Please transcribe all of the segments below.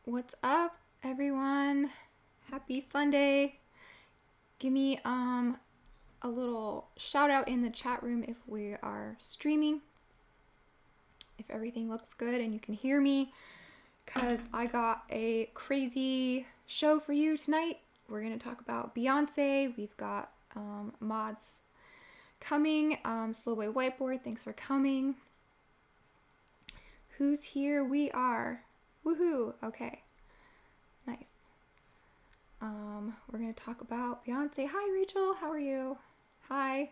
What's up, everyone? Happy Sunday. Give me a little shout out in the chat room if we are streaming, if everything looks good and you can hear me, because I got a crazy show for you tonight. We're going to talk about Beyonce. We've got mods coming. Slowway Whiteboard, thanks for coming. Who's here? We are. Woohoo! Okay. Nice. We're going to talk about Beyonce. Hi, Rachel. How are you? Hi.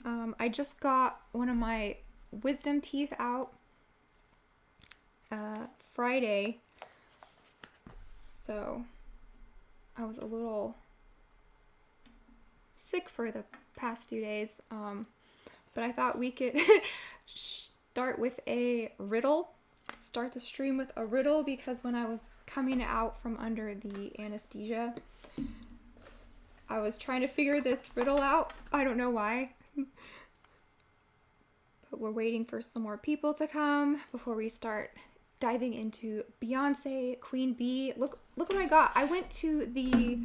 I just got one of my wisdom teeth out Friday. So I was a little sick for the past 2 days. But I thought we could start with a riddle. Start the stream with a riddle because when I was coming out from under the anesthesia, I was trying to figure this riddle out. I don't know why. But we're waiting for some more people to come before we start diving into Beyonce, Queen Bee. Look what I got. I went to the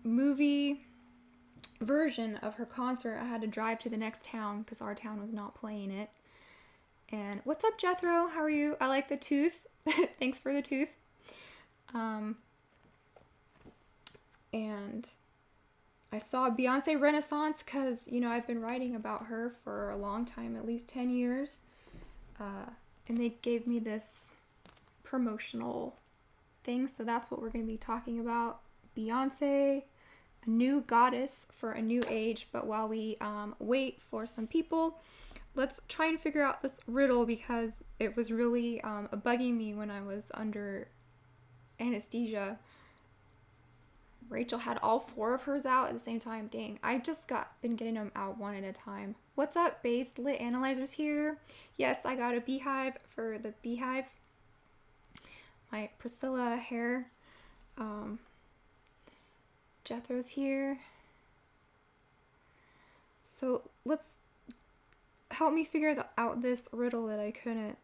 movie version of her concert. I had to drive to the next town because our town was not playing it. And what's up, Jethro? How are you? I like the tooth. Thanks for the tooth. And I saw Beyonce Renaissance because, I've been writing about her for a long time, at least 10 years. And they gave me this promotional thing. So that's what we're going to be talking about. Beyonce, a new goddess for a new age. But while we wait for some people, let's try and figure out this riddle because it was really bugging me when I was under anesthesia. Rachel had all 4 of hers out at the same time. Dang, I just been getting them out one at a time. What's up, Based Lit Analyzers here? Yes, I got a beehive for the beehive. My Priscilla hair. Jethro's here. So let's help me figure out this riddle that I couldn't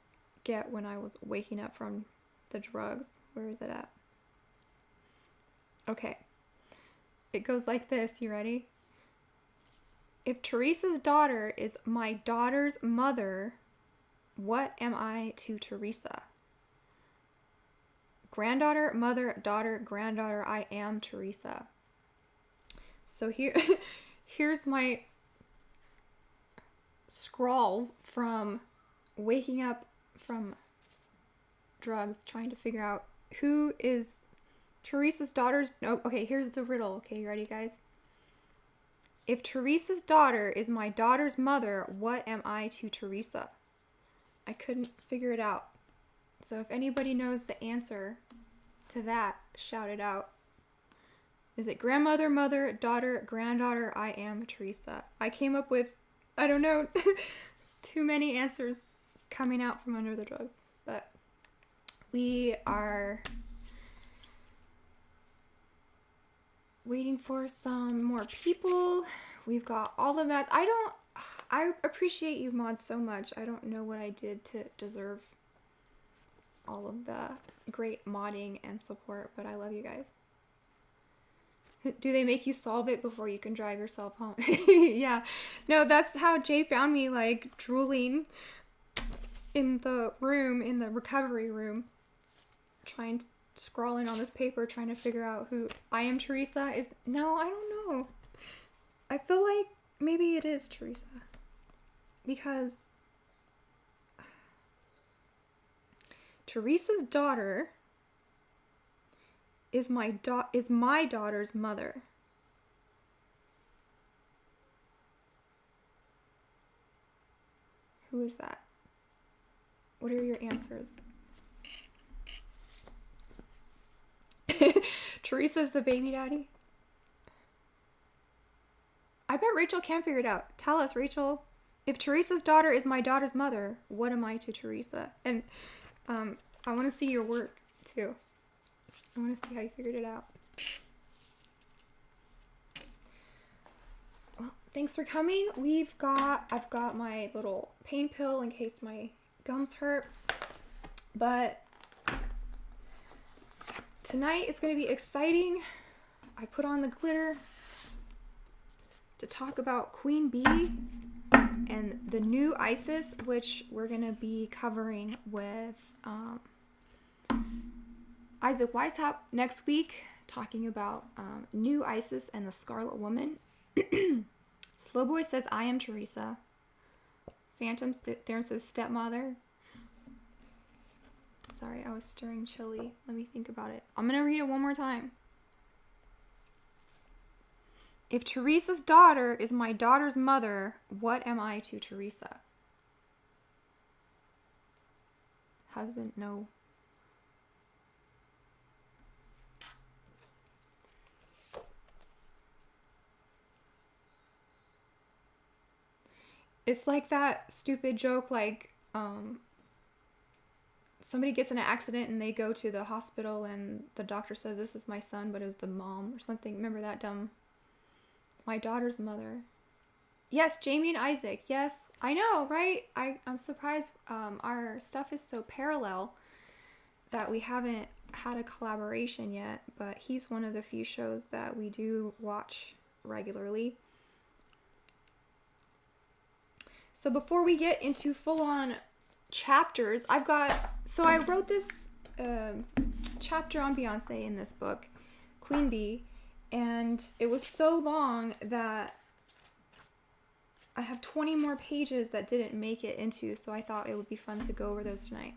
get when I was waking up from the drugs. Where is it at? Okay. It goes like this. You ready? If Teresa's daughter is my daughter's mother, what am I to Teresa? Granddaughter, mother, daughter, granddaughter, I am Teresa. So here's my scrawls from waking up from drugs, trying to figure out who is Teresa's daughter's. No, okay, here's the riddle. Okay, you ready, guys? If Teresa's daughter is my daughter's mother, what am I to Teresa? I couldn't figure it out. So if anybody knows the answer to that, shout it out. Is it grandmother, mother, daughter, granddaughter? I am Teresa. I came up with, I don't know, too many answers coming out from under the drugs. But we are waiting for some more people. We've got all of that. I appreciate you mods so much. I don't know what I did to deserve all of the great modding and support, but I love you guys. Do they make you solve it before you can drive yourself home? Yeah. No, that's how Jay found me, like, drooling in the room, in the recovery room, scrawling on this paper, trying to figure out who I am Teresa is. No, I don't know. I feel like maybe it is Teresa. Because Teresa's daughter is my daughter's mother. Who is that? What are your answers? Teresa's the baby daddy? I bet Rachel can figure it out. Tell us, Rachel. If Teresa's daughter is my daughter's mother, what am I to Teresa? And I want to see your work, too. I want to see how you figured it out. Well, thanks for coming. I've got my little pain pill in case my gums hurt. But tonight it's going to be exciting. I put on the glitter to talk about Queen Bee and the new ISIS, which we're going to be covering with Isaac Weishaupt next week, talking about new ISIS and the Scarlet Woman. Slowboy says, I am Teresa. Phantom there says stepmother. Sorry, I was stirring chili. Let me think about it. I'm going to read it one more time. If Teresa's daughter is my daughter's mother, what am I to Teresa? Husband, no. It's like that stupid joke, like, somebody gets in an accident and they go to the hospital and the doctor says, this is my son, but it was the mom or something. Remember that dumb, my daughter's mother. Yes, Jamie and Isaac. Yes, I know, right? I'm surprised our stuff is so parallel that we haven't had a collaboration yet, but he's one of the few shows that we do watch regularly. So before we get into full-on chapters, I wrote this chapter on Beyonce in this book, Queen Bee, and it was so long that I have 20 more pages that didn't make it into, so I thought it would be fun to go over those tonight.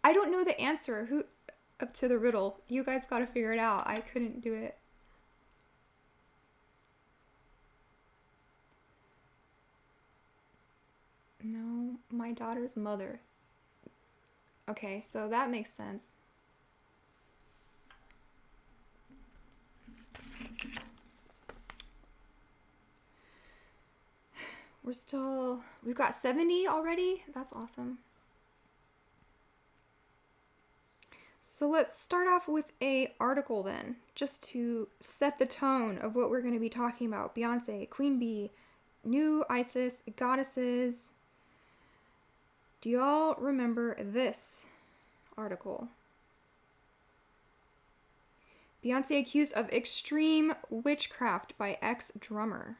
I don't know the answer up to the riddle. You guys got to figure it out. I couldn't do it. No, my daughter's mother. Okay, so that makes sense. We've got 70 already. That's awesome. So let's start off with a article then, just to set the tone of what we're going to be talking about. Beyonce, Queen Bee, new ISIS, goddesses. Do y'all remember this article? Beyonce accused of extreme witchcraft by ex-drummer.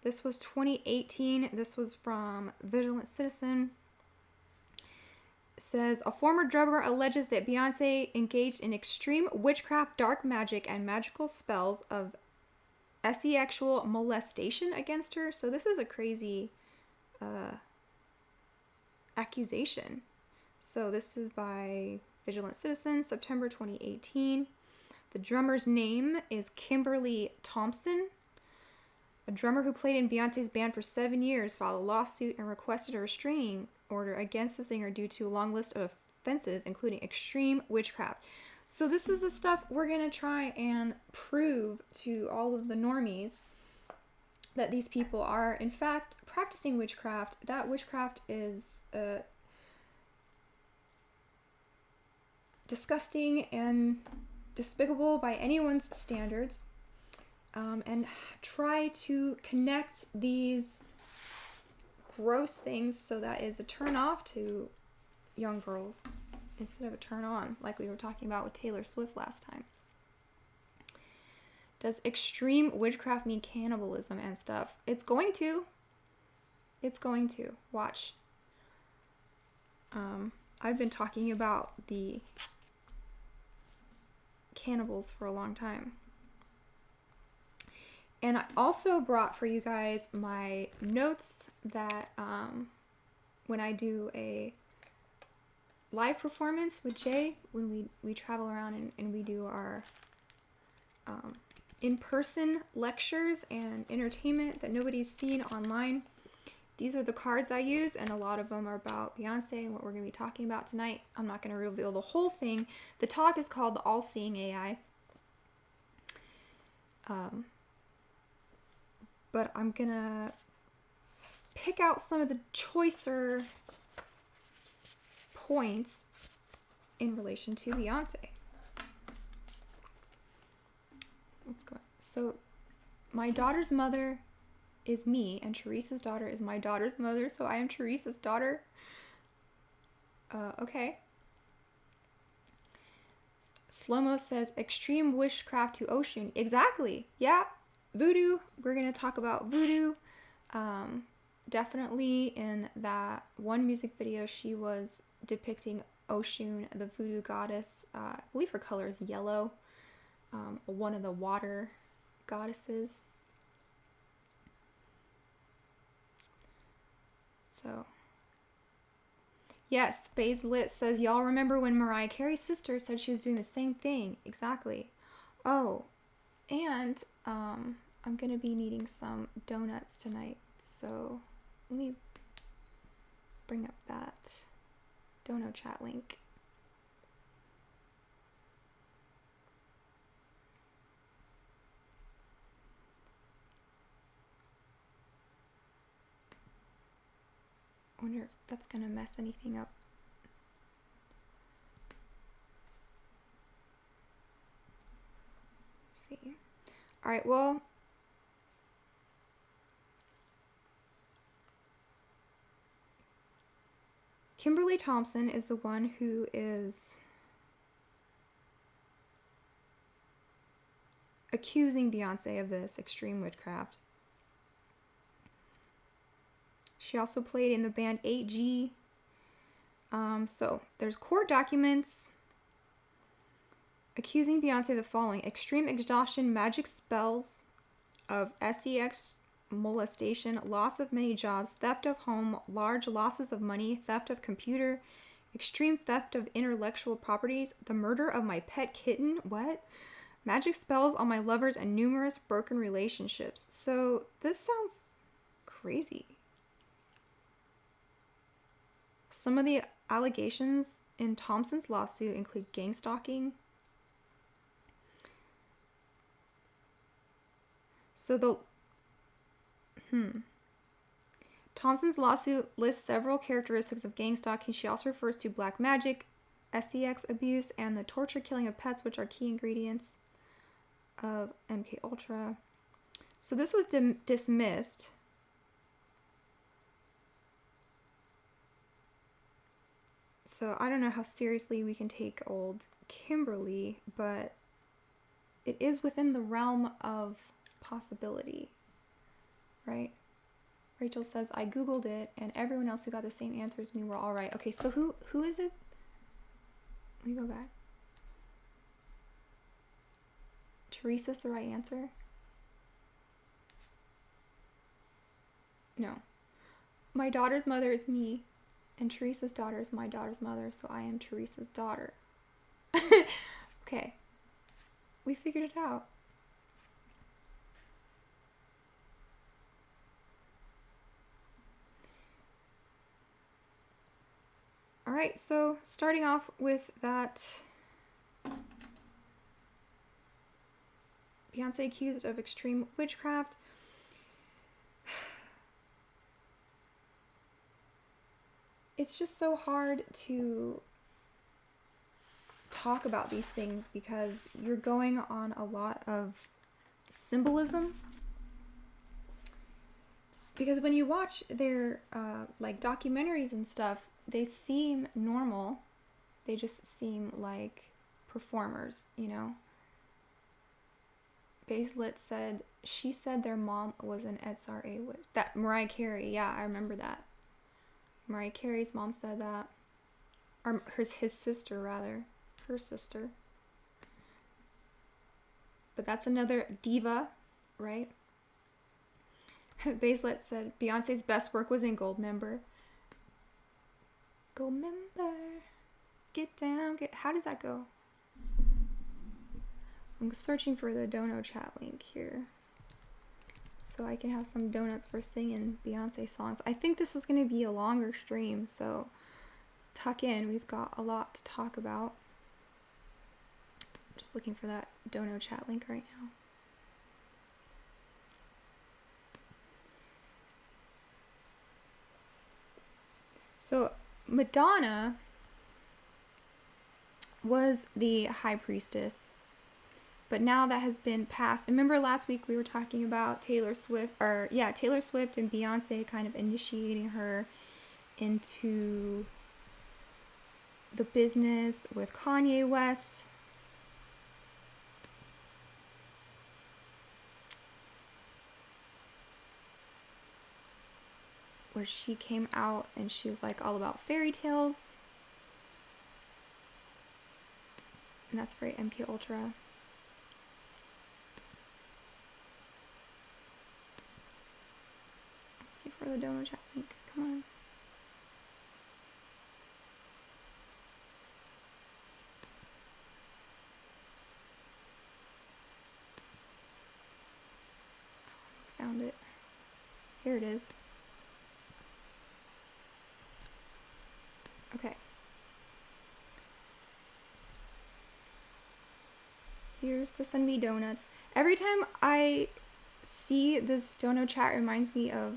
This was 2018. This was from Vigilant Citizen. It says, a former drummer alleges that Beyonce engaged in extreme witchcraft, dark magic, and magical spells of sexual molestation against her. So this is a crazy accusation. So this is by Vigilant Citizen, September 2018. The drummer's name is Kimberly Thompson. A drummer who played in Beyonce's band for 7 years filed a lawsuit and requested a restraining order against the singer due to a long list of offenses, including extreme witchcraft. So this is the stuff we're going to try and prove to all of the normies, that these people are, in fact, practicing witchcraft. That witchcraft is disgusting and despicable by anyone's standards, and try to connect these gross things so that is a turn off to young girls instead of a turn on, like we were talking about with Taylor Swift last time. Does extreme witchcraft mean cannibalism and stuff? It's going to. It's going to. Watch. I've been talking about the cannibals for a long time. And I also brought for you guys my notes that when I do a live performance with Jay, when we travel around and we do our in-person lectures and entertainment that nobody's seen online. These are the cards I use, and a lot of them are about Beyonce and what we're going to be talking about tonight. I'm not going to reveal the whole thing. The talk is called The All-Seeing AI. But I'm going to pick out some of the choicer points in relation to Beyonce. Let's go. So, my daughter's mother is me, and Teresa's daughter is my daughter's mother, so I am Teresa's daughter. Okay. Slow-mo says extreme witchcraft to ocean. Exactly. Yeah. Voodoo. We're going to talk about voodoo. Definitely in that one music video, she was depicting Oshun, the voodoo goddess. I believe her color is yellow. One of the water goddesses. So, yes, Space Lit says, y'all remember when Mariah Carey's sister said she was doing the same thing? Exactly. Oh, and I'm gonna be needing some donuts tonight, so let me bring up that dono chat link. I wonder if that's gonna mess anything up. Let's see. All right, well, Kimberly Thompson is the one who is accusing Beyonce of this extreme witchcraft. She also played in the band 8G. So there's court documents accusing Beyonce of the following: extreme exhaustion, magic spells of sex molestation, loss of many jobs, theft of home, large losses of money, theft of computer, extreme theft of intellectual properties, the murder of my pet kitten, what? Magic spells on my lovers, and numerous broken relationships. So this sounds crazy. Some of the allegations in Thompson's lawsuit include gang stalking. So Thompson's lawsuit lists several characteristics of gang stalking. She also refers to black magic, sex abuse, and the torture killing of pets, which are key ingredients of MK Ultra. So this was dismissed. So I don't know how seriously we can take old Kimberly, but it is within the realm of possibility, right? Rachel says, I googled it and everyone else who got the same answer as me were all right. Okay, so who is it? Let me go back. Teresa's the right answer? No. My daughter's mother is me, and Teresa's daughter is my daughter's mother, so I am Teresa's daughter. Okay. We figured it out. Alright, so starting off with that Beyonce accused of extreme witchcraft. It's just so hard to talk about these things because you're going on a lot of symbolism. Because when you watch their like documentaries and stuff, they seem normal. They just seem like performers, you know? Baselit said, she said their mom was an SRA witch. That Mariah Carey, yeah, I remember that. Mariah Carey's mom said that. Or his sister, rather. Her sister. But that's another diva, right? Baselit said, Beyonce's best work was in Goldmember. Goldmember. Get down, how does that go? I'm searching for the dono chat link here so I can have some donuts for singing Beyonce songs. I think this is going to be a longer stream, so tuck in. We've got a lot to talk about. I'm just looking for that dono chat link right now. So Madonna was the high priestess. But now that has been passed. Remember last week we were talking about Taylor Swift and Beyonce kind of initiating her into the business with Kanye West. Where she came out and she was like all about fairy tales. And that's very MK Ultra. Thank you for the donor chat link. Come on. I almost found it. Here it is. Okay. Here's to send me donuts. Every time I see this donut chat, reminds me of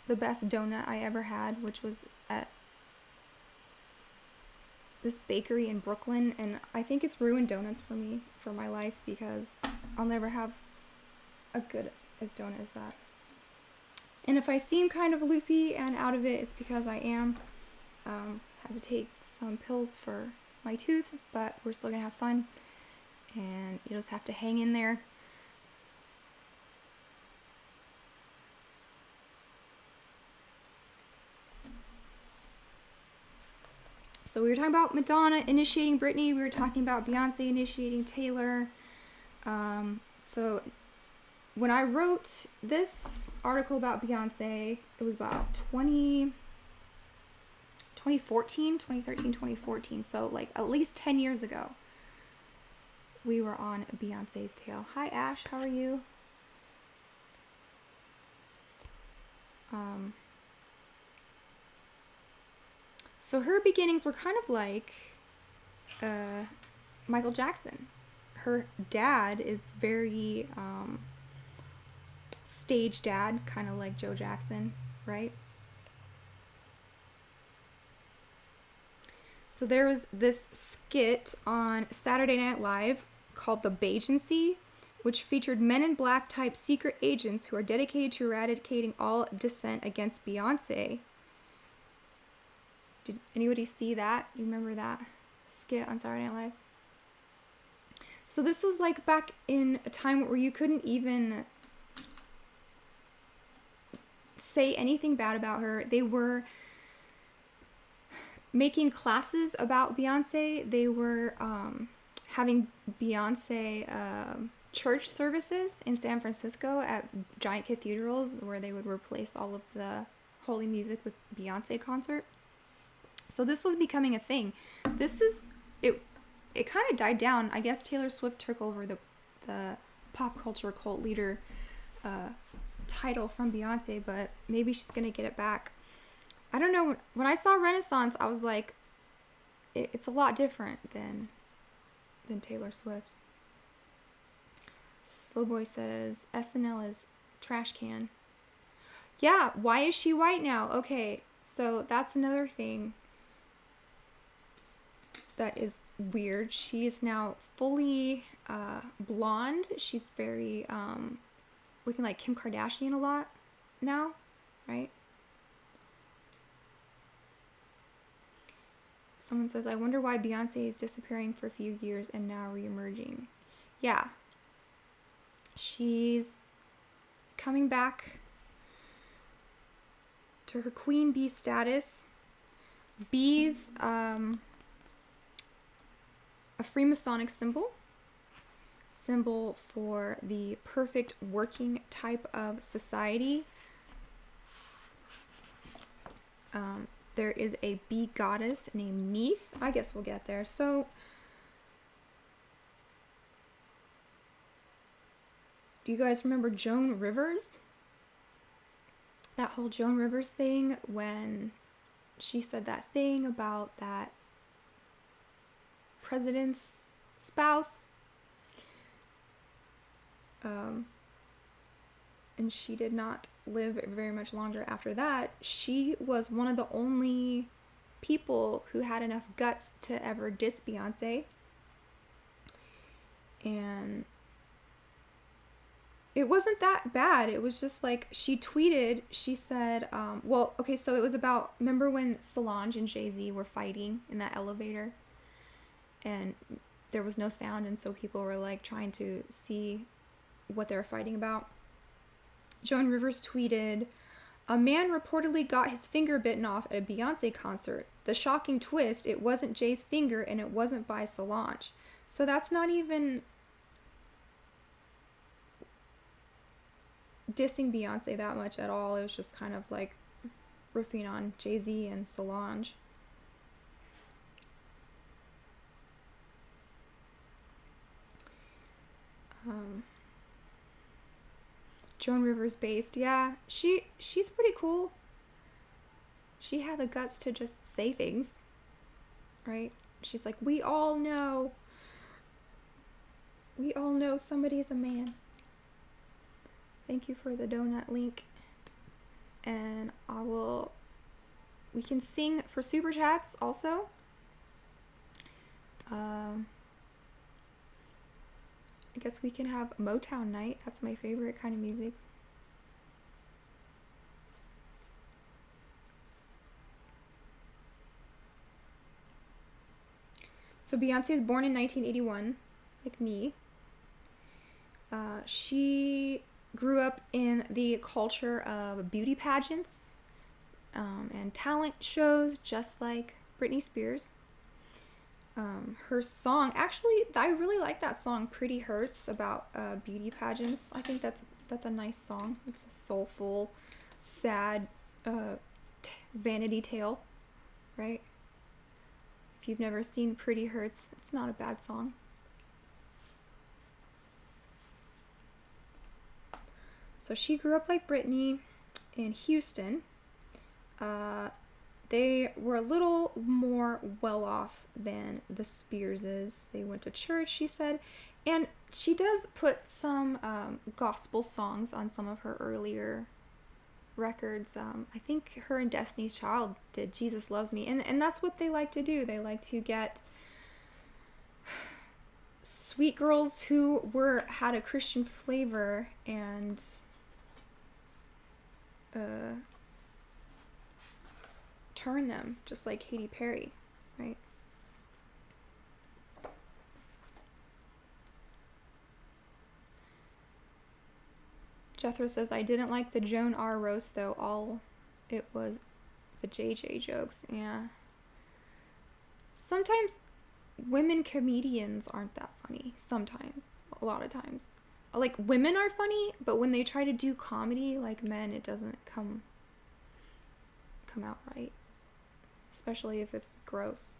the best donut I ever had, which was at this bakery in Brooklyn, and I think it's ruined donuts for me, for my life, because I'll never have a good as donut as that. And if I seem kind of loopy and out of it, it's because I am. Had to take some pills for my tooth, but we're still gonna have fun, and you just have to hang in there. So we were talking about Madonna initiating Britney. We were talking about Beyonce initiating Taylor. So when I wrote this article about Beyonce, it was about 2014. So like at least 10 years ago, we were on Beyonce's tail. Hi Ash, how are you? So her beginnings were kind of like Michael Jackson. Her dad is very stage dad, kind of like Joe Jackson, right? So there was this skit on Saturday Night Live called The Bagency, which featured men in black type secret agents who are dedicated to eradicating all dissent against Beyonce. Did anybody see that? You remember that skit on Saturday Night Live? So this was like back in a time where you couldn't even say anything bad about her. They were making classes about Beyonce. They were having Beyonce church services in San Francisco at giant cathedrals where they would replace all of the holy music with Beyonce concert. So this was becoming a thing. It kind of died down. I guess Taylor Swift took over the pop culture cult leader title from Beyonce, but maybe she's gonna get it back. I don't know. When I saw Renaissance, I was like, it's a lot different than Taylor Swift. Slowboy says SNL is trash can. Yeah, why is she white now? Okay, so that's another thing that is weird. She is now fully blonde. She's very looking like Kim Kardashian a lot now, right? Someone says, I wonder why Beyonce is disappearing for a few years and now re-emerging. Yeah. She's coming back to her queen bee status. Bees, a Freemasonic symbol for the perfect working type of society. There is a bee goddess named Neith. I guess we'll get there. So, do you guys remember Joan Rivers? That whole Joan Rivers thing when she said that thing about that president's spouse. And she did not live very much longer after that. She was one of the only people who had enough guts to ever diss Beyonce. And it wasn't that bad. It was just like, she tweeted, she said, well, okay, so it was about, remember when Solange and Jay-Z were fighting in that elevator? And there was no sound, and so people were like trying to see what they were fighting about. Joan Rivers tweeted, "A man reportedly got his finger bitten off at a Beyonce concert. The shocking twist, it wasn't Jay's finger and it wasn't by Solange." So that's not even dissing Beyonce that much at all. It was just kind of like riffing on Jay-Z and Solange. Joan Rivers based, yeah, she's pretty cool. She had the guts to just say things, right? She's like, we all know somebody's a man. Thank you for the donut link. And we can sing for super chats also. I guess we can have Motown night. That's my favorite kind of music. So Beyonce is born in 1981, like me. She grew up in the culture of beauty pageants and talent shows, just like Britney Spears. Her song, actually, I really like that song, Pretty Hurts, about beauty pageants. I think that's a nice song. It's a soulful, sad vanity tale, right? If you've never seen Pretty Hurts, it's not a bad song. So she grew up like Britney in Houston. They were a little more well-off than the Spearses. They went to church, she said. And she does put some gospel songs on some of her earlier records. I think her and Destiny's Child did Jesus Loves Me. And that's what they like to do. They like to get sweet girls who had a Christian flavor and turn them, just like Katy Perry, right? Jethro says, I didn't like the Joan R. roast though. All it was the JJ jokes. Yeah. Sometimes women comedians aren't that funny. Sometimes. A lot of times. Like, women are funny, but when they try to do comedy like men, it doesn't come out right. Especially if it's gross.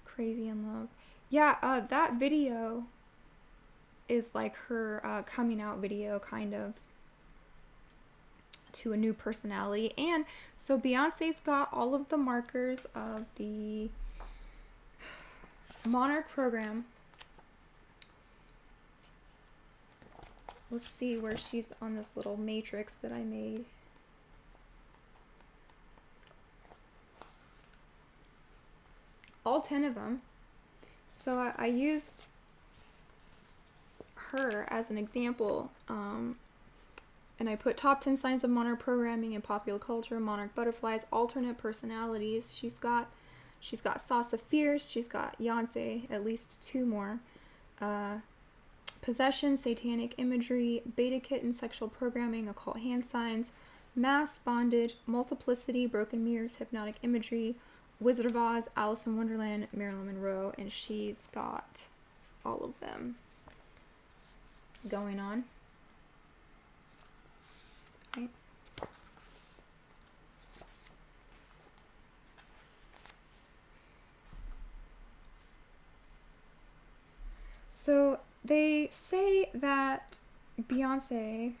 Crazy in Love. Yeah, that video is like her coming out video, kind of, to a new personality. And so Beyonce's got all of the markers of the Monarch program. Let's see where she's on this little matrix that I made. All 10 of them. So I used her as an example, and I put top 10 signs of Monarch programming in popular culture, Monarch butterflies, alternate personalities. She's got Sasha Fierce, she's got Beyonce, at least 2 more. Possession, satanic imagery, beta kitten, sexual programming, occult hand signs, mass bondage, multiplicity, broken mirrors, hypnotic imagery, Wizard of Oz, Alice in Wonderland, Marilyn Monroe, and she's got all of them going on. Right. So they say that Beyonce,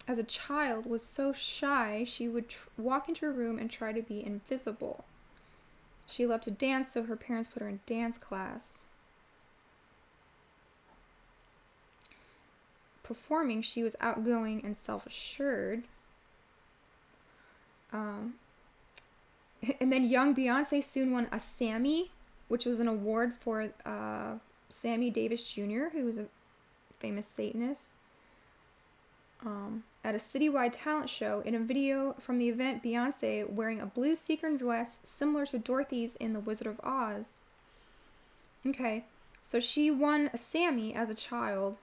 as a child, was so shy she would walk into a room and try to be invisible. She loved to dance, so her parents put her in dance class. Performing, she was outgoing and self-assured. And then young Beyonce soon won a Sammy, which was an award for Sammy Davis Jr., who was a famous Satanist. At a citywide talent show, in a video from the event, Beyonce wearing a blue sequin dress similar to Dorothy's in The Wizard of Oz. Okay, so she won a Sammy as a child.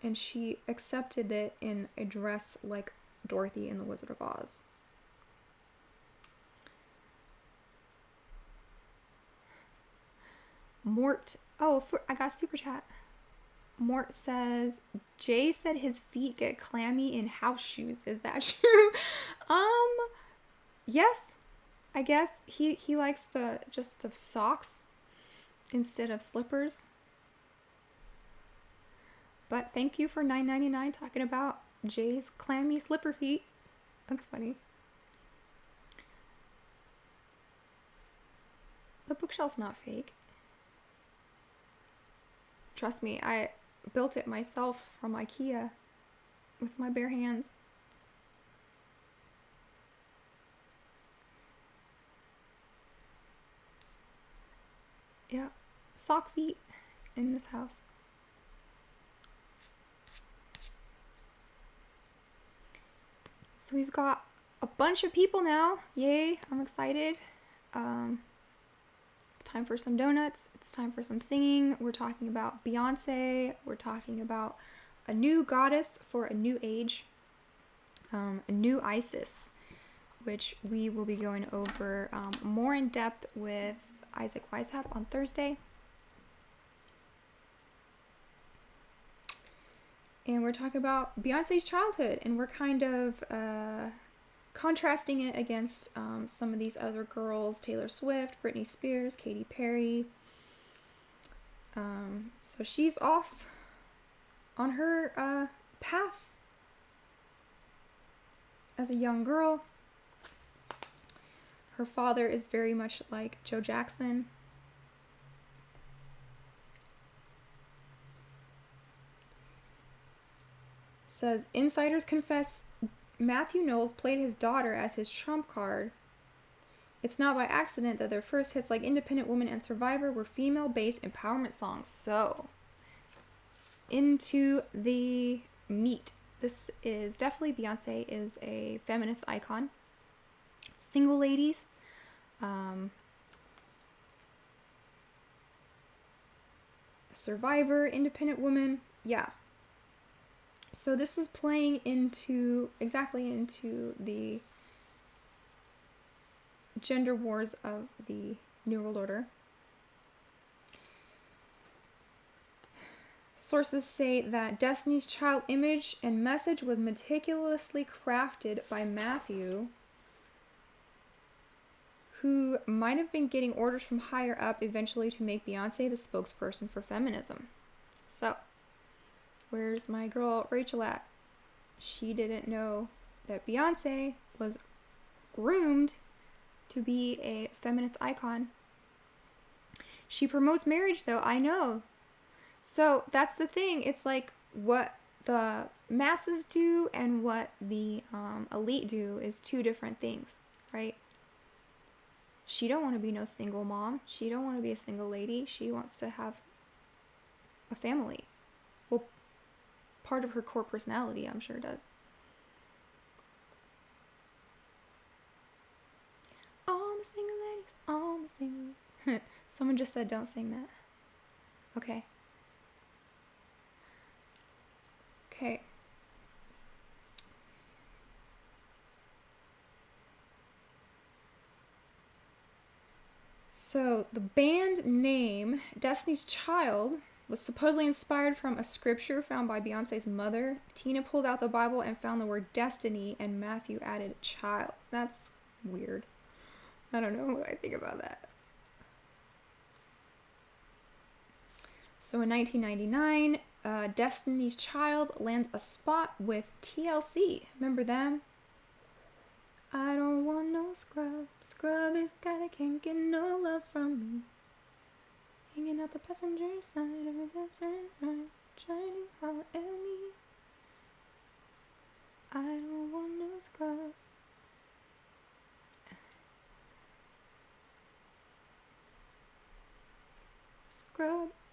And she accepted it in a dress like Dorothy in The Wizard of Oz. Mort, I got super chat. Mort says, Jay said his feet get clammy in house shoes. Is that true? Yes. I guess he likes just the socks instead of slippers. But thank you for $9.99 talking about Jay's clammy slipper feet. That's funny. The bookshelf's not fake. Trust me, I built it myself from IKEA with my bare hands. Yeah, sock feet in this house. So we've got a bunch of people now. Yay, I'm excited. Time for some donuts. It's time for some singing. We're talking about Beyonce. We're talking about a new goddess for a new age. A new Isis, which we will be going over more in depth with Isaac Weishaupt on Thursday. And we're talking about Beyonce's childhood, and we're kind of contrasting it against some of these other girls, Taylor Swift, Britney Spears, Katy Perry. So she's off on her path as a young girl. Her father is very much like Joe Jackson. Says, insiders confess Matthew Knowles played his daughter as his trump card. It's not by accident that their first hits like Independent Woman and Survivor were female-based empowerment songs. So, into the meat. This is definitely, Beyonce is a feminist icon. Single ladies. Survivor, Independent Woman. Yeah. So this is playing exactly into the gender wars of the New World Order. Sources say that Destiny's Child image and message was meticulously crafted by Matthew, who might have been getting orders from higher up eventually to make Beyonce the spokesperson for feminism. So, where's my girl Rachel at? She didn't know that Beyonce was groomed to be a feminist icon. She promotes marriage though, I know. So that's the thing. It's like what the masses do and what the elite do is two different things, right? She don't want to be no single mom. She don't want to be a single lady. She wants to have a family. Well, part of her core personality, I'm sure, does. All the single ladies, all the single ladies. Someone just said don't sing that. Okay. Okay. So the band name, Destiny's Child, was supposedly inspired from a scripture found by Beyonce's mother. Tina pulled out the Bible and found the word destiny, and Matthew added child. That's weird. I don't know what I think about that. So in 1999, Destiny's Child lands a spot with TLC. Remember them? I don't want no scrub. Scrub is a guy that can't get no love from me. Hanging out the passenger side of a desert ride, trying to holler at me.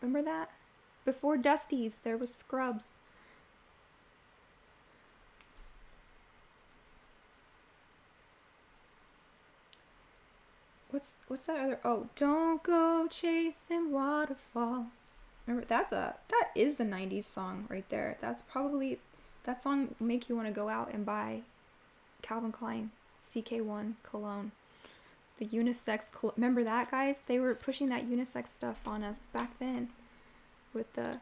Remember that? Before Dusty's, there was Scrubs. What's that other? Oh, don't go chasing waterfalls. Remember that is the 90s song right there. That's probably, that song will make you want to go out and buy Calvin Klein CK1 cologne. The unisex cologne. Remember that, guys? They were pushing that unisex stuff on us back then with the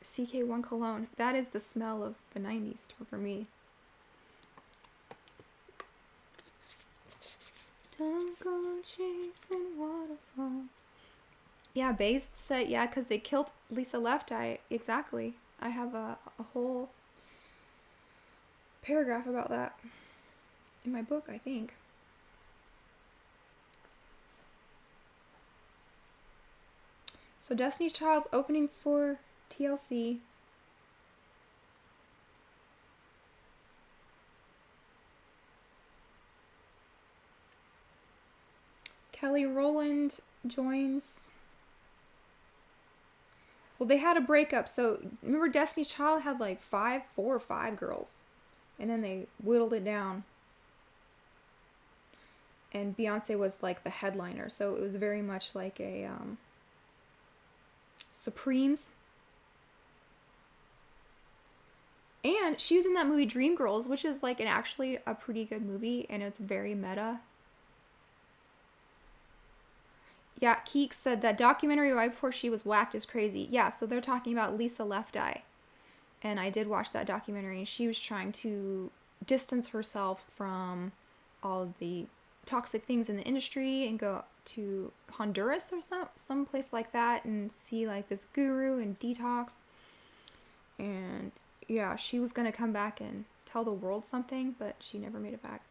CK1 cologne. That is the smell of the 90s for me. Don't go chasing waterfalls. Yeah, Based said, yeah, because they killed Lisa Left Eye. Exactly. I have a whole paragraph about that in my book, I think. So Destiny's Child's opening for TLC. Kelly Rowland joins. Well, they had a breakup. So remember, Destiny's Child had like 4 or 5 girls, and then they whittled it down. And Beyonce was like the headliner, so it was very much like a Supremes. And she was in that movie Dreamgirls, which is like actually a pretty good movie, and it's very meta. Yeah, Keek said that documentary right before she was whacked is crazy. Yeah, so they're talking about Lisa Left Eye. And I did watch that documentary, and she was trying to distance herself from all of the toxic things in the industry and go to Honduras or some place like that and see like this guru and detox. And yeah, she was going to come back and tell the world something, but she never made it back.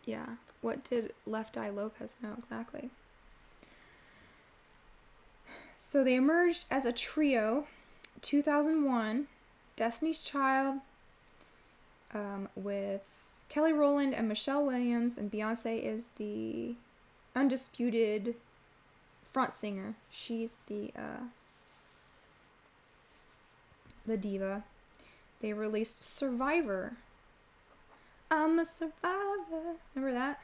Yeah, what did Left Eye Lopez know exactly? So they emerged as a trio, 2001, Destiny's Child, with Kelly Rowland and Michelle Williams, and Beyonce is the undisputed front singer. She's the diva. They released Survivor. I'm a survivor. Remember that?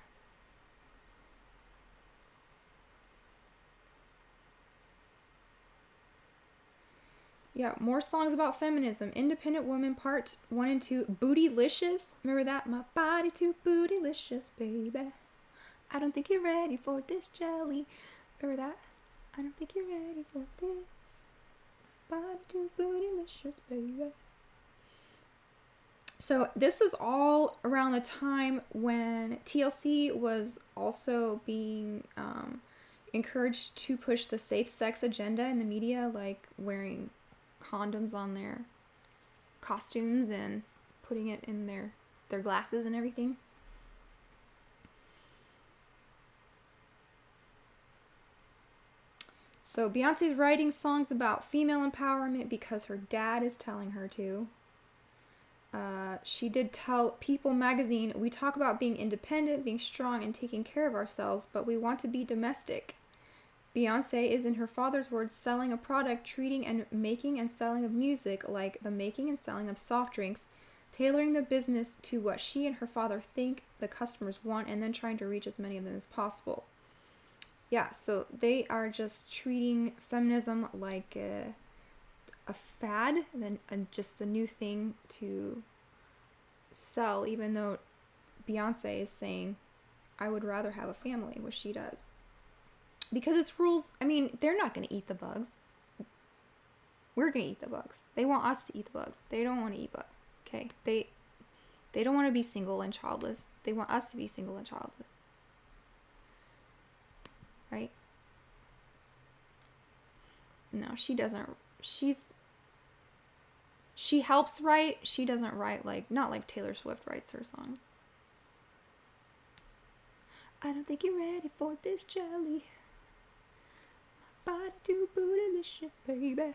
Yeah, more songs about feminism. Independent Woman Part 1 and 2. Bootylicious. Remember that? My body too bootylicious, baby. I don't think you're ready for this jelly. Remember that? I don't think you're ready for this. Body too bootylicious, baby. So this is all around the time when TLC was also being encouraged to push the safe sex agenda in the media, like wearing condoms on their costumes and putting it in their glasses and everything. So Beyonce's writing songs about female empowerment because her dad is telling her to. She did tell People magazine, we talk about being independent, being strong, and taking care of ourselves, but we want to be domestic. Beyonce is, in her father's words, selling a product, treating and making and selling of music like the making and selling of soft drinks, tailoring the business to what she and her father think the customers want, and then trying to reach as many of them as possible. Yeah, so they are just treating feminism like a fad, and just the new thing to sell, even though Beyonce is saying, I would rather have a family, which she does. Because it's rules, I mean, they're not going to eat the bugs. We're going to eat the bugs. They want us to eat the bugs. They don't want to eat bugs, okay? They don't want to be single and childless. They want us to be single and childless. Right? No, she doesn't. She helps write. She doesn't write not like Taylor Swift writes her songs. I don't think you're ready for this jelly. Body too bootylicious, baby.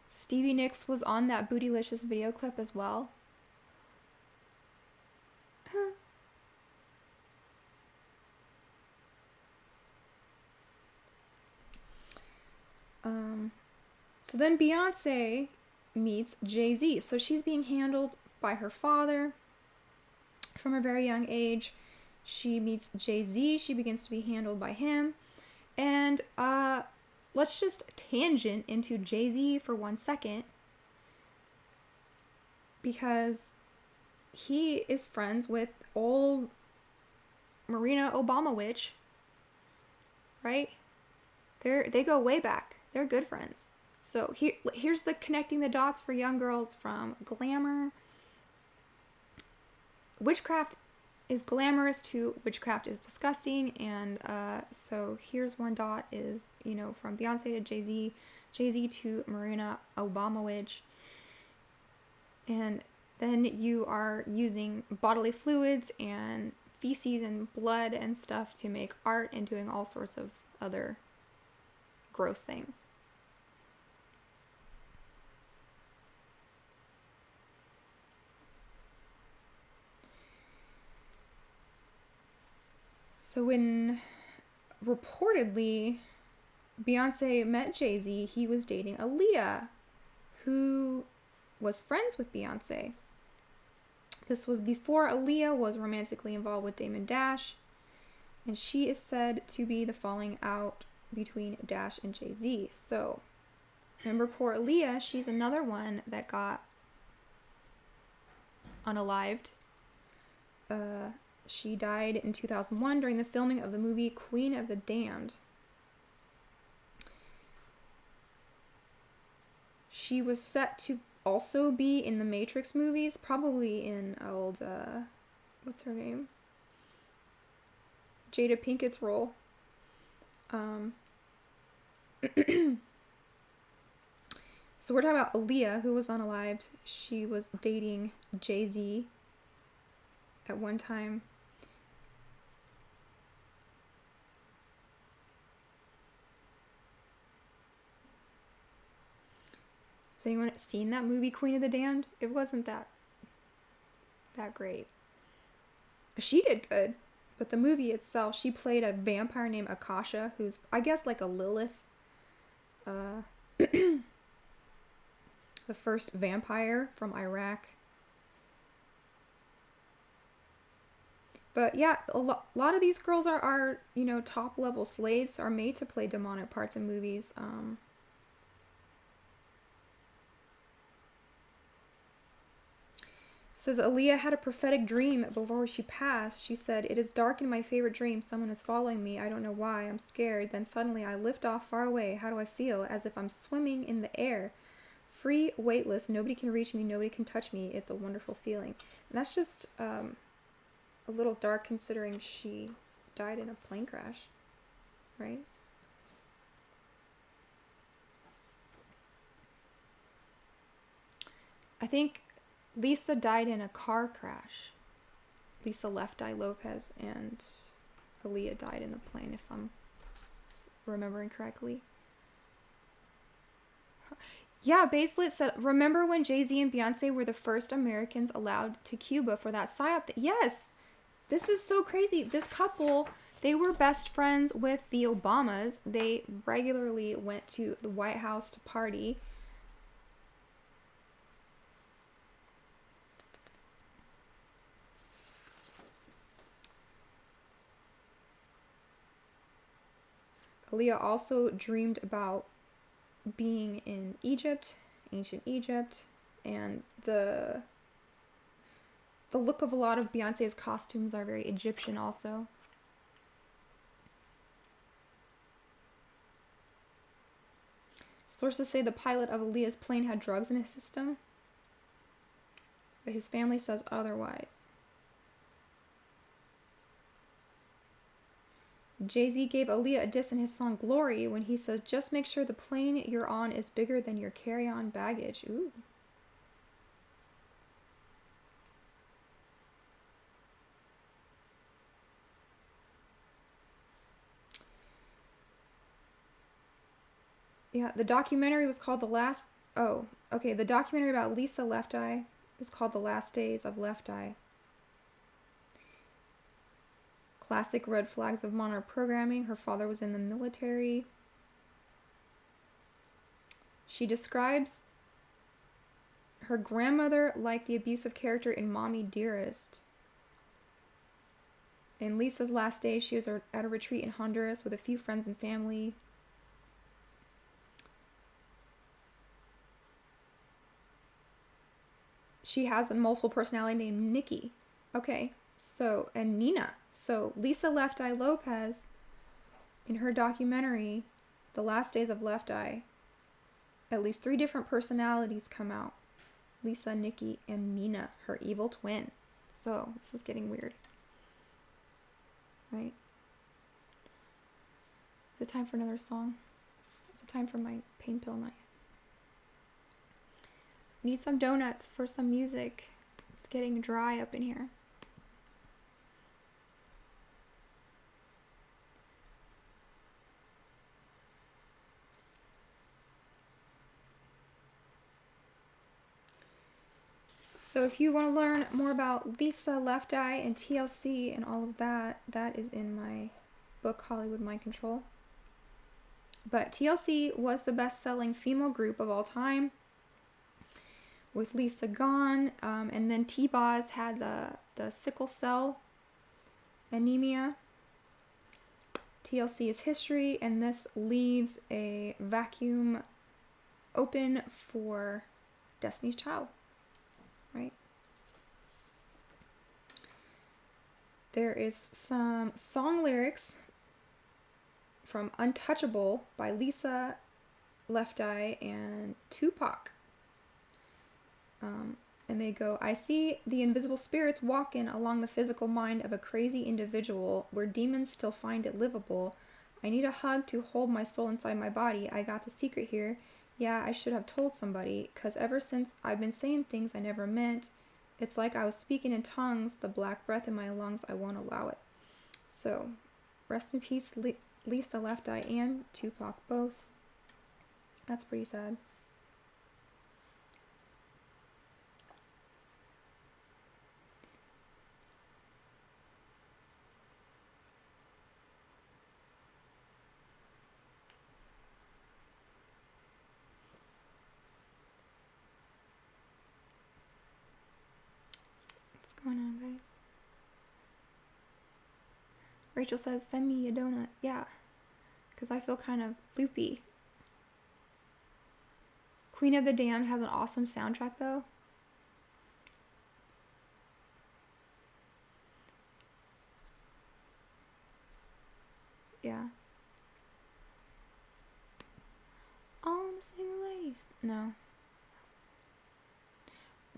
Stevie Nicks was on that Bootylicious video clip as well. So then Beyonce meets Jay-Z. So she's being handled by her father from a very young age. She meets Jay-Z. She begins to be handled by him. And let's just tangent into Jay-Z for 1 second, because he is friends with old Marina Obama witch, right? They go way back. They're good friends. So here's the connecting the dots for young girls from glamour. Witchcraft is glamorous to witchcraft is disgusting, and so here's one dot is, from Beyonce to Jay-Z, Jay-Z to Marina Obama witch, and then you are using bodily fluids and feces and blood and stuff to make art and doing all sorts of other gross things. So when reportedly Beyonce met Jay-Z, he was dating Aaliyah, who was friends with Beyonce. This was before Aaliyah was romantically involved with Damon Dash, and she is said to be the falling out between Dash and Jay-Z. So remember poor Aaliyah, she's another one that got unalived. She died in 2001 during the filming of the movie Queen of the Damned. She was set to also be in the Matrix movies, probably in old, what's her name? Jada Pinkett's role. So we're talking about Aaliyah, who was unalived. She was dating Jay-Z at one time. Has anyone seen that movie, Queen of the Damned? It wasn't that great. She did good, but the movie itself, she played a vampire named Akasha, who's, I guess, like a Lilith. The first vampire from Iraq. But yeah, a lot of these girls are top level slaves, are made to play demonic parts in movies. Says Aaliyah had a prophetic dream before she passed. She said, "It is dark in my favorite dream. Someone is following me. I don't know why. I'm scared. Then suddenly I lift off far away. How do I feel? As if I'm swimming in the air. Free, weightless. Nobody can reach me. Nobody can touch me. It's a wonderful feeling." And that's just a little dark considering she died in a plane crash, right? I think Lisa died in a car crash. Lisa Left Eye Lopez, and Aaliyah died in the plane, if I'm remembering correctly. Yeah, Baselit said, remember when Jay-Z and Beyonce were the first Americans allowed to Cuba for that PSYOP? Yes! This is so crazy. This couple, they were best friends with the Obamas. They regularly went to the White House to party. Aaliyah also dreamed about being in Egypt, ancient Egypt, and the look of a lot of Beyonce's costumes are very Egyptian also. Sources say the pilot of Aaliyah's plane had drugs in his system, but his family says otherwise. Jay-Z gave Aaliyah a diss in his song Glory when he says, "Just make sure the plane you're on is bigger than your carry-on baggage." Ooh. Yeah, the documentary was called The documentary about Lisa Left Eye is called The Last Days of Left Eye. Classic red flags of Monarch programming. Her father was in the military. She describes her grandmother like the abusive character in Mommy Dearest. In Lisa's last day, she was at a retreat in Honduras with a few friends and family. She has a multiple personality named Nikki. Okay, so, and Nina. So Lisa Left Eye Lopez, in her documentary, The Last Days of Left Eye, at least 3 different personalities come out. Lisa, Nikki, and Nina, her evil twin. So, this is getting weird. Right? Is it time for another song? Is it time for my pain pill night? Need some donuts for some music. It's getting dry up in here. So if you want to learn more about Lisa Left Eye and TLC and all of that, that is in my book, Hollywood Mind Control. But TLC was the best-selling female group of all time, with Lisa gone, and then T-Boz had the sickle cell anemia. TLC is history, and this leaves a vacuum open for Destiny's Child. Right? There is some song lyrics from Untouchable by Lisa Left Eye and Tupac. And they go, I see the invisible spirits walking along the physical mind of a crazy individual where demons still find it livable. I need a hug to hold my soul inside my body. I got the secret here. Yeah, I should have told somebody, 'cause ever since I've been saying things I never meant. It's like I was speaking in tongues, the black breath in my lungs, I won't allow it. So, rest in peace, Lisa Left Eye and Tupac both. That's pretty sad. Going on, guys? Rachel says, send me a donut. Yeah, because I feel kind of loopy. Queen of the Damned has an awesome soundtrack, though. Yeah. All the single ladies. No.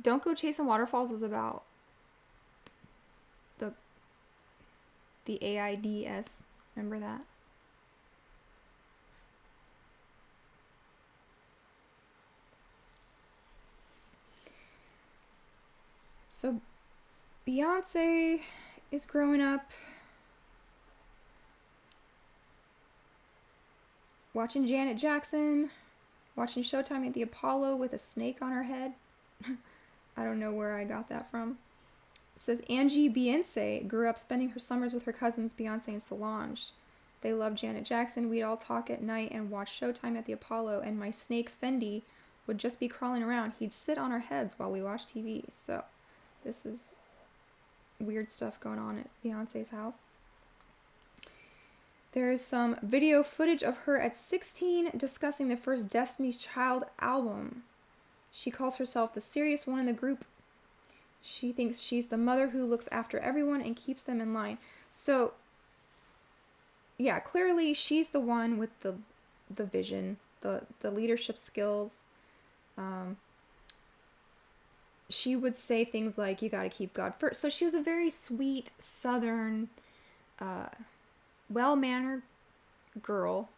Don't Go Chasing Waterfalls was about the AIDS. Remember that? So Beyonce is growing up watching Janet Jackson, watching Showtime at the Apollo with a snake on her head. I don't know where I got that from. It says Angie Beyonce grew up spending her summers with her cousins Beyonce and Solange. They loved Janet Jackson. We'd all talk at night and watch Showtime at the Apollo, and my snake Fendi would just be crawling around. He'd sit on our heads while we watched TV. So this is weird stuff going on at Beyonce's house. There's some video footage of her at 16 discussing the first Destiny's Child album. She calls herself the serious one in the group. She thinks she's the mother who looks after everyone and keeps them in line. So, yeah, clearly she's the one with the vision, the leadership skills. She would say things like, you gotta keep God first. So she was a very sweet, southern, well-mannered girl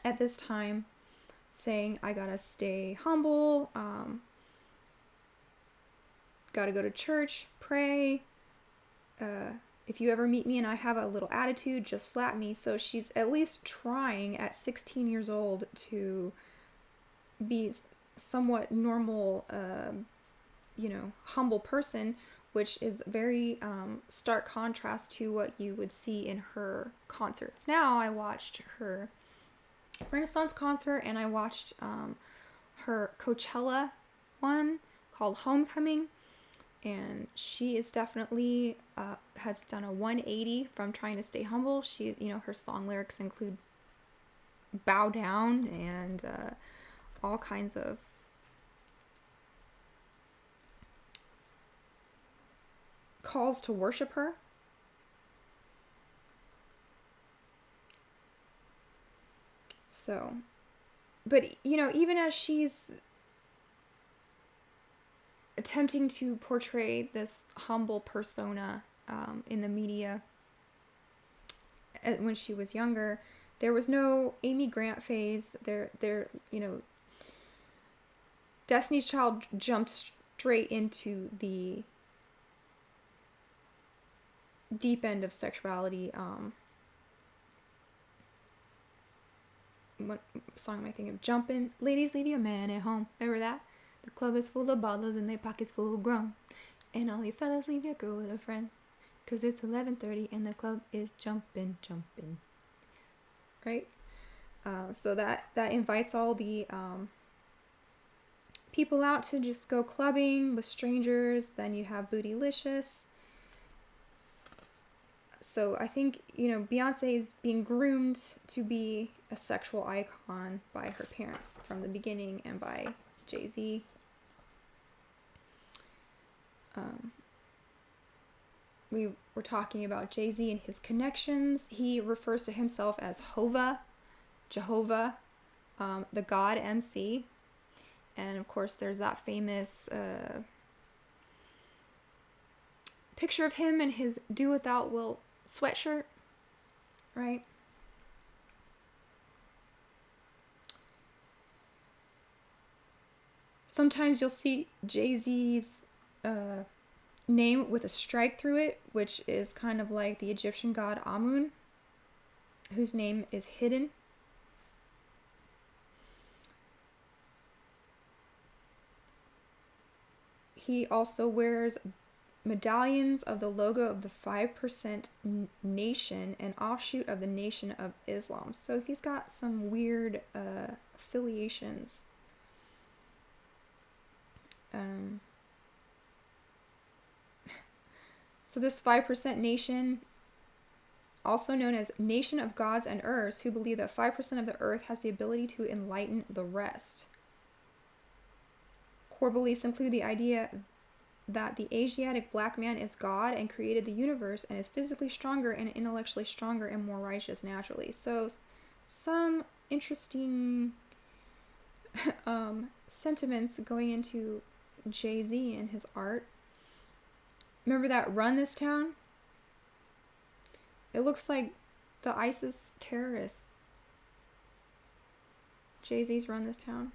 at this time, saying, I gotta stay humble, gotta go to church, pray, if you ever meet me and I have a little attitude, just slap me. So she's at least trying at 16 years old to be somewhat normal, humble person, which is very stark contrast to what you would see in her concerts. Now I watched her Renaissance concert, and I watched her Coachella one called Homecoming, and she is definitely has done a 180 from trying to stay humble. She, her song lyrics include bow down and all kinds of calls to worship her. So, but even as she's attempting to portray this humble persona in the media when she was younger, there was no Amy Grant phase. Destiny's Child jumped straight into the deep end of sexuality. What song am I thinking of? Jumpin', ladies, leave your man at home. Remember that? The club is full of bottles and their pockets full of grown. And all you fellas leave your girl with her friends. 'Cause it's 11:30 and the club is jumpin'. Right? So that invites all the people out to just go clubbing with strangers. Then you have Bootylicious. So I think, Beyonce is being groomed to be a sexual icon by her parents from the beginning and by Jay-Z. We were talking about Jay-Z and his connections. He refers to himself as Jehovah, the God MC. And of course, there's that famous picture of him in his Do Without Will sweatshirt, right? Sometimes you'll see Jay-Z's name with a strike through it, which is kind of like the Egyptian god Amun, whose name is hidden. He also wears medallions of the logo of the 5% Nation, an offshoot of the Nation of Islam. So he's got some weird affiliations. So this 5% Nation, also known as Nation of Gods and Earths, who believe that 5% of the earth has the ability to enlighten the rest. Core beliefs include the idea that the Asiatic black man is God and created the universe and is physically stronger and intellectually stronger and more righteous naturally. So some interesting sentiments going into Jay-Z and his art. Remember that Run This Town? It looks like the ISIS terrorists. Jay-Z's Run This Town.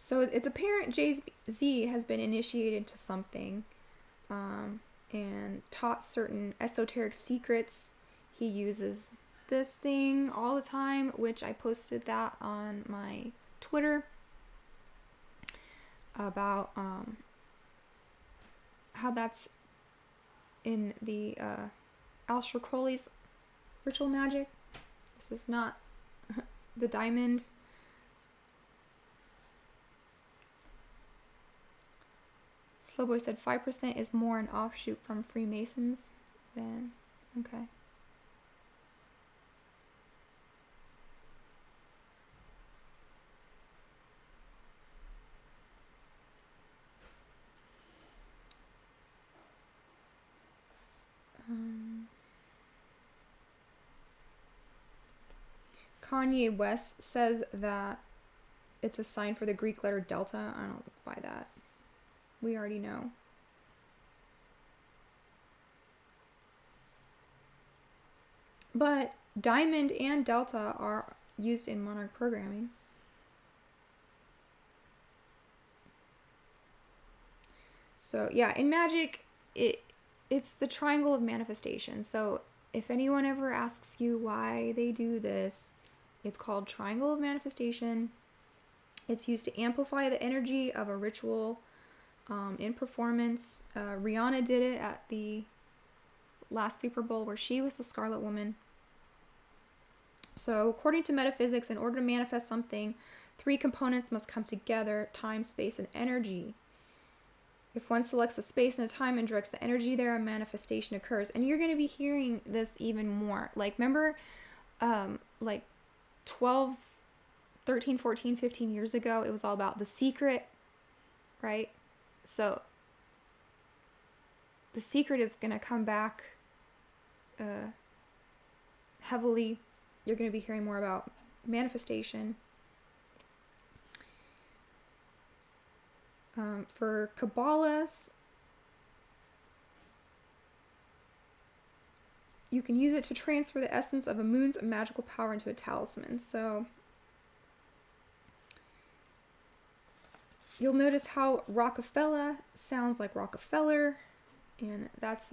So it's apparent Jay-Z has been initiated to something and taught certain esoteric secrets. He uses this thing all the time, which I posted that on my Twitter about how that's in the Aleister Crowley's ritual magic. This is not the diamond. Slowboy said 5% is more an offshoot from Freemasons than... Okay. Kanye West says that it's a sign for the Greek letter delta. I don't buy that. We already know. But diamond and delta are used in Monarch programming. So yeah, in magic, it's the triangle of manifestation. So if anyone ever asks you why they do this, it's called triangle of manifestation. It's used to amplify the energy of a ritual in performance. Rihanna did it at the last Super Bowl where she was the Scarlet Woman. So according to metaphysics, in order to manifest something, 3 components must come together: time, space, and energy. If one selects a space and a time and directs the energy there, a manifestation occurs. And you're going to be hearing this even more. Like, remember, like 12, 13, 14, 15 years ago, it was all about the secret, right? So the secret is going to come back heavily. You're going to be hearing more about manifestation. For Kabbalists, you can use it to transfer the essence of a moon's magical power into a talisman. So you'll notice how Rockefeller sounds like Rockefeller, and that's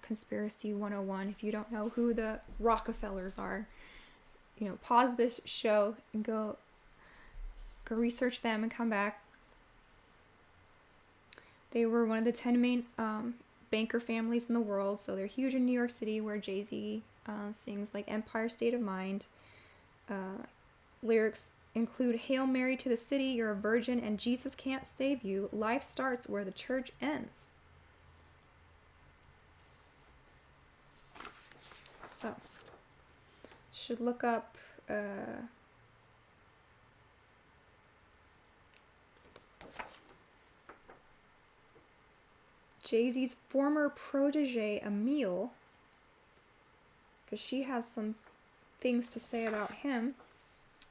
conspiracy 101. If you don't know who the Rockefellers are, pause this show and go research them and come back. They were one of the 10 main banker families in the world, so they're huge in New York City, where Jay-Z sings like Empire State of Mind. Lyrics include Hail Mary to the city, you're a virgin and Jesus can't save you. Life starts where the church ends. So, should look up Jay-Z's former protege, Emile, because she has some things to say about him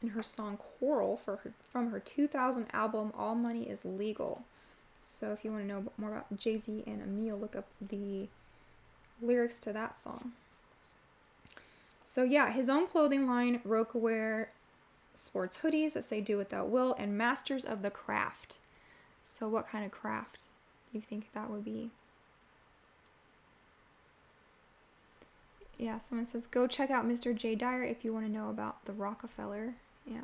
in her song Quarrel from her 2000 album All Money Is Legal. So if you want to know more about Jay-Z and Emile, look up the lyrics to that song. So yeah, his own clothing line, Rocawear sports hoodies that say do what thou will, and Masters of the Craft. So what kind of craft do you think that would be? Yeah, someone says, go check out Mr. J. Dyer if you want to know about the Rockefeller. Yeah.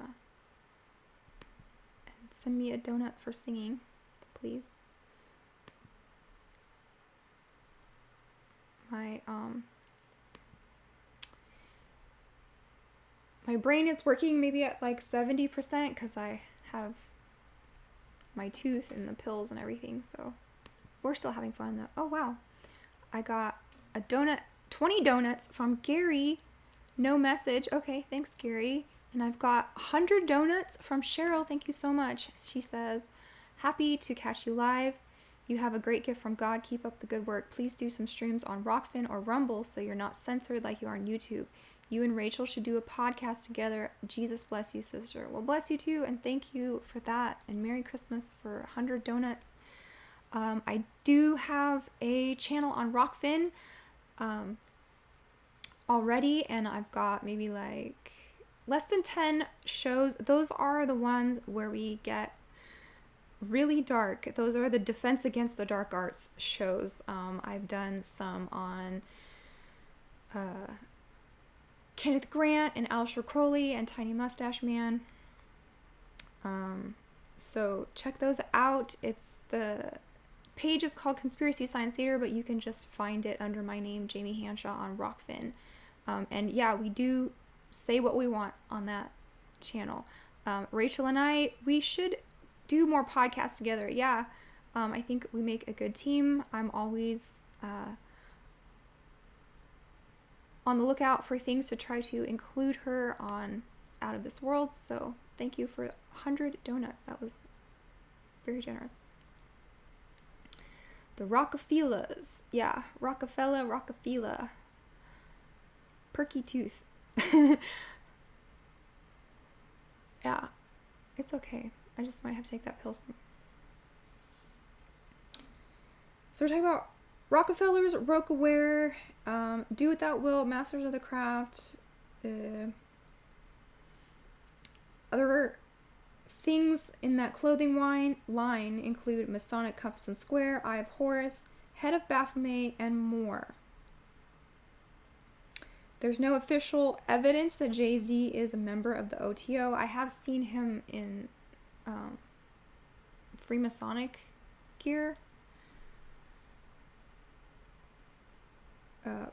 And send me a donut for singing, please. My brain is working maybe at like 70% because I have my tooth and the pills and everything, so we're still having fun though. Oh wow, I got a donut, 20 donuts from Gary. No message. Okay, thanks Gary. And I've got 100 donuts from Cheryl. Thank you so much. She says, happy to catch you live. You have a great gift from God. Keep up the good work. Please do some streams on Rockfin or Rumble so you're not censored like you are on YouTube. You and Rachel should do a podcast together. Jesus bless you, sister. Well, bless you too, and thank you for that. And Merry Christmas for 100 donuts. I do have a channel on Rockfin already, and I've got maybe like less than 10 shows. Those are the ones where we get really dark. Those are the Defense Against the Dark Arts shows. I've done some on Kenneth Grant and Aleister Crowley and Tiny Mustache Man. So check those out. The page is called Conspiracy Science Theater, but you can just find it under my name, Jamie Hanshaw, on Rockfin. And yeah, we do say what we want on that channel. Rachel and I, we should do more podcasts together. Yeah, I think we make a good team. I'm always on the lookout for things to try to include her on Out of This World. So thank you for 100 donuts. That was very generous. The Rockefellers. Yeah, Rockefeller. Perky tooth. Yeah, it's okay. I just might have to take that pill soon. So we're talking about Rockefellers, Rocawear, Do What Thou Will, Masters of the Craft, other things in that clothing line include Masonic Compass and Square, Eye of Horus, Head of Baphomet, and more. There's no official evidence that Jay-Z is a member of the O.T.O. I have seen him in Freemasonic gear.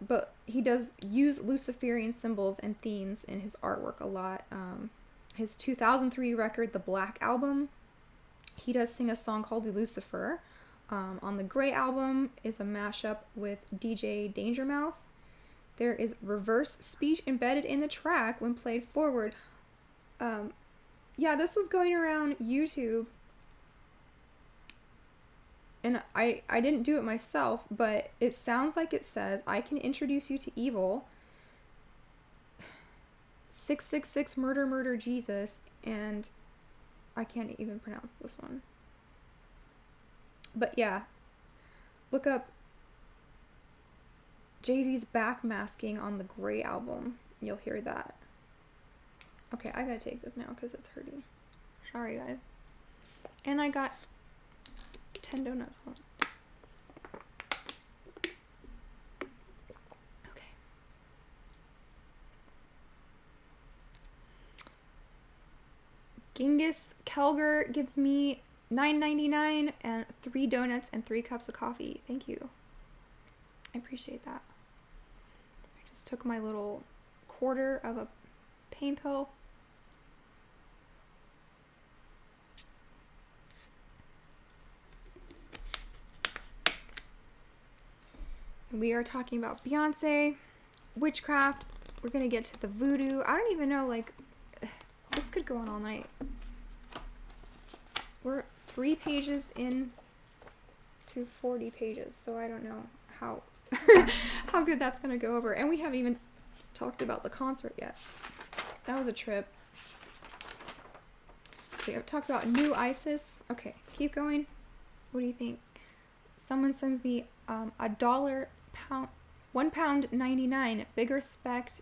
But he does use Luciferian symbols and themes in his artwork a lot. His 2003 record, The Black Album, he does sing a song called Lucifer. On the Grey Album is a mashup with DJ Danger Mouse. There is reverse speech embedded in the track when played forward. Yeah, this was going around YouTube. And I didn't do it myself, but it sounds like it says, I can introduce you to evil. 666 murder, murder, Jesus. And I can't even pronounce this one. But yeah, look up Jay-Z's backmasking on the Grey Album. You'll hear that. Okay, I gotta take this now because it's hurting. Sorry, guys. And I got 10 donuts. Okay. Genghis Kelger gives me $9.99 and 3 donuts and 3 cups of coffee. Thank you. I appreciate that. I just took my little quarter of a pain pill. We are talking about Beyonce, witchcraft. We're gonna get to the voodoo. I don't even know, like, this could go on all night. We're 3 pages in to 40 pages, so I don't know how how good that's gonna go over. And we haven't even talked about the concert yet. That was a trip. We have talked about new ISIS. Okay, keep going. What do you think? Someone sends me $1 pound, £1.99. Big respect,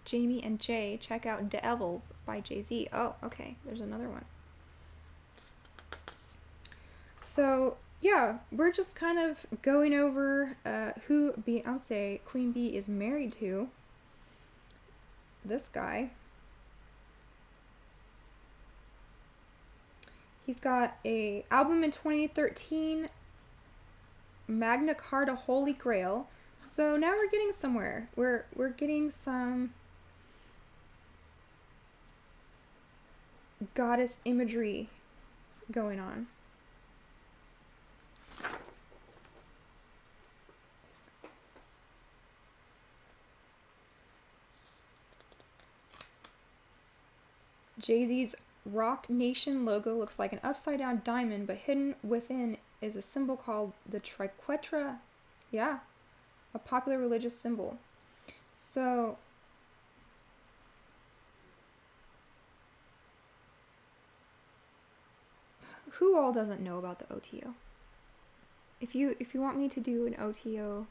Jamie and Jay. Check out Devils by Jay-Z. Oh, okay. There's another one. So yeah, we're just kind of going over who Beyonce, Queen Bee, is married to. This guy. He's got a album in 2013, Magna Carta Holy Grail. So now we're getting somewhere. We're getting some goddess imagery going on. Jay-Z's Rock Nation logo looks like an upside down diamond, but hidden within is a symbol called the triquetra. Yeah, a popular religious symbol. So who all doesn't know about the O.T.O? If you want me to do an O.T.O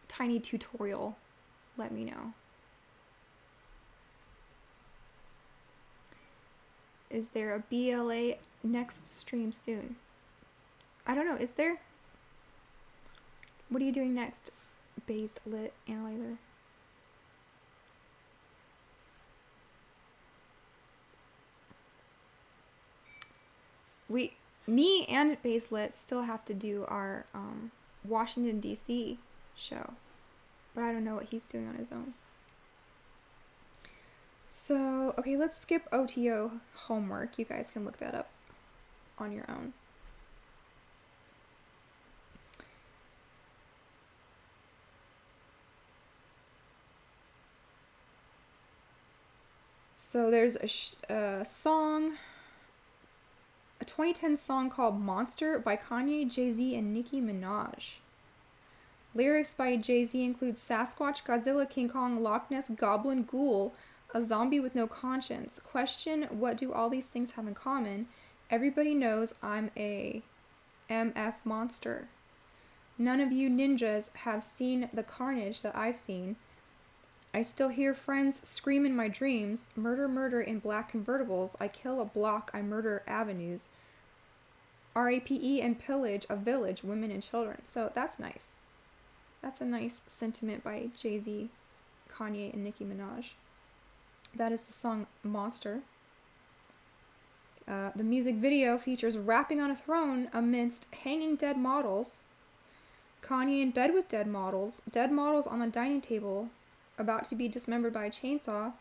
tiny tutorial, let me know. Is there a BLA next stream soon? I don't know. Is there? What are you doing next? Based lit analyzer. Me and Based Lit still have to do our Washington DC show, but I don't know what he's doing on his own. So, okay, let's skip O.T.O homework. You guys can look that up on your own. So there's a song, a 2010 song called Monster by Kanye, Jay-Z, and Nicki Minaj. Lyrics by Jay-Z include Sasquatch, Godzilla, King Kong, Loch Ness, Goblin, Ghoul, a zombie with no conscience. Question, what do all these things have in common? Everybody knows I'm a MF monster. None of you ninjas have seen the carnage that I've seen. I still hear friends scream in my dreams. Murder, murder in black convertibles. I kill a block, I murder avenues. RAPE and pillage a village, women and children. So that's nice. That's a nice sentiment by Jay-Z, Kanye, and Nicki Minaj. That is the song Monster. The music video features rapping on a throne amidst hanging dead models, Kanye in bed with dead models on the dining table about to be dismembered by a chainsaw,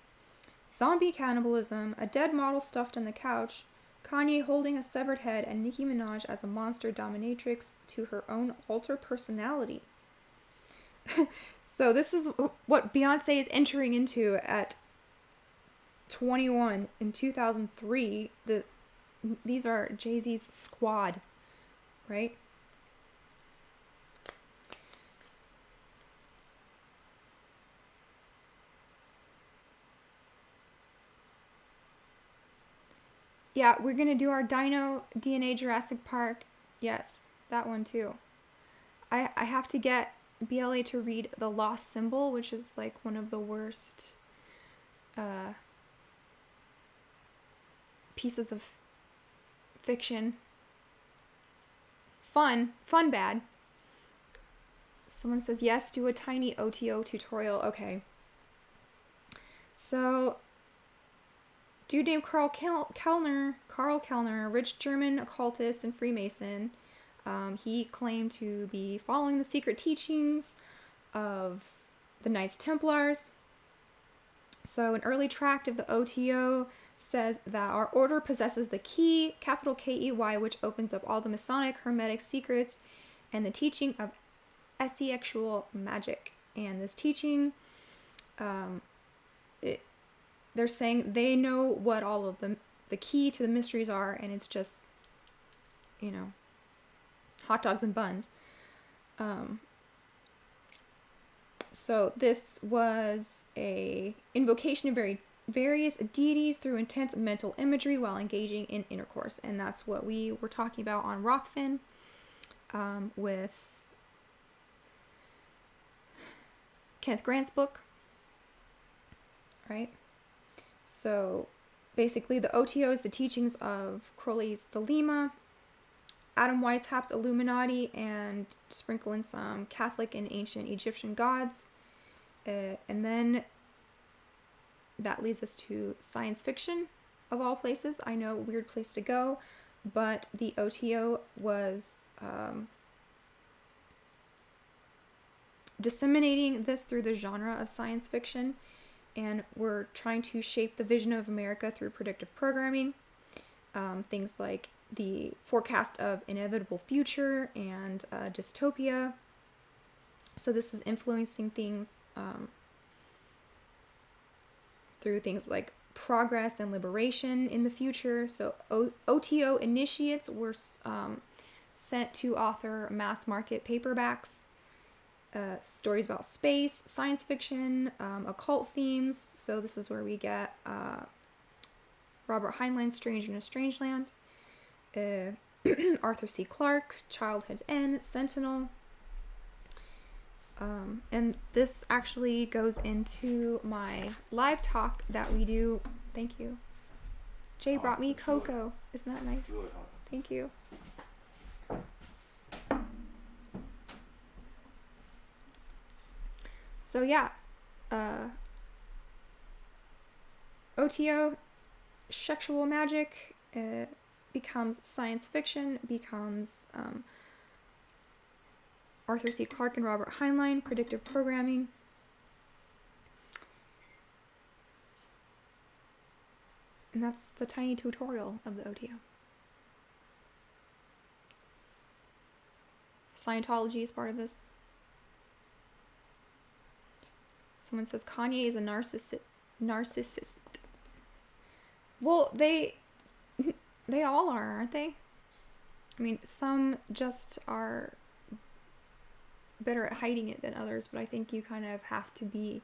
zombie cannibalism, a dead model stuffed on the couch, Kanye holding a severed head, and Nicki Minaj as a monster dominatrix to her own alter personality. So this is what Beyonce is entering into at 21 in 2003. These are Jay-Z's squad, right? Yeah, we're gonna do our Dino DNA Jurassic Park. Yes, that one too. I have to get BLA to read The Lost Symbol, which is like one of the worst pieces of fiction. Fun bad. Someone says yes, do a tiny O.T.O tutorial. Okay. So, dude named Karl Kellner, rich German occultist and Freemason. He claimed to be following the secret teachings of the Knights Templars. So an early tract of the O.T.O says that our order possesses the key, capital K-E-Y, which opens up all the Masonic hermetic secrets and the teaching of asexual magic. And this teaching, they're saying they know what all of the key to the mysteries are, and it's just, hot dogs and buns. So this was a invocation of various deities through intense mental imagery while engaging in intercourse, and that's what we were talking about on Rockfin with Kenneth Grant's book, right? So basically the O.T.O is the teachings of Crowley's Thelema, Adam Weishaupt's Illuminati, and sprinkle in some Catholic and ancient Egyptian gods. And then that leads us to science fiction, of all places. I know, weird place to go, but the O.T.O was disseminating this through the genre of science fiction, and we're trying to shape the vision of America through predictive programming. Things like the forecast of inevitable future and dystopia. So this is influencing things through things like progress and liberation in the future. So O.T.O initiates were sent to author mass market paperbacks, stories about space, science fiction, occult themes. So this is where we get Robert Heinlein's Stranger in a Strange Land, Arthur C. Clarke's Childhood's End, Sentinel. And this actually goes into my live talk that we do. Thank you. Jay brought me cocoa. Isn't that nice? Thank you. So yeah, O.T.O, sexual magic, becomes science fiction, becomes Arthur C. Clarke and Robert Heinlein, predictive programming. And that's the tiny tutorial of the O.T.O. Scientology is part of this. Someone says Kanye is a narcissist. Well, they all are, aren't they? I mean, some just are better at hiding it than others, but I think you kind of have to be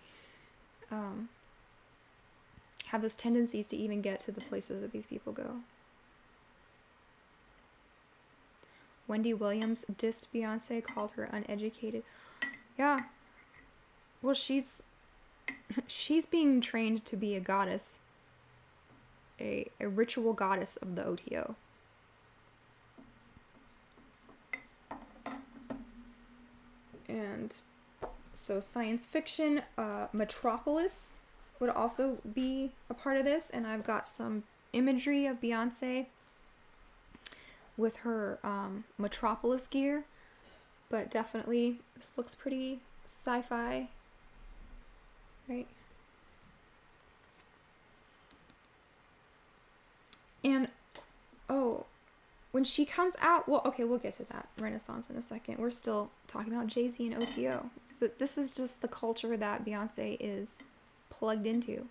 have those tendencies to even get to the places that these people go. Wendy Williams dissed Beyonce, called her uneducated. Yeah. Well, she's being trained to be a goddess. A ritual goddess of the O.T.O. And so science fiction, Metropolis would also be a part of this, and I've got some imagery of Beyonce with her Metropolis gear, but definitely this looks pretty sci-fi, right? And oh, when she comes out, well, okay, we'll get to that Renaissance in a second. We're still talking about Jay-Z and O.T.O. So this is just the culture that Beyonce is plugged into.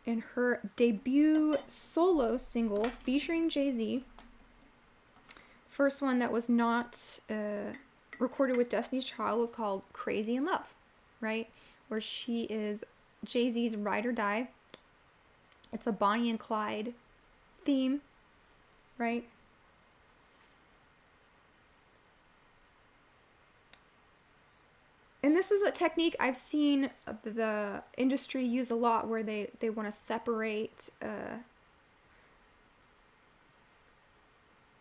In her debut solo single featuring Jay-Z, first one that was not recorded with Destiny's Child, was called Crazy in Love, right? Where she is Jay-Z's ride or die. It's a Bonnie and Clyde theme, right? And this is a technique I've seen the industry use a lot, where they want to separate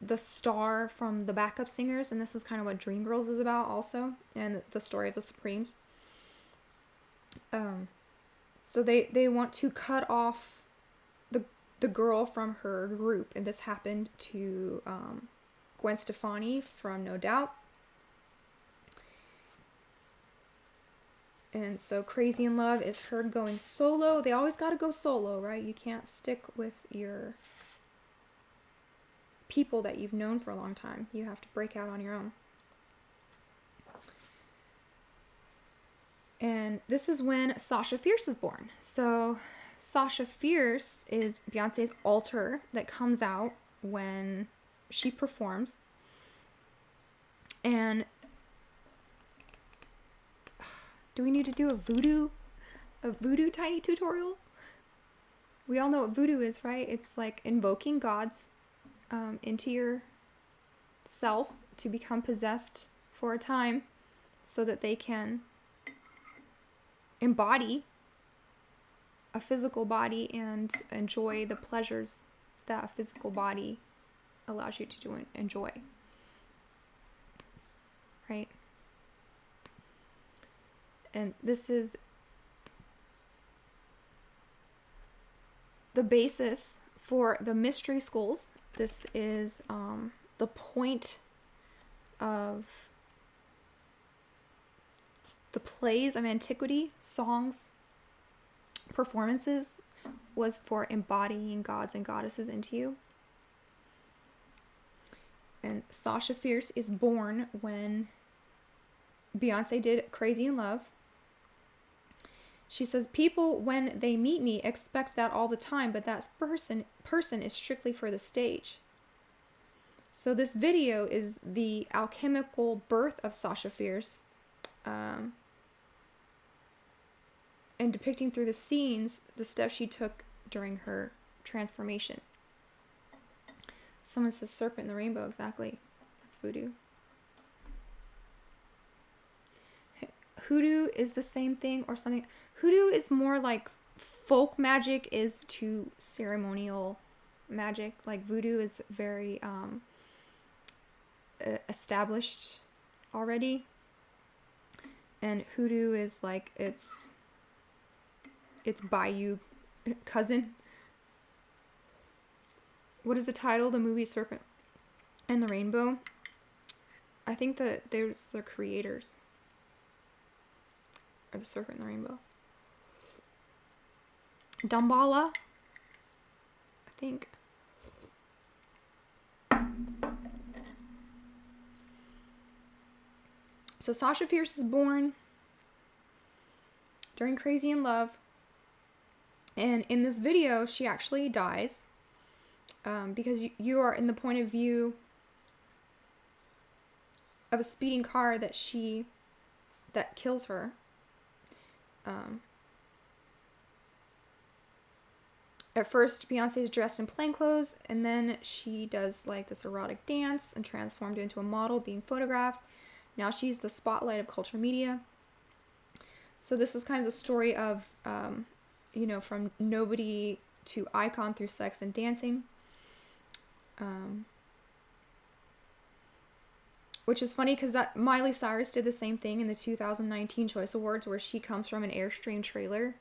the star from the backup singers. And this is kind of what Dreamgirls is about also, and the story of the Supremes. So they want to cut off the girl from her group. And this happened to Gwen Stefani from No Doubt. And so Crazy in Love is her going solo. They always got to go solo, right? You can't stick with your people that you've known for a long time. You have to break out on your own. And this is when Sasha Fierce is born. So Sasha Fierce is Beyonce's alter that comes out when she performs. And do we need to do a voodoo tiny tutorial? We all know what voodoo is, right? It's like invoking gods into your self to become possessed for a time so that they can embody a physical body and enjoy the pleasures that a physical body allows you to enjoy, right? And this is the basis for the mystery schools. This is the point of the plays of antiquity, songs, performances, was for embodying gods and goddesses into you. And Sasha Fierce is born when Beyonce did Crazy in Love. She says, people, when they meet me, expect that all the time, but that person is strictly for the stage. So this video is the alchemical birth of Sasha Fierce, and depicting through the scenes the steps she took during her transformation. Someone says serpent in the rainbow, exactly. That's voodoo. Hoodoo is the same thing or something. Hoodoo is more like folk magic is to ceremonial magic. Like voodoo is very established already. And hoodoo is like its Bayou cousin. What is the title? The movie Serpent and the Rainbow. I think that there's the creators. Or the Serpent and the Rainbow. Damballa, I think. So Sasha Fierce is born during Crazy in Love. And in this video, she actually dies. Because you are in the point of view of a speeding car that kills her. At first, Beyonce is dressed in plain clothes, and then she does like this erotic dance and transformed into a model being photographed. Now she's the spotlight of culture media. So this is kind of the story of, from nobody to icon through sex and dancing. which is funny because that Miley Cyrus did the same thing in the 2019 Choice Awards, where she comes from an Airstream trailer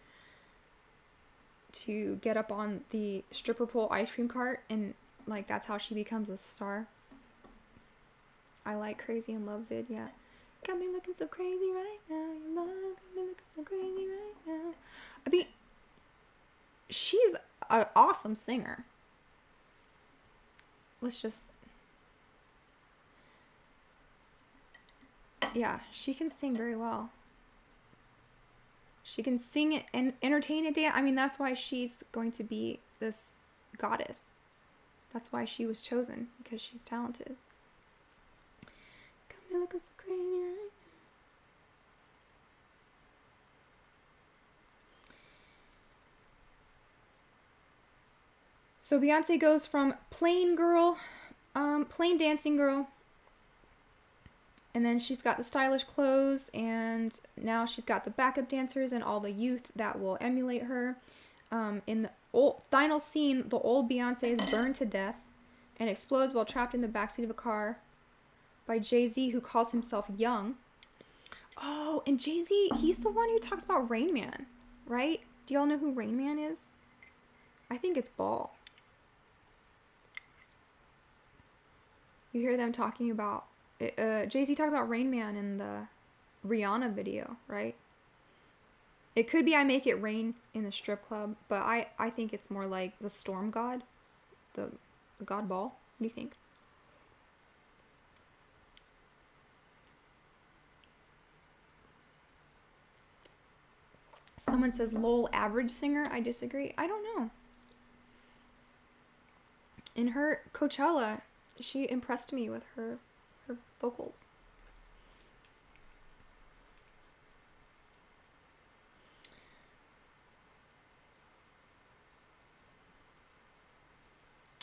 to get up on the stripper pole ice cream cart, and like that's how she becomes a star. I like Crazy in Love vid, yeah. Got me looking so crazy right now. Your love got me looking so crazy right now. I mean, she's an awesome singer. Let's just... Yeah, she can sing very well. She can sing it and entertain and dance. I mean, that's why she's going to be this goddess. That's why she was chosen, because she's talented. Got me looking so crazy right now. So Beyonce goes from plain girl, plain dancing girl, and then she's got the stylish clothes, and now she's got the backup dancers and all the youth that will emulate her. In the final scene, the old Beyonce is burned to death and explodes while trapped in the backseat of a car by Jay-Z, who calls himself young. Oh, and Jay-Z, he's the one who talks about Rain Man, right? Do y'all know who Rain Man is? I think it's Ball. You hear them talking about... Jay-Z talked about Rain Man in the Rihanna video, right? It could be I Make It Rain in the strip club, but I think it's more like the storm god, the god Ball. What do you think? Someone says lol average singer. I disagree. I don't know. In her Coachella, she impressed me with her vocals.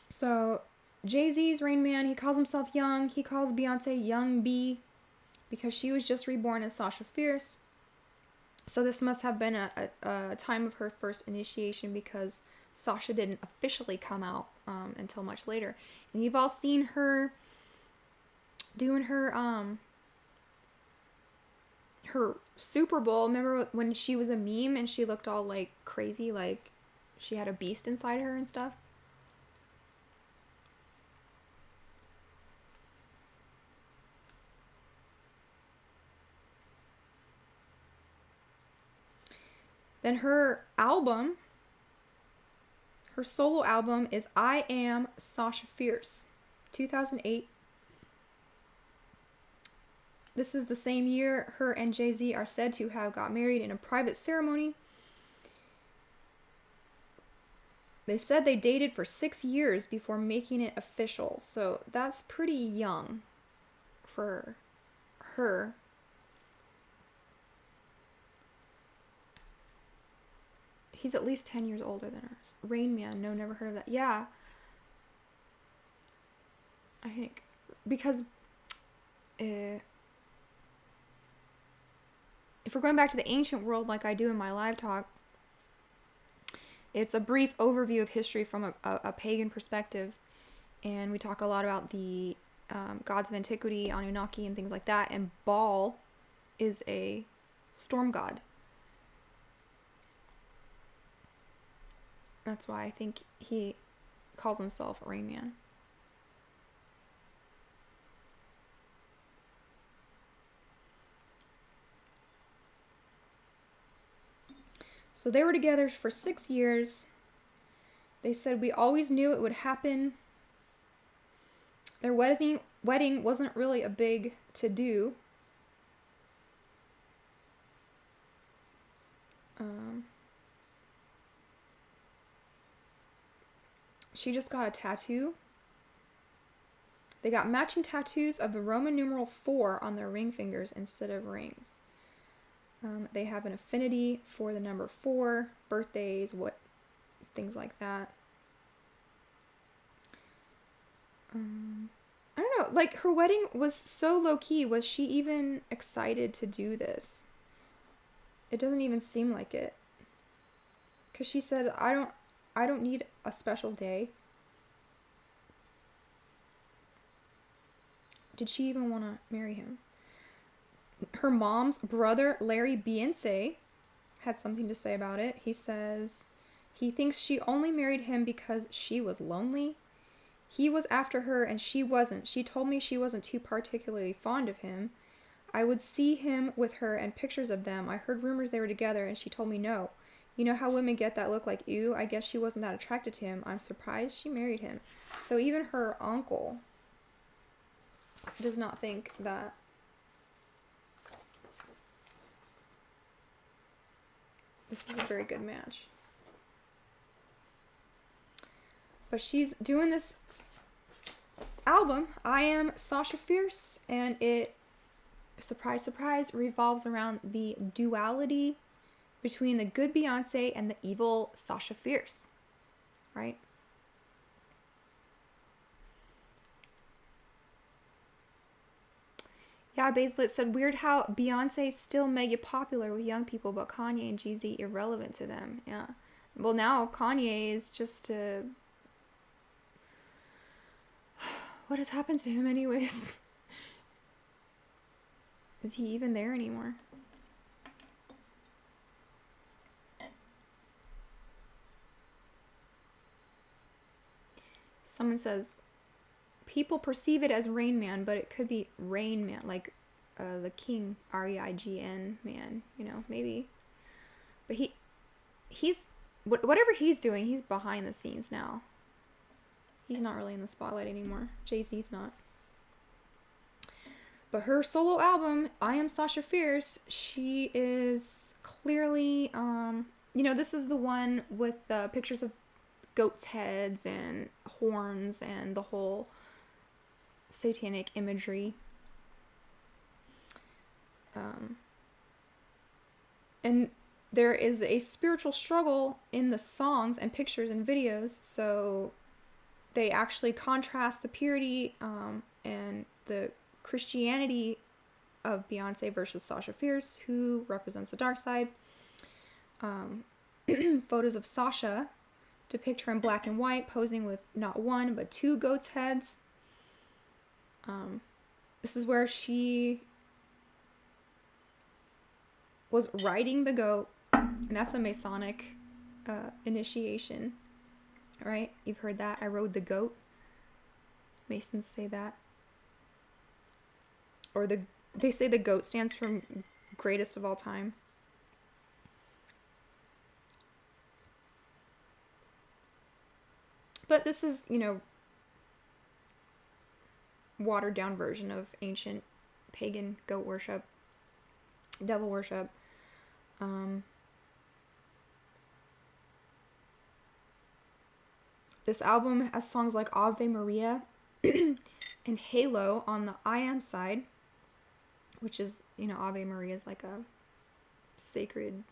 So Jay-Z's Rain Man, he calls himself young. He calls Beyonce Young B because she was just reborn as Sasha Fierce. So this must have been a time of her first initiation, because Sasha didn't officially come out until much later. And you've all seen her doing her Super Bowl. Remember when she was a meme and she looked all like crazy, like she had a beast inside her and stuff? Then her album, her solo album is I Am Sasha Fierce, 2008. This is the same year her and Jay-Z are said to have got married in a private ceremony. They said they dated for 6 years before making it official, so that's pretty young for her. He's at least 10 years older than her. Rain Man, no, never heard of that. Yeah. I think, because if we're going back to the ancient world like I do in my live talk, it's a brief overview of history from a pagan perspective. And we talk a lot about the gods of antiquity, Anunnaki, and things like that. And Baal is a storm god. That's why I think he calls himself Rain Man. So they were together for 6 years. They said, we always knew it would happen. Their wedding wasn't really a big to-do. She just got a tattoo. They got matching tattoos of the Roman numeral 4 on their ring fingers instead of rings. They have an affinity for the number 4, birthdays, things like that. I don't know, like her wedding was so low-key. Was she even excited to do this? It doesn't even seem like it. Because she said, I don't need a special day. did she even want to marry him? Her mom's brother, Larry Beyonce, had something to say about it. He says he thinks she only married him because she was lonely. He was after her and she wasn't. She told me she wasn't too particularly fond of him. I would see him with her and pictures of them. I heard rumors they were together and she told me no. You know how women get that look like, ew? I guess she wasn't that attracted to him. I'm surprised she married him. So even her uncle does not think that this is a very good match. But she's doing this album, I Am Sasha Fierce, and it, surprise, surprise, revolves around the duality between the good Beyonce and the evil Sasha Fierce, right? Yeah, Baselit said, weird how Beyonce's still mega popular with young people, but Kanye and Jeezy irrelevant to them. Yeah. Well, now Kanye is just what has happened to him anyways? Is he even there anymore? Someone says, people perceive it as Rain Man, but it could be Rain Man, like the king, R-E-I-G-N man, you know, maybe. But he's, whatever he's doing, he's behind the scenes now. He's not really in the spotlight anymore. Jay-Z's not. But her solo album, I Am Sasha Fierce, she is clearly, you know, this is the one with the pictures of goats' heads and horns and the whole satanic imagery. And there is a spiritual struggle in the songs and pictures and videos, so they actually contrast the purity and the Christianity of Beyonce versus Sasha Fierce, who represents the dark side. Photos of Sasha depict her in black and white, posing with not one, but two goats' heads. This is where she was riding the goat, and that's a Masonic initiation, right? You've heard that. I rode the goat. Masons say that. Or they say the goat stands for greatest of all time. But this is, you know, watered down version of ancient pagan goat worship, devil worship. This album has songs like Ave Maria and Halo on the I Am side, which is, you know, Ave Maria is like a sacred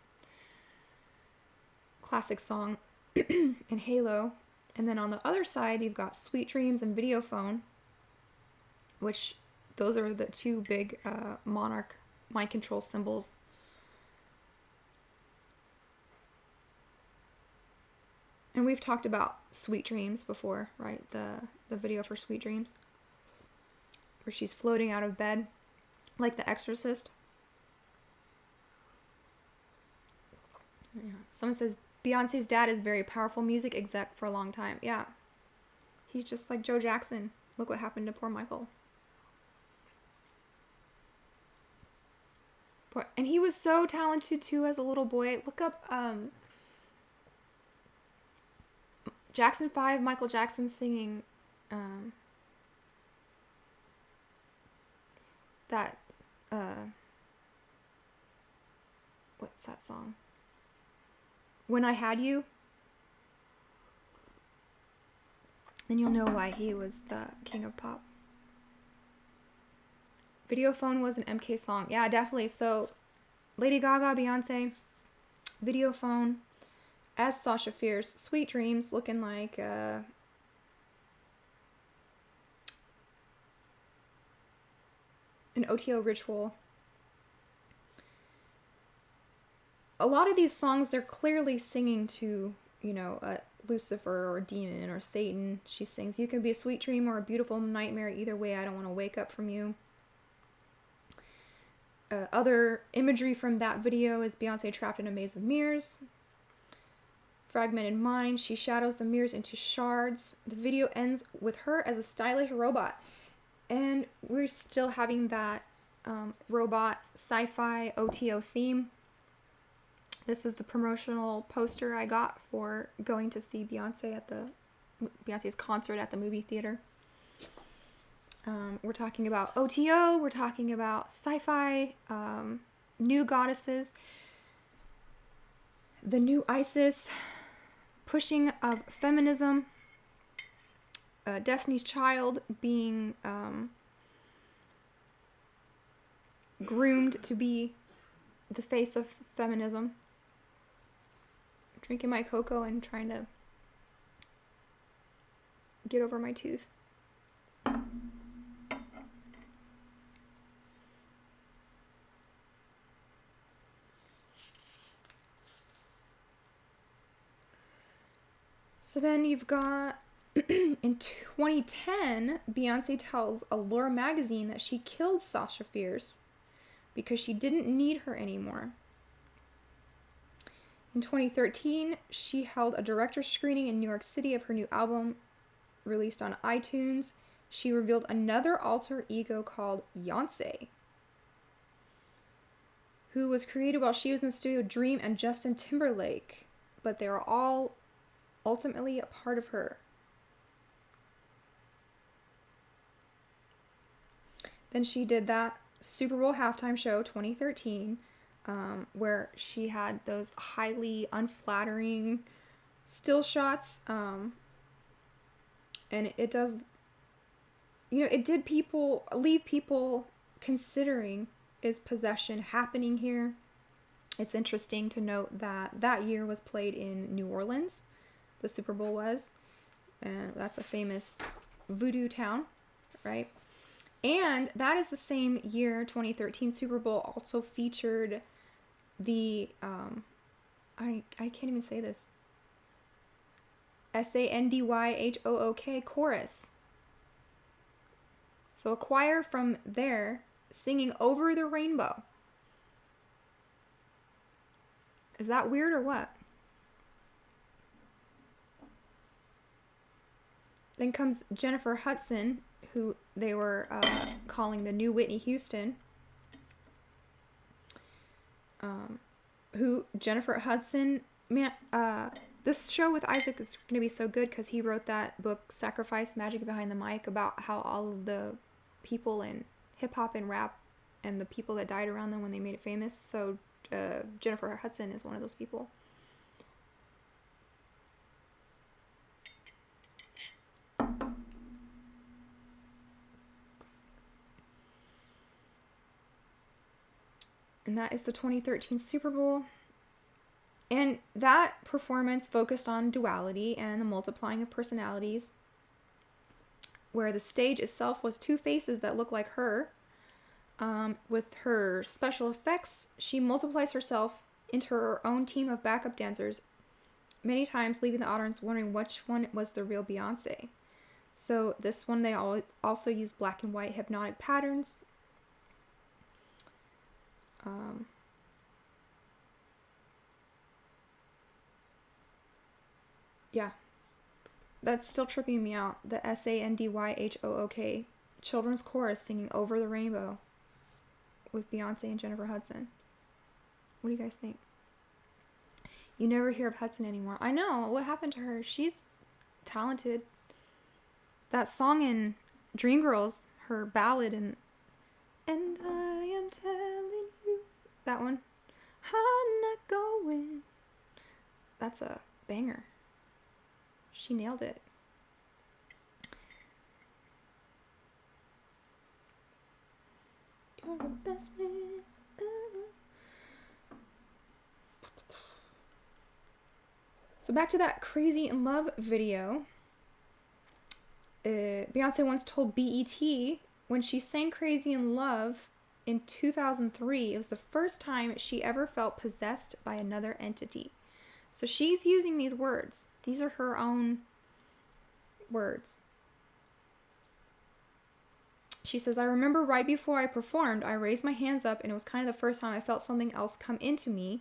classic song, and Halo. And then on the other side, you've got Sweet Dreams and Videophone, which those are the two big Monarch mind control symbols. And we've talked about Sweet Dreams before, right? The video for Sweet Dreams, where she's floating out of bed like the Exorcist. Yeah. Someone says, Beyonce's dad is very powerful music exec for a long time. Yeah. He's just like Joe Jackson. Look what happened to poor Michael. And he was so talented too as a little boy. Look up Jackson 5, Michael Jackson singing that what's that song? When I Had You. Then you'll know why he was the king of pop. Videophone was an MK song. Yeah, definitely. So Lady Gaga, Beyonce, Videophone as Sasha Fierce, Sweet Dreams looking like an O.T.O ritual. A lot of these songs, they're clearly singing to, you know, Lucifer or demon or Satan. She sings, "You can be a sweet dream or a beautiful nightmare. Either way, I don't want to wake up from you." Other imagery from that video is Beyonce trapped in a maze of mirrors. Fragmented mind. She shadows the mirrors into shards. The video ends with her as a stylish robot. And we're still having that robot sci-fi O.T.O theme. This is the promotional poster I got for going to see Beyonce's concert at the movie theater. We're talking about O.T.O, we're talking about sci-fi, new goddesses, the new Isis, pushing of feminism, Destiny's Child being groomed to be the face of feminism. Drinking my cocoa and trying to get over my tooth. So then you've got, in 2010, Beyonce tells Allure magazine that she killed Sasha Fierce because she didn't need her anymore. In 2013, she held a director's screening in New York City of her new album released on iTunes. She revealed another alter ego called Beyonce, who was created while she was in the studio with Dream and Justin Timberlake, but they are all ultimately a part of her. Then she did that Super Bowl halftime show 2013, where she had those highly unflattering still shots, and it does, it did leave people considering, is possession happening here? It's interesting to note that that year was played in New Orleans. The Super Bowl was, and that's a famous voodoo town, right? And that is the same year, 2013 Super Bowl also featured the, I can't even say this, Sandwyhook chorus. So a choir from there singing Over the Rainbow. Is that weird or what? Then comes Jennifer Hudson, who they were calling the new Whitney Houston. Jennifer Hudson, man, this show with Isaac is going to be so good because he wrote that book, Sacrifice, Magic Behind the Mic, about how all of the people in hip-hop and rap and the people that died around them when they made it famous. So Jennifer Hudson is one of those people. And that is the 2013 Super Bowl. And that performance focused on duality and the multiplying of personalities, where the stage itself was two faces that look like her. With her special effects, she multiplies herself into her own team of backup dancers, many times leaving the audience wondering which one was the real Beyonce. So this one, they also use black and white hypnotic patterns. Yeah, that's still tripping me out. The Sandwyhook children's chorus singing Over the Rainbow with Beyonce and Jennifer Hudson. What do you guys think? You never hear of Hudson anymore. I know, what happened to her? She's talented. That song in Dreamgirls, her ballad, and I am telling you, that one, I'm not going. That's a banger. She nailed it. You're the best man ever. So back to that Crazy in Love video. Beyonce once told BET when she sang Crazy in Love in 2003, it was the first time she ever felt possessed by another entity. So she's using these words. These are her own words. She says, I remember right before I performed, I raised my hands up, and it was kind of the first time I felt something else come into me,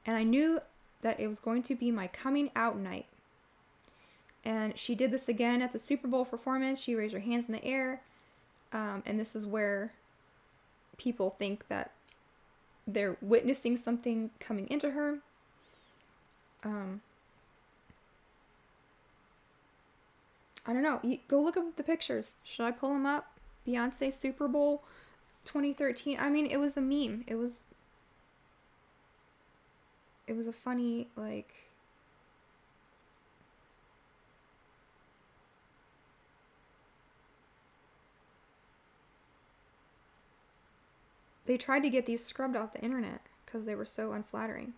and I knew that it was going to be my coming out night. And she did this again at the Super Bowl performance. She raised her hands in the air, and this is where people think that they're witnessing something coming into her. I don't know. Go look up the pictures. Should I pull them up? Beyonce Super Bowl 2013. I mean, it was a meme. It was a funny, like, they tried to get these scrubbed off the internet because they were so unflattering.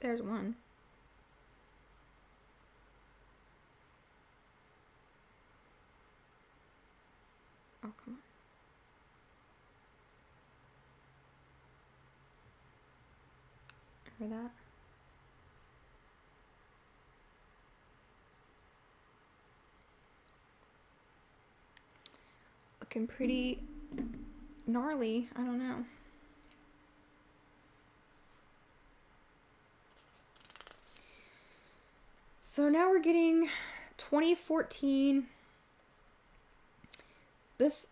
There's one. Oh, come on. Remember that? Looking pretty gnarly. I don't know. So now we're getting 2014. This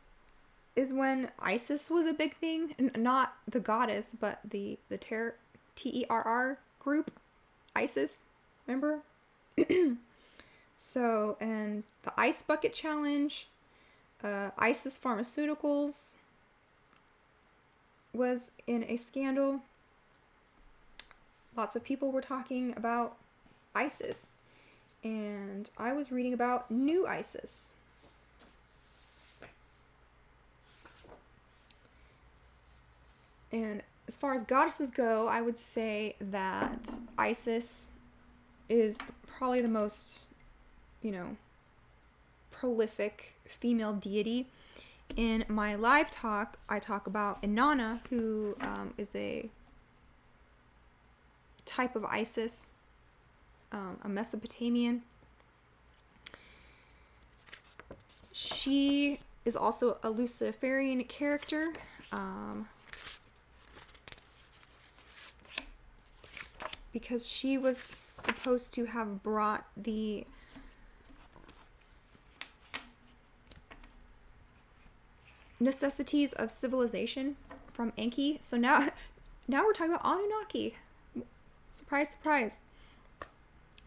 is when ISIS was a big thing. Not the goddess, but the terror group. ISIS. Remember? So, and the Ice Bucket Challenge. ISIS Pharmaceuticals was in a scandal. Lots of people were talking about ISIS. And I was reading about new ISIS. And as far as goddesses go, I would say that Isis is probably the most, prolific female deity. In my live talk, I talk about Inanna, who is a type of Isis, a Mesopotamian. She is also a Luciferian character. Because she was supposed to have brought the necessities of civilization from Enki. So now we're talking about Anunnaki. Surprise, surprise.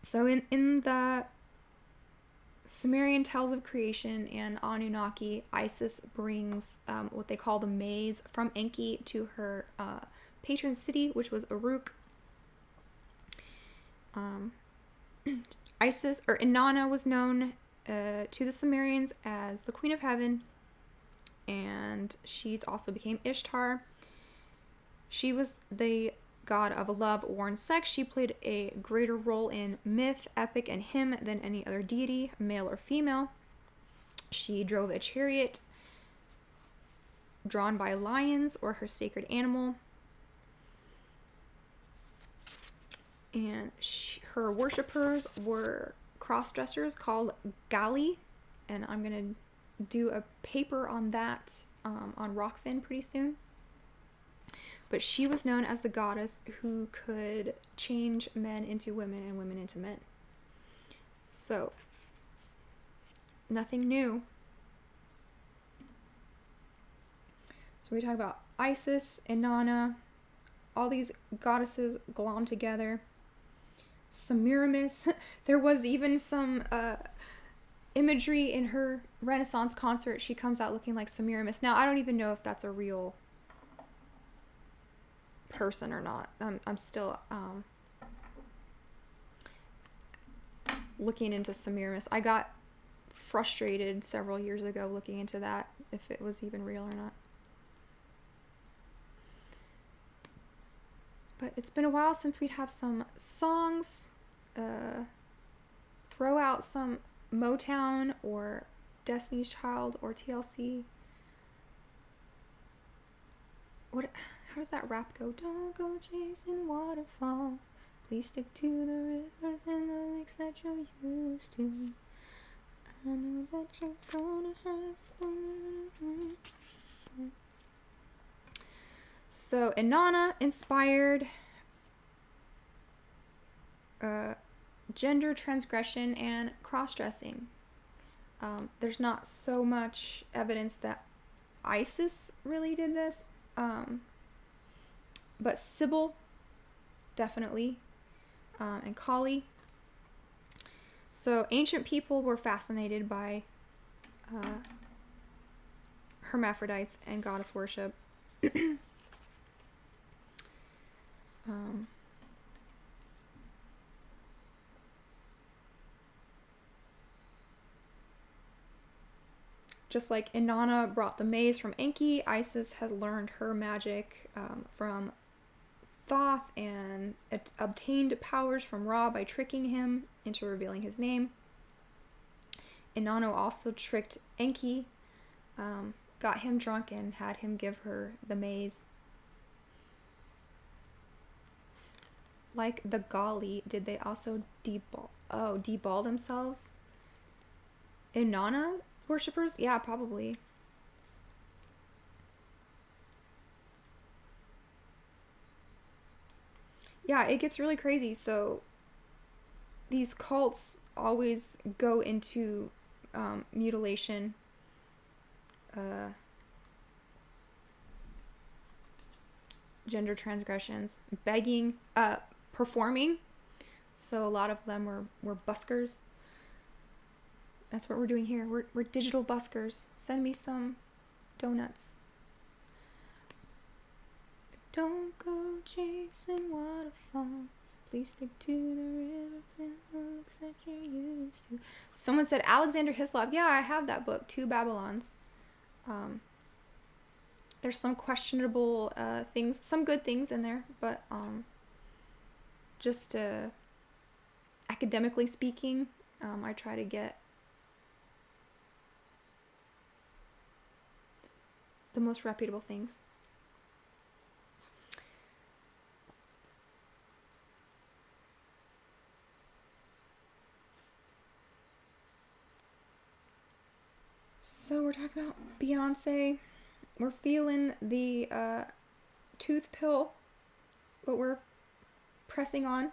So in the Sumerian tales of creation and Anunnaki, Isis brings what they call the maize from Enki to her patron city, which was Uruk. Isis, or Inanna, was known to the Sumerians as the Queen of Heaven, and she's also became Ishtar. She was the god of love, war, and sex. She played a greater role in myth, epic, and hymn than any other deity, male or female. She drove a chariot drawn by lions, or her sacred animal. And her worshippers were cross-dressers called Gali, and I'm going to do a paper on that on Rockfin pretty soon. But she was known as the goddess who could change men into women and women into men. So, nothing new. So we talk about Isis, Inanna, all these goddesses glommed together. Semiramis. There was even some imagery in her Renaissance concert. She comes out looking like Semiramis. Now, I don't even know if that's a real person or not. I'm still looking into Semiramis. I got frustrated several years ago looking into that, if it was even real or not. But it's been a while since we'd have some songs. Throw out some Motown or Destiny's Child or TLC. what? How does that rap go? Don't go chasing waterfalls. Please stick to the rivers and the lakes that you're used to. I know that you're gonna have fun. So Inanna inspired gender transgression and cross-dressing. There's not so much evidence that Isis really did this, but Sybil definitely, and Kali. So ancient people were fascinated by hermaphrodites and goddess worship. Just like Inanna brought the maze from Enki, Isis has learned her magic from Thoth and obtained powers from Ra by tricking him into revealing his name. Inanna also tricked Enki, got him drunk and had him give her the maze. Like the Gali, did they also deball themselves? Inanna worshippers? Yeah, probably. Yeah, it gets really crazy. So these cults always go into mutilation, gender transgressions, begging, performing. So a lot of them were buskers. That's what we're doing here. We're digital buskers. Send me some donuts. Don't go chasing waterfalls. Please stick to the rivers and the lakes that you're used to. Someone said Alexander Hislop. Yeah, I have that book, Two Babylons. There's some questionable things, some good things in there, but just academically speaking, I try to get the most reputable things. So we're talking about Beyonce. We're feeling the tooth pill, but we're pressing on.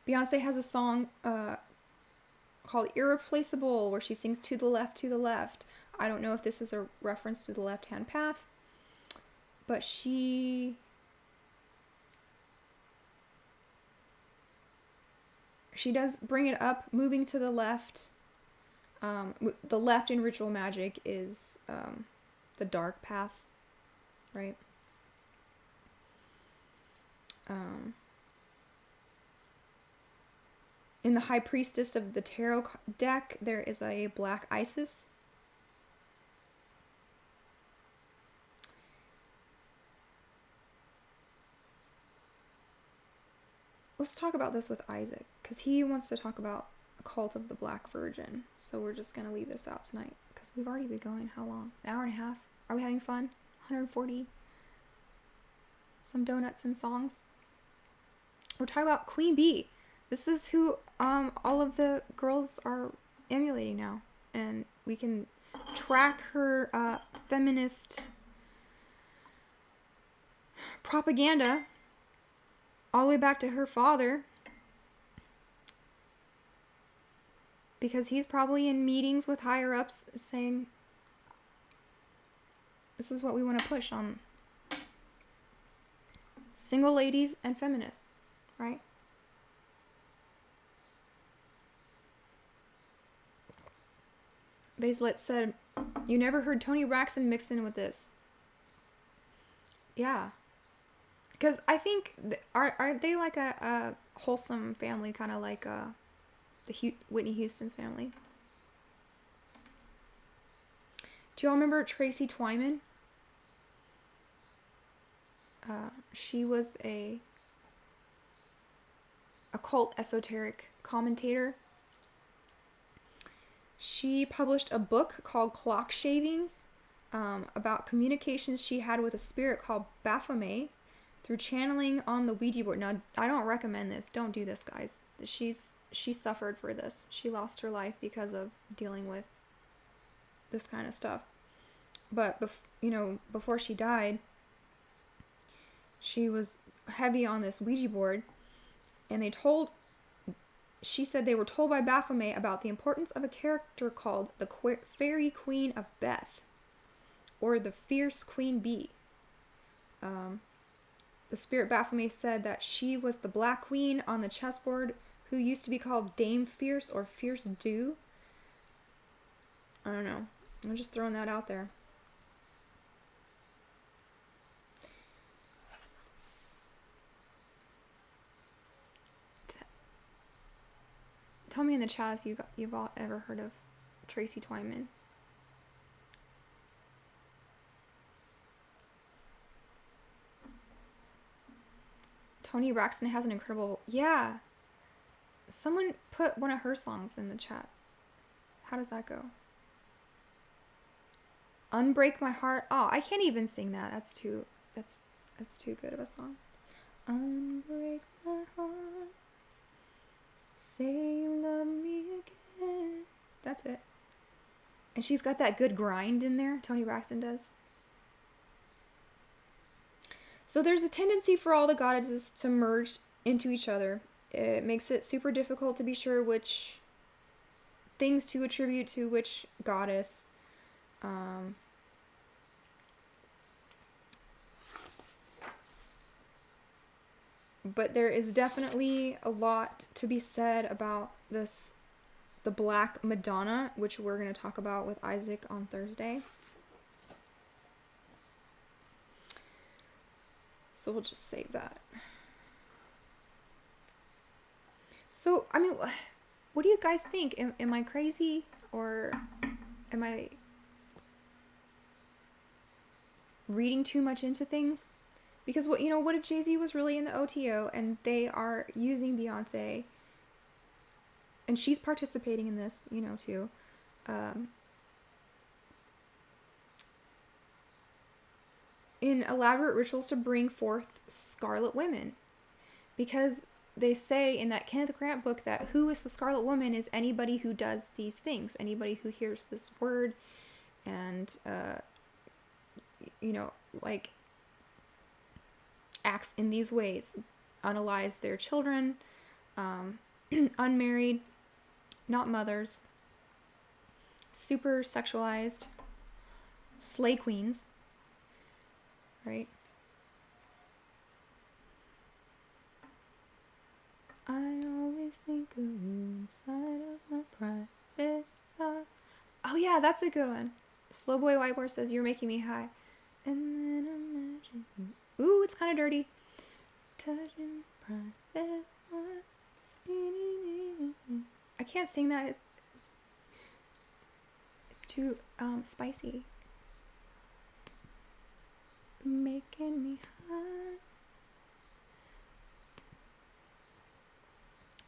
Beyonce has a song called Irreplaceable where she sings to the left, to the left. I don't know if this is a reference to the left-hand path, but she does bring it up, moving to the left. The left in ritual magic is the dark path, right? In the High Priestess of the Tarot deck, there is a Black Isis. Let's talk about this with Isaac, because he wants to talk about the cult of the Black Virgin. So we're just going to leave this out tonight, because we've already been going, how long? An hour and a half? Are we having fun? 140? Some donuts and songs. We're talking about Queen Bee. This is who all of the girls are emulating now. And we can track her feminist propaganda all the way back to her father. Because he's probably in meetings with higher ups saying, this is what we want to push on single ladies and feminists, right? Baselet said, you never heard Tony Braxton mix in with this. Yeah. Because I think, are they like a wholesome family, kind of like the Whitney Houston's family? Do y'all remember Tracy Twyman? She was a occult esoteric commentator. She published a book called Clock Shavings, about communications she had with a spirit called Baphomet through channeling on the Ouija board. Now, I don't recommend this. Don't do this, guys. She suffered for this. She lost her life because of dealing with this kind of stuff. But, before she died, she was heavy on this Ouija board, and she said they were told by Baphomet about the importance of a character called the Fairy Queen of Beth, or the Fierce Queen Bee. The spirit Baphomet said that she was the Black Queen on the chessboard who used to be called Dame Fierce or Fierce Dew. I don't know. I'm just throwing that out there. Tell me in the chat if you've all ever heard of Tracy Twyman. Toni Braxton has an incredible... Yeah. Someone put one of her songs in the chat. How does that go? Unbreak My Heart. Oh, I can't even sing that. That's too good of a song. Unbreak my heart. Say you love me again. That's it. And she's got that good grind in there. Toni Braxton does. So there's a tendency for all the goddesses to merge into each other. It makes it super difficult to be sure which things to attribute to which goddess. But there is definitely a lot to be said about the Black Madonna, which we're going to talk about with Isaac on Thursday. So we'll just save that. So, I mean, what do you guys think? Am I crazy, or am I reading too much into things? Because what if Jay-Z was really in the O.T.O. and they are using Beyonce, and she's participating in this, too. In elaborate rituals to bring forth Scarlet Women. Because they say in that Kenneth Grant book that who is the Scarlet Woman is anybody who does these things. Anybody who hears this word and, acts in these ways. Unalives their children, unmarried, not mothers, super sexualized, slay queens. Right? I always think of you inside of my private thoughts. Oh yeah, that's a good one. Slowboy Whiteboard says, you're making me high. And then imagine you. Ooh, it's kind of dirty. Touching private thoughts. I can't sing that. It's too spicy. Making me high.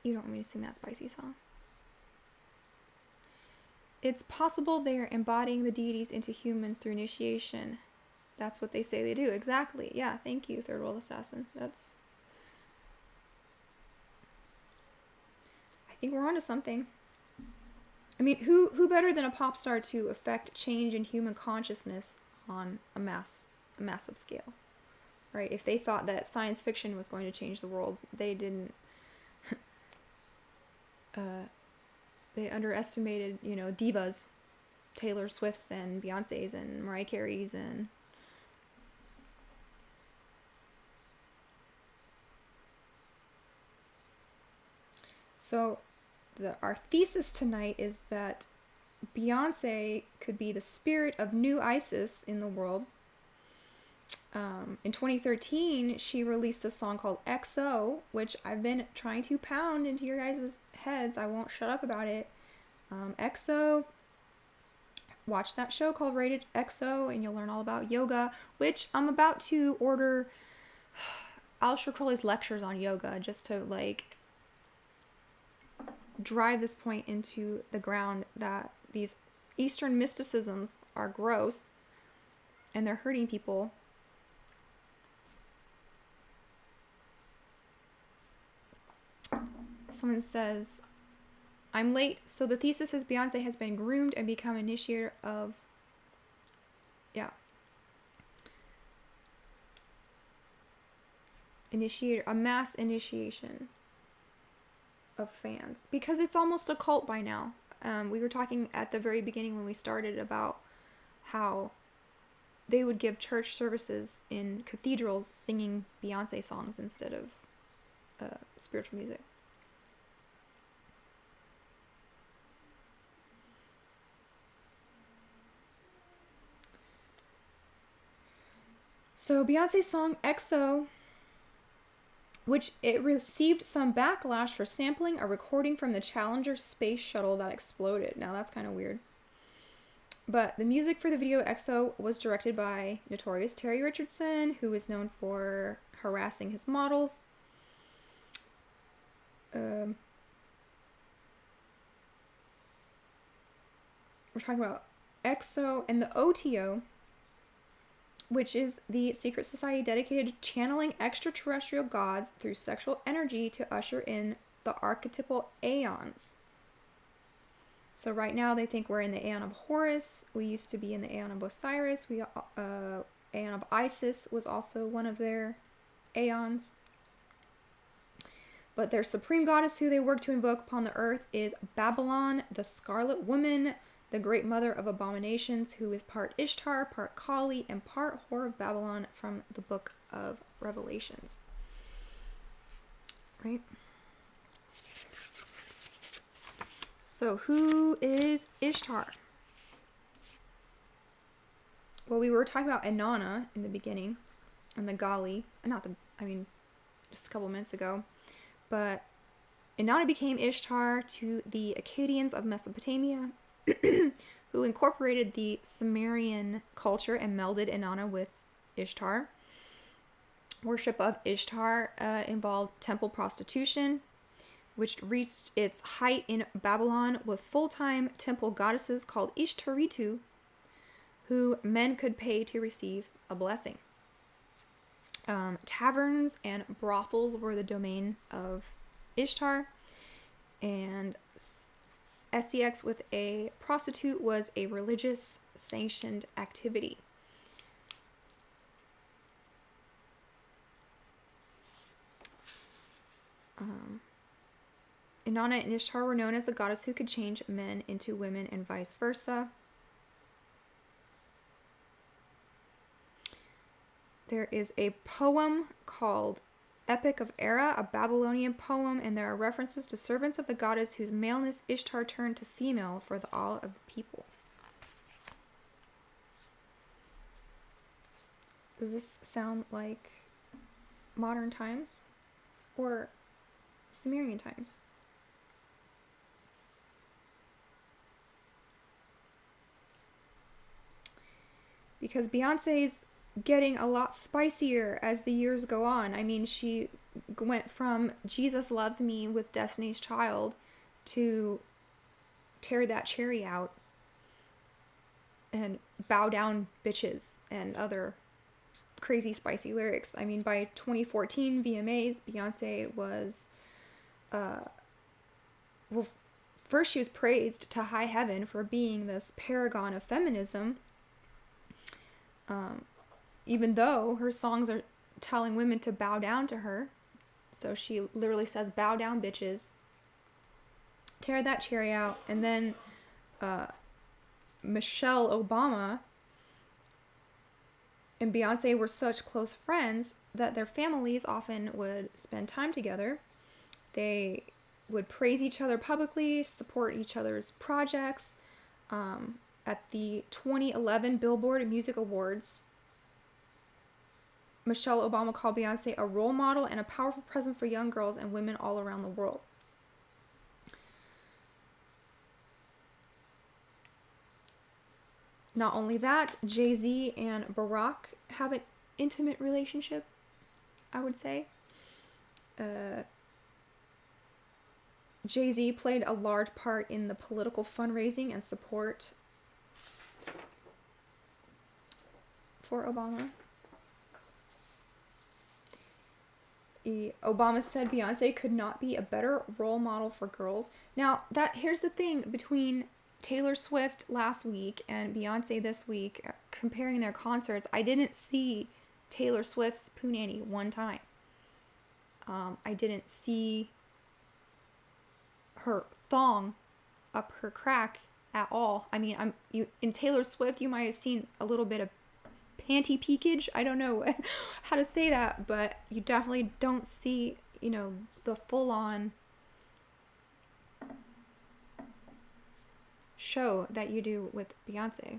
You don't want me to sing that spicy song. It's possible they are embodying the deities into humans through initiation. That's what they say they do. Exactly. Yeah, thank you, Third World Assassin. I think we're onto something. I mean, who better than a pop star to affect change in human consciousness on a massive scale, right? If they thought that science fiction was going to change the world, they didn't. They underestimated, divas, Taylor Swift's and Beyonce's and Mariah Carey's and. So, our thesis tonight is that Beyonce could be the spirit of new Isis in the world. In 2013, she released a song called XO, which I've been trying to pound into your guys' heads. I won't shut up about it. XO, watch that show called Rated XO, and you'll learn all about yoga, which I'm about to order Aleister Crowley's lectures on yoga just to, drive this point into the ground that these Eastern mysticisms are gross. and they're hurting people. Someone says, I'm late, so the thesis is Beyonce has been groomed and become initiator of, a mass initiation of fans. Because it's almost a cult by now. We were talking at the very beginning when we started about how they would give church services in cathedrals singing Beyonce songs instead of spiritual music. So Beyonce's song O.T.O, which it received some backlash for sampling a recording from the Challenger space shuttle that exploded. Now that's kind of weird. But the music for the video O.T.O was directed by notorious Terry Richardson, who is known for harassing his models. We're talking about O.T.O and the O.T.O, which is the secret society dedicated to channeling extraterrestrial gods through sexual energy to usher in the archetypal aeons. So right now they think we're in the Aeon of Horus. We used to be in the Aeon of Osiris. Aeon of Isis was also one of their aeons. But their supreme goddess who they work to invoke upon the earth is Babylon, the Scarlet Woman, the great mother of abominations, who is part Ishtar, part Kali, and part whore of Babylon from the book of Revelations. Right? So who is Ishtar? Well, we were talking about Inanna in the beginning, and the Gali, just a couple minutes ago. But Inanna became Ishtar to the Akkadians of Mesopotamia, who incorporated the Sumerian culture and melded Inanna with Ishtar. Worship of Ishtar involved temple prostitution, which reached its height in Babylon with full-time temple goddesses called Ishtaritu, who men could pay to receive a blessing. Taverns and brothels were the domain of Ishtar, and sex with a prostitute was a religious sanctioned activity. Inanna and Ishtar were known as the goddess who could change men into women and vice versa. There is a poem called Epic of Era, a Babylonian poem, and there are references to servants of the goddess whose maleness Ishtar turned to female for the all of the people. Does this sound like modern times or Sumerian times? Because Beyonce's getting a lot spicier as the years go on. I mean, she went from Jesus Loves Me with Destiny's Child to Tear That Cherry Out and Bow Down Bitches and other crazy spicy lyrics. I mean, by 2014 VMAs, Beyonce was first she was praised to high heaven for being this paragon of feminism, even though her songs are telling women to bow down to her. So she literally says, bow down bitches, tear that cherry out. And then Michelle Obama and Beyonce were such close friends that their families often would spend time together. They would praise each other publicly, support each other's projects. At the 2011 Billboard Music Awards, Michelle Obama called Beyonce a role model and a powerful presence for young girls and women all around the world. Not only that, Jay-Z and Barack have an intimate relationship, I would say. Jay-Z played a large part in the political fundraising and support before Obama. Obama said Beyonce could not be a better role model for girls. Now, here's the thing between Taylor Swift last week and Beyonce this week, comparing their concerts, I didn't see Taylor Swift's Punani one time. I didn't see her thong up her crack at all. I mean, in Taylor Swift, you might have seen a little bit of panty peekage. I don't know how to say that, but you definitely don't see, the full-on show that you do with Beyonce.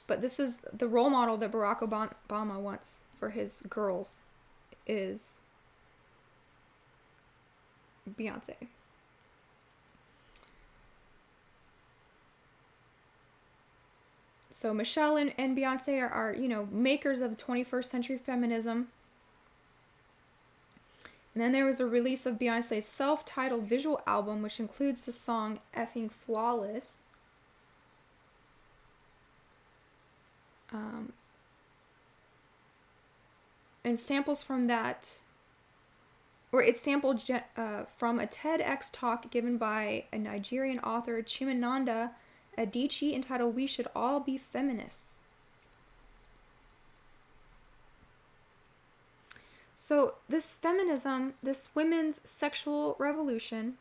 But this is the role model that Barack Obama wants for his girls is Beyonce. So Michelle and Beyonce are makers of 21st century feminism. And then there was a release of Beyonce's self-titled visual album, which includes the song Effing Flawless. And samples from that, or it's sampled from a TEDx talk given by a Nigerian author, Chimamanda Adichie, entitled "We Should All Be Feminists." So this feminism, this women's sexual revolution,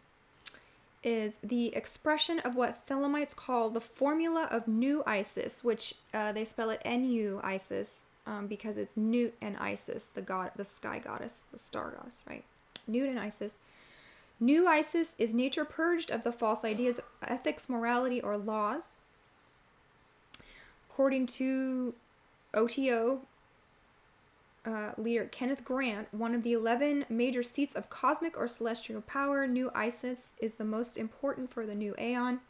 is the expression of what Thelemites call the formula of New Isis, which they spell it N-U Isis, because it's Nut and Isis, the sky goddess, the star goddess, right? Nut and Isis. New Isis is nature purged of the false ideas of ethics, morality, or laws. According to O.T.O. Leader Kenneth Grant, one of the 11 major seats of cosmic or celestial power, New Isis is the most important for the new aeon.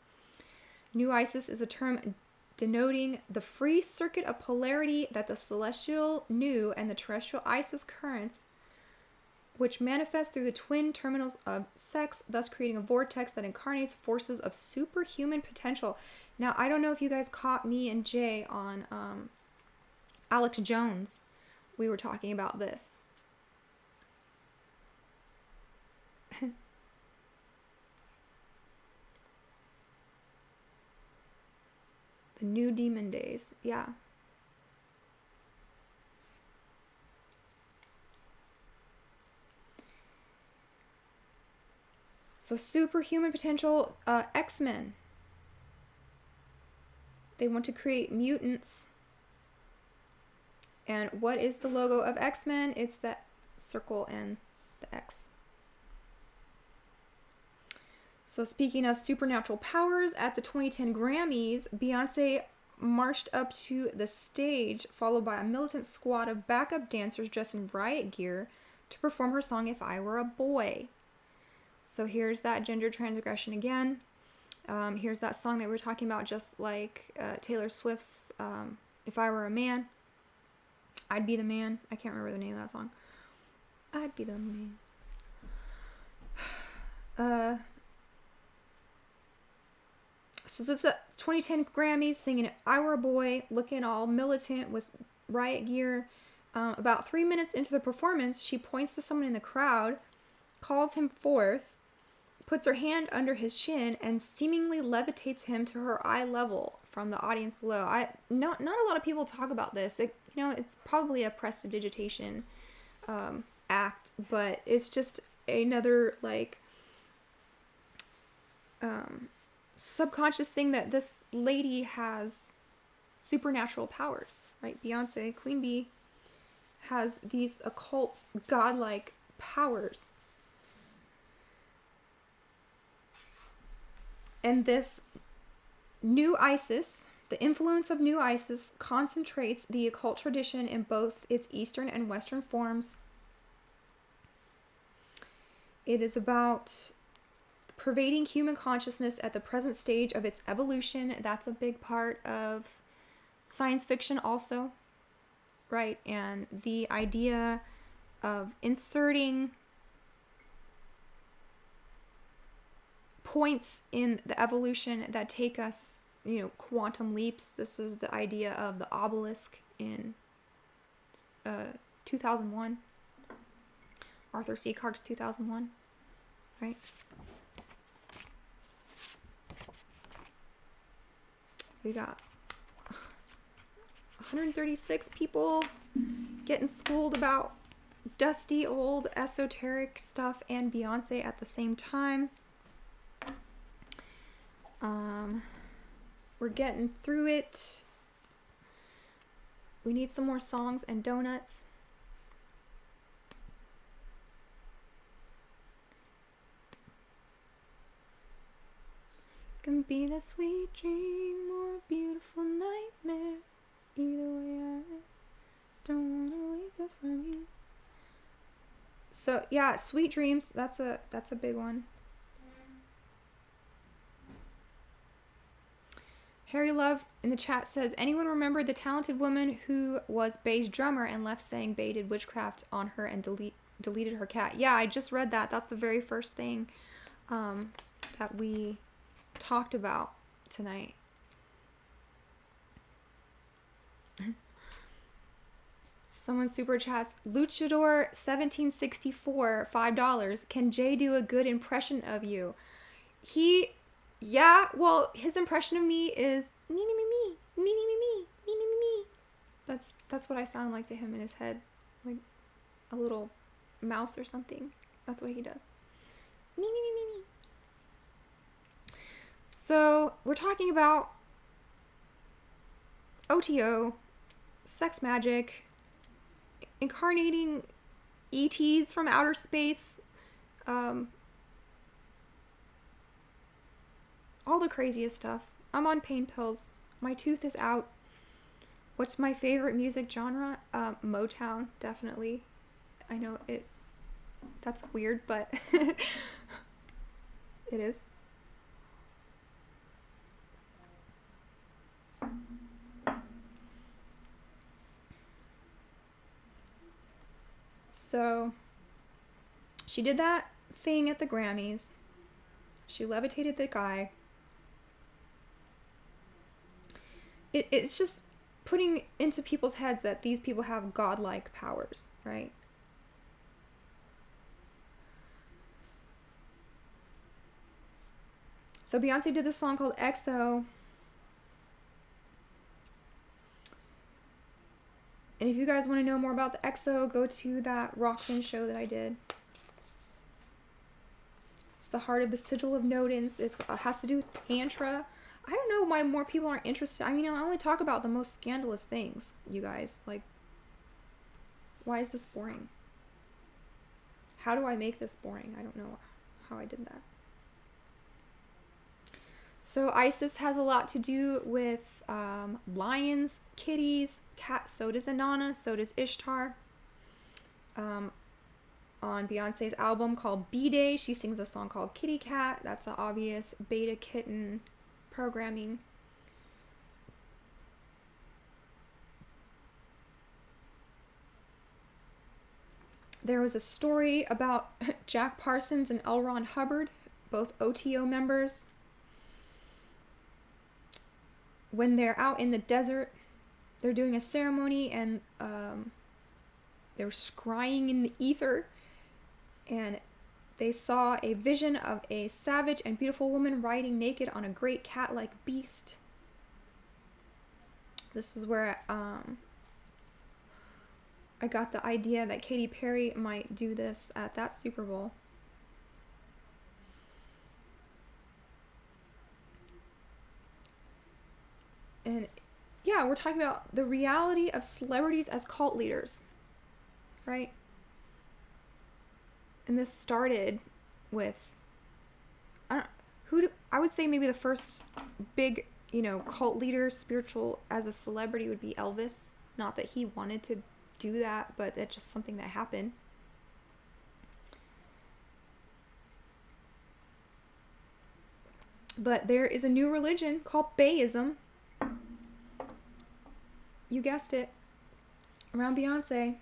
New Isis is a term denoting the free circuit of polarity that the celestial New and the terrestrial Isis currents, which manifest through the twin terminals of sex, thus creating a vortex that incarnates forces of superhuman potential. Now, I don't know if you guys caught me and Jay on Alex Jones. We were talking about this. The new demon days. Yeah. So superhuman potential, X-Men. They want to create mutants. And what is the logo of X-Men? It's that circle and the X. So speaking of supernatural powers, at the 2010 Grammys, Beyonce marched up to the stage, followed by a militant squad of backup dancers dressed in riot gear to perform her song, If I Were a Boy. So here's that gender transgression again. Here's that song that we were talking about, just like Taylor Swift's If I Were a Man. I'd Be the Man. I can't remember the name of that song. I'd be the man. So it's the 2010 Grammys, singing If I Were a Boy, looking all militant with riot gear. About 3 minutes into the performance, she points to someone in the crowd, calls him forth, puts her hand under his chin, and seemingly levitates him to her eye level from the audience below. Not a lot of people talk about this. It's probably a prestidigitation act, but it's just another subconscious thing that this lady has supernatural powers, right? Beyonce, Queen Bee, has these occult, godlike powers. And this New Isis, the influence of New Isis, concentrates the occult tradition in both its Eastern and Western forms. It is about pervading human consciousness at the present stage of its evolution. That's a big part of science fiction also, right? And the idea of inserting points in the evolution that take us, quantum leaps. This is the idea of the obelisk in 2001. Arthur C. Clarke's 2001, right? We got 136 people getting schooled about dusty old esoteric stuff and Beyonce at the same time. We're getting through it. We need some more songs and donuts. Can be the sweet dream or a beautiful nightmare. Either way, I don't wanna wake up from you. So yeah, sweet dreams. That's a big one. Harry Love in the chat says, anyone remember the talented woman who was Bey's drummer and left saying Bey did witchcraft on her and deleted her cat? Yeah, I just read that. That's the very first thing that we talked about tonight. Someone super chats, Luchador 1764, $5. Can Jay do a good impression of you? Yeah, well, his impression of me is me, me, me, me, me, me, me, me, me, me, me, me. That's what I sound like to him in his head, like a little mouse or something. That's what he does. Me, me, me, me, me. So we're talking about O.T.O, sex magic, incarnating ETs from outer space, all the craziest stuff. I'm on pain pills. My tooth is out. What's my favorite music genre? Motown, definitely. I know that's weird, but it is. So she did that thing at the Grammys. She levitated the guy. It's just putting into people's heads that these people have godlike powers, right? So Beyonce did this song called XO. And if you guys want to know more about the XO, go to that Rockfin show that I did. It's the heart of the sigil of Nodens. It has to do with Tantra. I don't know why more people aren't interested. I mean, I only talk about the most scandalous things, you guys. Like, why is this boring? How do I make this boring? I don't know how I did that. So Isis has a lot to do with lions, kitties, cats. So does Inanna, so does Ishtar. On Beyonce's album called B-Day, she sings a song called Kitty Cat. That's an obvious beta kitten programming. There was a story about Jack Parsons and L. Ron Hubbard, both O.T.O members. When they're out in the desert, they're doing a ceremony and they're scrying in the ether, and they saw a vision of a savage and beautiful woman riding naked on a great cat-like beast. This is where I got the idea that Katy Perry might do this at that Super Bowl. And yeah, we're talking about the reality of celebrities as cult leaders, right? And this started with, I would say maybe the first big, cult leader, spiritual as a celebrity would be Elvis. Not that he wanted to do that, but that's just something that happened. But there is a new religion called Beyism. You guessed it. Around Beyonce.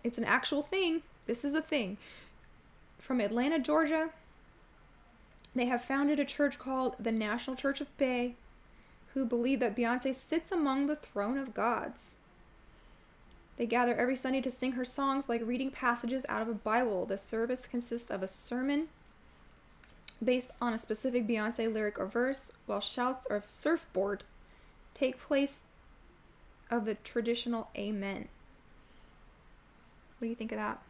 It's an actual thing. This is a thing. From Atlanta, Georgia. They have founded a church called the National Church of Bay, who believe that Beyonce sits among the throne of gods. They gather every Sunday to sing her songs like reading passages out of a Bible. The service consists of a sermon based on a specific Beyonce lyric or verse, while shouts of surfboard take place of the traditional amen. What do you think of that?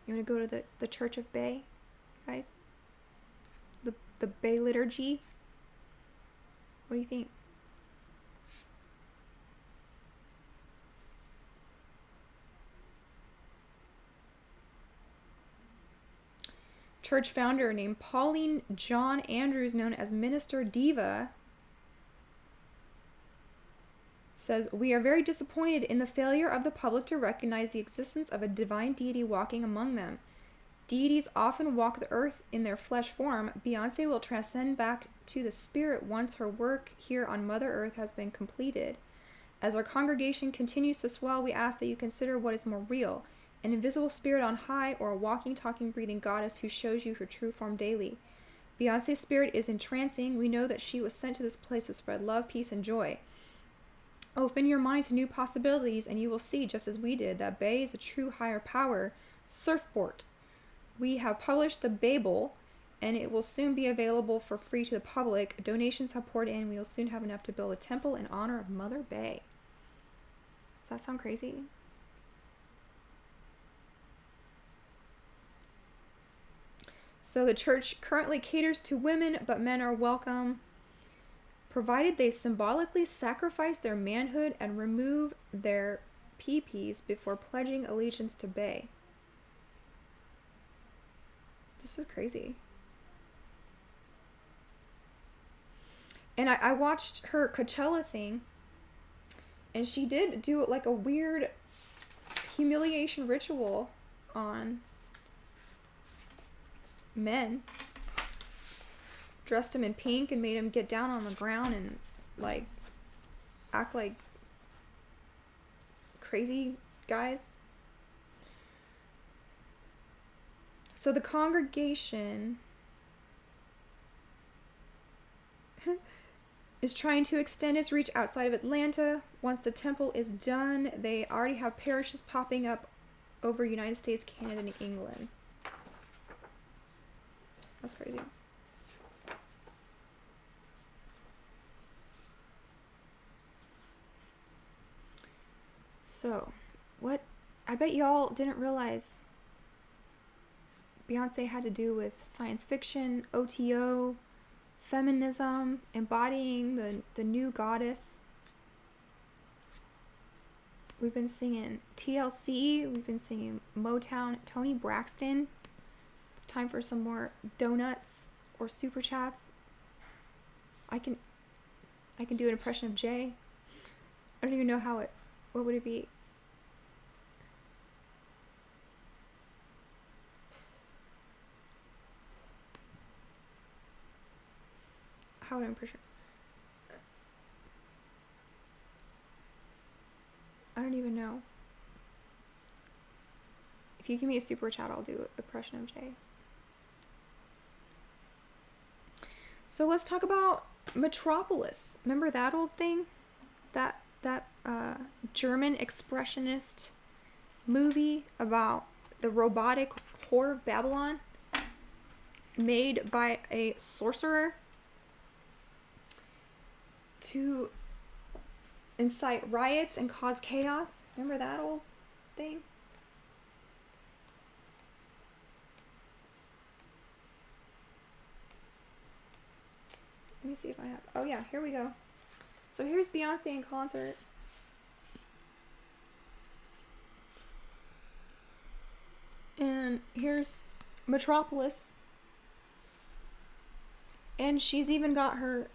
You want to go to the Church of Bay, guys? The Bay liturgy? What do you think? Church founder named Pauline John Andrews, known as Minister Diva, says, "We are very disappointed in the failure of the public to recognize the existence of a divine deity walking among them. Deities often walk the earth in their flesh form. Beyonce will transcend back to the spirit once her work here on Mother Earth has been completed. As our congregation continues to swell, we ask that you consider what is more real, an invisible spirit on high, or a walking, talking, breathing goddess who shows you her true form daily. Beyonce's spirit is entrancing. We know that she was sent to this place to spread love, peace, and joy. Open your mind to new possibilities, and you will see, just as we did, that Bay is a true higher power. Surfboard. We have published the Babel, and it will soon be available for free to the public. Donations have poured in. We will soon have enough to build a temple in honor of Mother Bay." Does that sound crazy? So the church currently caters to women, but men are welcome, provided they symbolically sacrifice their manhood and remove their pee-pees before pledging allegiance to Bay. This is crazy. And I watched her Coachella thing, and she did do like a weird humiliation ritual on men. Dressed him in pink and made him get down on the ground and like act like crazy guys. So the congregation is trying to extend its reach outside of Atlanta. Once the temple is done, they already have parishes popping up over United States, Canada, and England. That's crazy. So, what I bet y'all didn't realize Beyonce had to do with science fiction, O.T.O, feminism, embodying the new goddess. We've been singing TLC, we've been singing Motown, Toni Braxton. It's time for some more donuts or super chats. I can do an impression of Jay. I don't even know what would it be? How would I impression? I don't even know. If you give me a super chat, I'll do an impression of Jay. So let's talk about Metropolis. Remember that old thing? That German expressionist movie about the robotic whore of Babylon, made by a sorcerer to incite riots and cause chaos. Remember that old thing? Let me see if I have... Oh yeah, here we go. So here's Beyonce in concert. And here's Metropolis. And she's even got her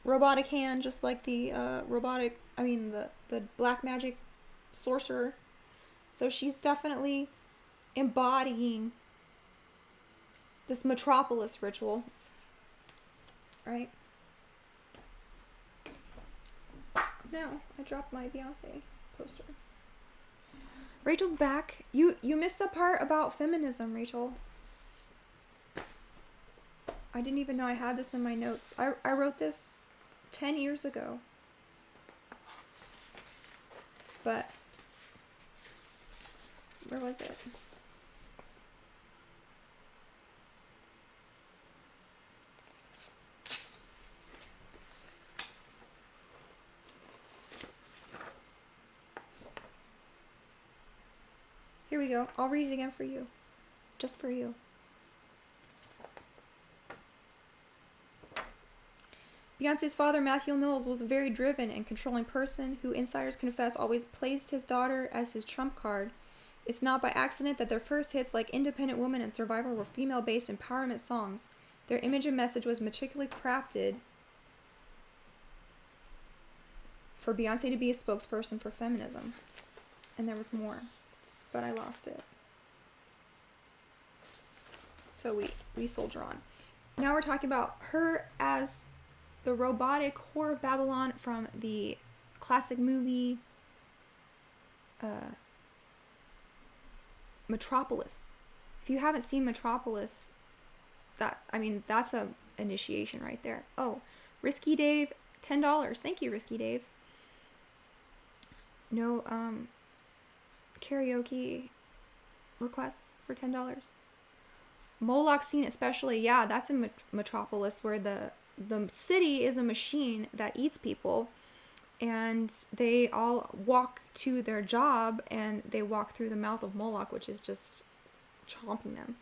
robotic hand, just like the the black magic sorcerer. So she's definitely embodying this Metropolis ritual. Right? No, I dropped my Beyonce poster. Rachel's back. You missed the part about feminism, Rachel. I didn't even know I had this in my notes. I wrote this 10 years ago. But where was it? Here we go. I'll read it again for you. Just for you. Beyonce's father, Matthew Knowles, was a very driven and controlling person who, insiders confess, always placed his daughter as his trump card. It's not by accident that their first hits like Independent Woman and Survivor were female-based empowerment songs. Their image and message was meticulously crafted for Beyonce to be a spokesperson for feminism. And there was more, but I lost it. So we soldier on. Now we're talking about her as the robotic whore of Babylon from the classic movie Metropolis. If you haven't seen Metropolis, that's a initiation right there. Oh, Risky Dave, $10. Thank you, Risky Dave. No karaoke requests for $10. Moloch scene especially, yeah, that's in Metropolis, where the city is a machine that eats people, and they all walk to their job, and they walk through the mouth of Moloch, which is just chomping them.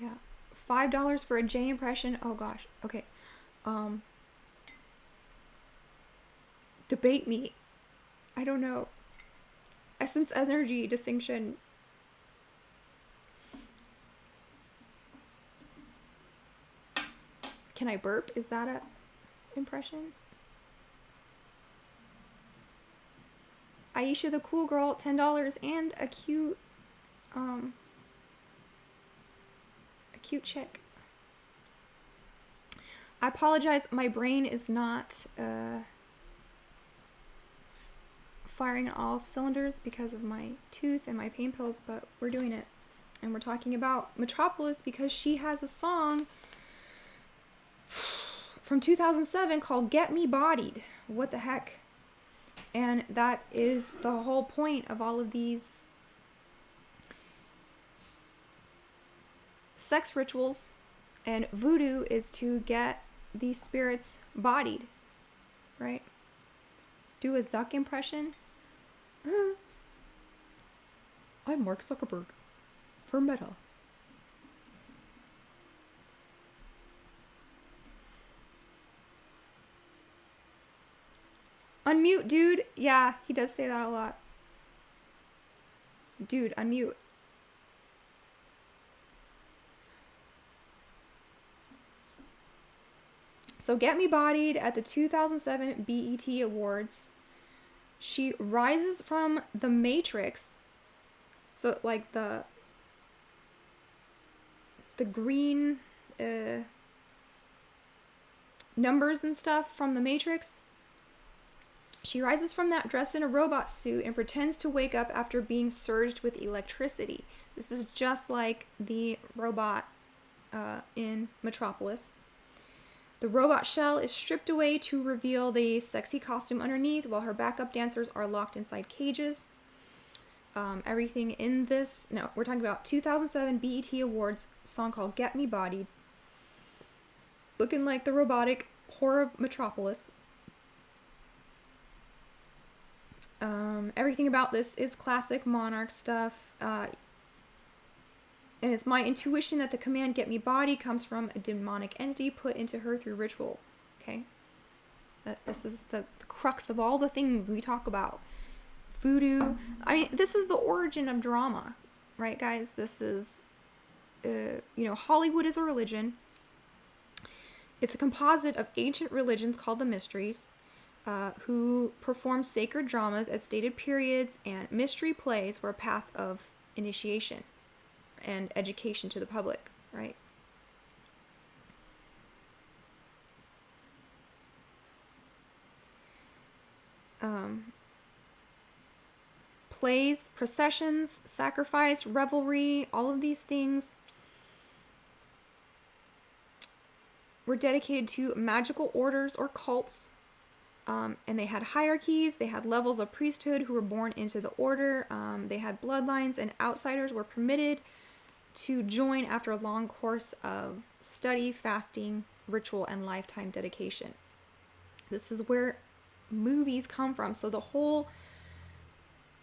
Yeah. $5 for a J impression. Oh gosh. Okay. Debate me. I don't know. Essence energy distinction. Can I burp? Is that a impression? Aisha the cool girl, $10, and a cute chick. I apologize, my brain is not firing on all cylinders because of my tooth and my pain pills, but we're doing it. And we're talking about Metropolis because she has a song from 2007 called Get Me Bodied. What the heck? And that is the whole point of all of these sex rituals, and voodoo is to get these spirits bodied, right? Do a Zuck impression. I'm Mark Zuckerberg for Meta. Unmute, dude. Yeah, he does say that a lot. Dude, unmute. So Get Me Bodied at the 2007 BET Awards. She rises from the Matrix. So like the green numbers and stuff from the Matrix. She rises from that dressed in a robot suit and pretends to wake up after being surged with electricity. This is just like the robot in Metropolis. The robot shell is stripped away to reveal the sexy costume underneath, while her backup dancers are locked inside cages. Everything in this... No, we're talking about 2007 BET Awards song called Get Me Bodied. Looking like the robotic horror of Metropolis. Everything about this is classic Monarch stuff. And it's my intuition that the command Get Me Body comes from a demonic entity put into her through ritual. Okay? This is the crux of all the things we talk about. Voodoo. I mean, this is the origin of drama. Right, guys? This is, Hollywood is a religion. It's a composite of ancient religions called the Mysteries, who perform sacred dramas at stated periods, and mystery plays were a path of initiation and education to the public, right? plays, processions, sacrifice, revelry, all of these things were dedicated to magical orders or cults. And they had hierarchies, they had levels of priesthood who were born into the order, they had bloodlines, and outsiders were permitted to join after a long course of study, fasting, ritual, and lifetime dedication. This is where movies come from. So the whole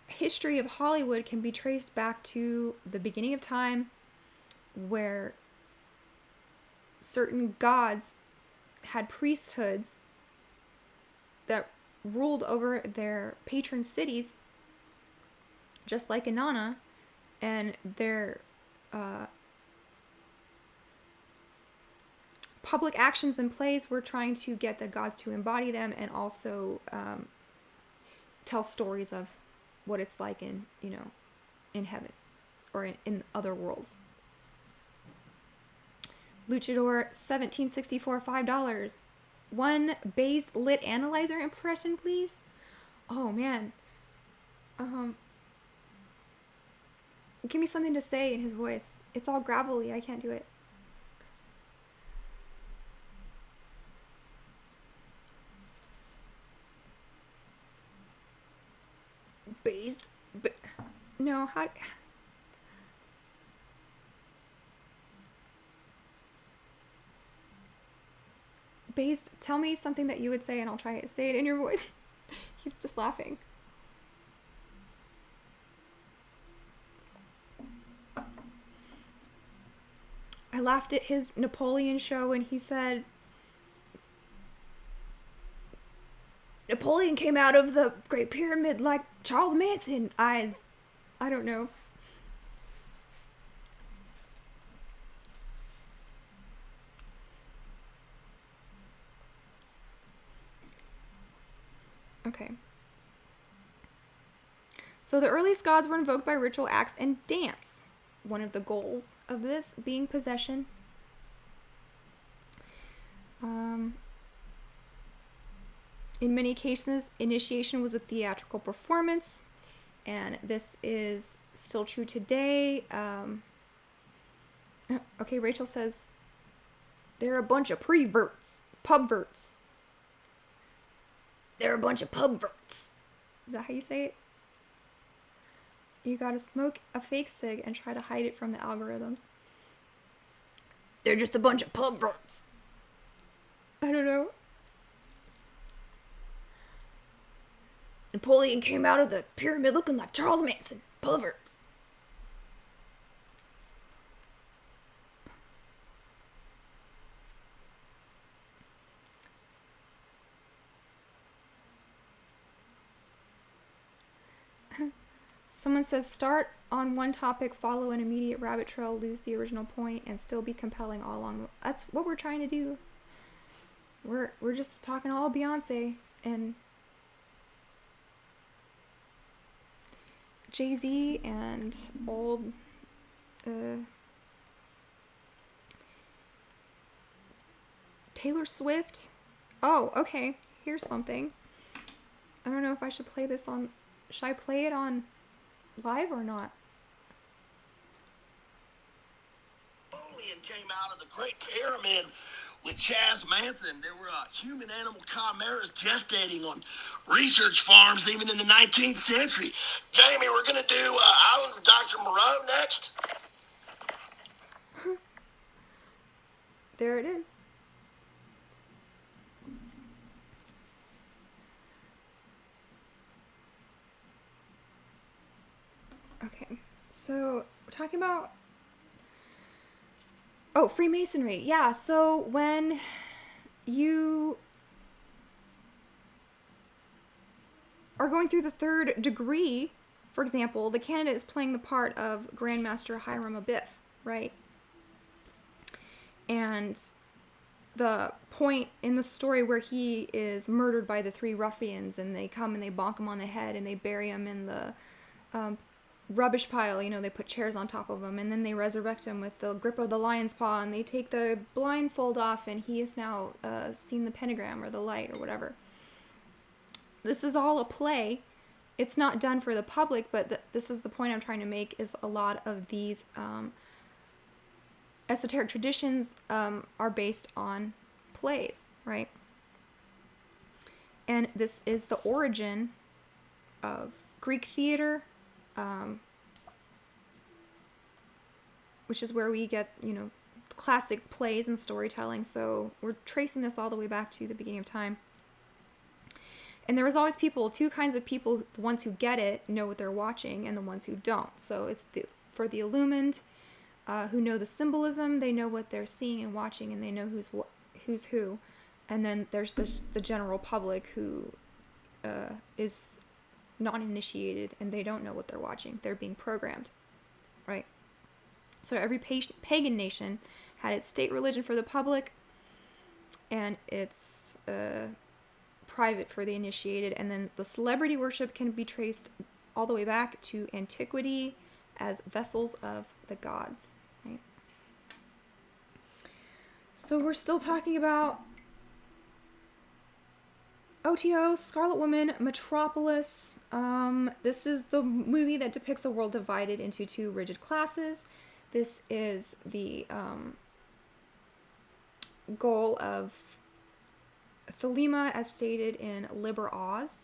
history of Hollywood can be traced back to the beginning of time, where certain gods had priesthoods that ruled over their patron cities, just like Inanna, and their public actions and plays were trying to get the gods to embody them, and also tell stories of what it's like in, in heaven or in other worlds. Luchador, 1764, $5. One based lit analyzer impression, please. Oh man. Give me something to say in his voice. It's all gravelly. I can't do it. Based. No, how... Based, tell me something that you would say and I'll try it. Say it in your voice. He's just laughing. I laughed at his Napoleon show and he said, Napoleon came out of the Great Pyramid like Charles Manson eyes. I don't know. Okay. So the earliest gods were invoked by ritual acts and dance. One of the goals of this being possession. In many cases, initiation was a theatrical performance, and this is still true today. Okay, Rachel says, they're a bunch of pubverts. They're a bunch of pubverts. Is that how you say it? You gotta smoke a fake cig and try to hide it from the algorithms. They're just a bunch of pubverts. I don't know. Napoleon came out of the pyramid looking like Charles Manson. Pubverts. Someone says, start on one topic, follow an immediate rabbit trail, lose the original point, and still be compelling all along. That's what we're trying to do. We're just talking all Beyonce and Jay-Z and old Taylor Swift. Oh, okay. Here's something. I don't know if I should play this on... Should I play it on live or not? Napoleon came out of the Great Pyramid with Chaz Manson. There were human-animal chimeras gestating on research farms even in the 19th century. Jamie, we're going to do Island of Dr. Moreau next. There it is. Okay, so we're talking about... Oh, Freemasonry. Yeah, so when you are going through the third degree, for example, the candidate is playing the part of Grandmaster Hiram Abiff, right? And the point in the story where he is murdered by the three ruffians and they come and they bonk him on the head and they bury him in the rubbish pile, you know, they put chairs on top of him and then they resurrect him with the grip of the lion's paw and they take the blindfold off and he is now seen the pentagram or the light or whatever. This is all a play it's not done for the public, but this is the point I'm trying to make, is a lot of these esoteric traditions are based on plays, right? And this is the origin of Greek theater, which is where we get, classic plays and storytelling. So we're tracing this all the way back to the beginning of time. And there was always two kinds of people: the ones who get it, know what they're watching, and the ones who don't. So it's for the illumined, who know the symbolism, they know what they're seeing and watching, and they know who's who. And then there's the general public who is non-initiated, and they don't know what they're watching. They're being programmed, right? So every pagan nation had its state religion for the public, and its private for the initiated. And then the celebrity worship can be traced all the way back to antiquity as vessels of the gods, right? So we're still talking about O.T.O, Scarlet Woman, Metropolis. This is the movie that depicts a world divided into two rigid classes. This is the goal of Thelema as stated in Liber Oz.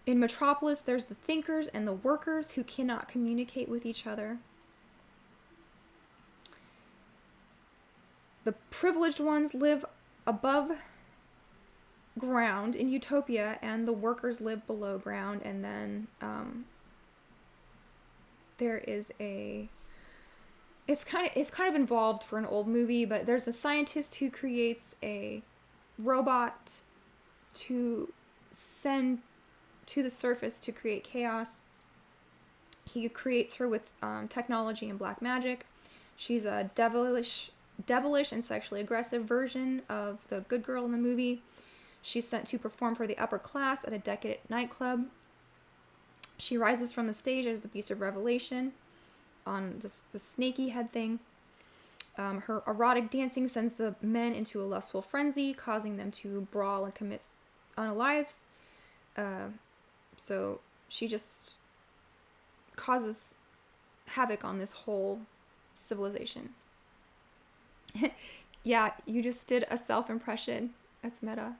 In Metropolis, there's the thinkers and the workers who cannot communicate with each other. The privileged ones live above ground in Utopia, and the workers live below ground. And then there is it's kind of involved for an old movie, but there's a scientist who creates a robot to send to the surface to create chaos. He creates her with technology and black magic. She's a devilish and sexually aggressive version of the good girl in the movie. She's sent to perform for the upper class at a decadent nightclub. She rises from the stage as the Beast of Revelation on the snaky head thing. Her erotic dancing sends the men into a lustful frenzy, causing them to brawl and commit unalives. So she just causes havoc on this whole civilization. Yeah, you just did a self-impression. That's meta.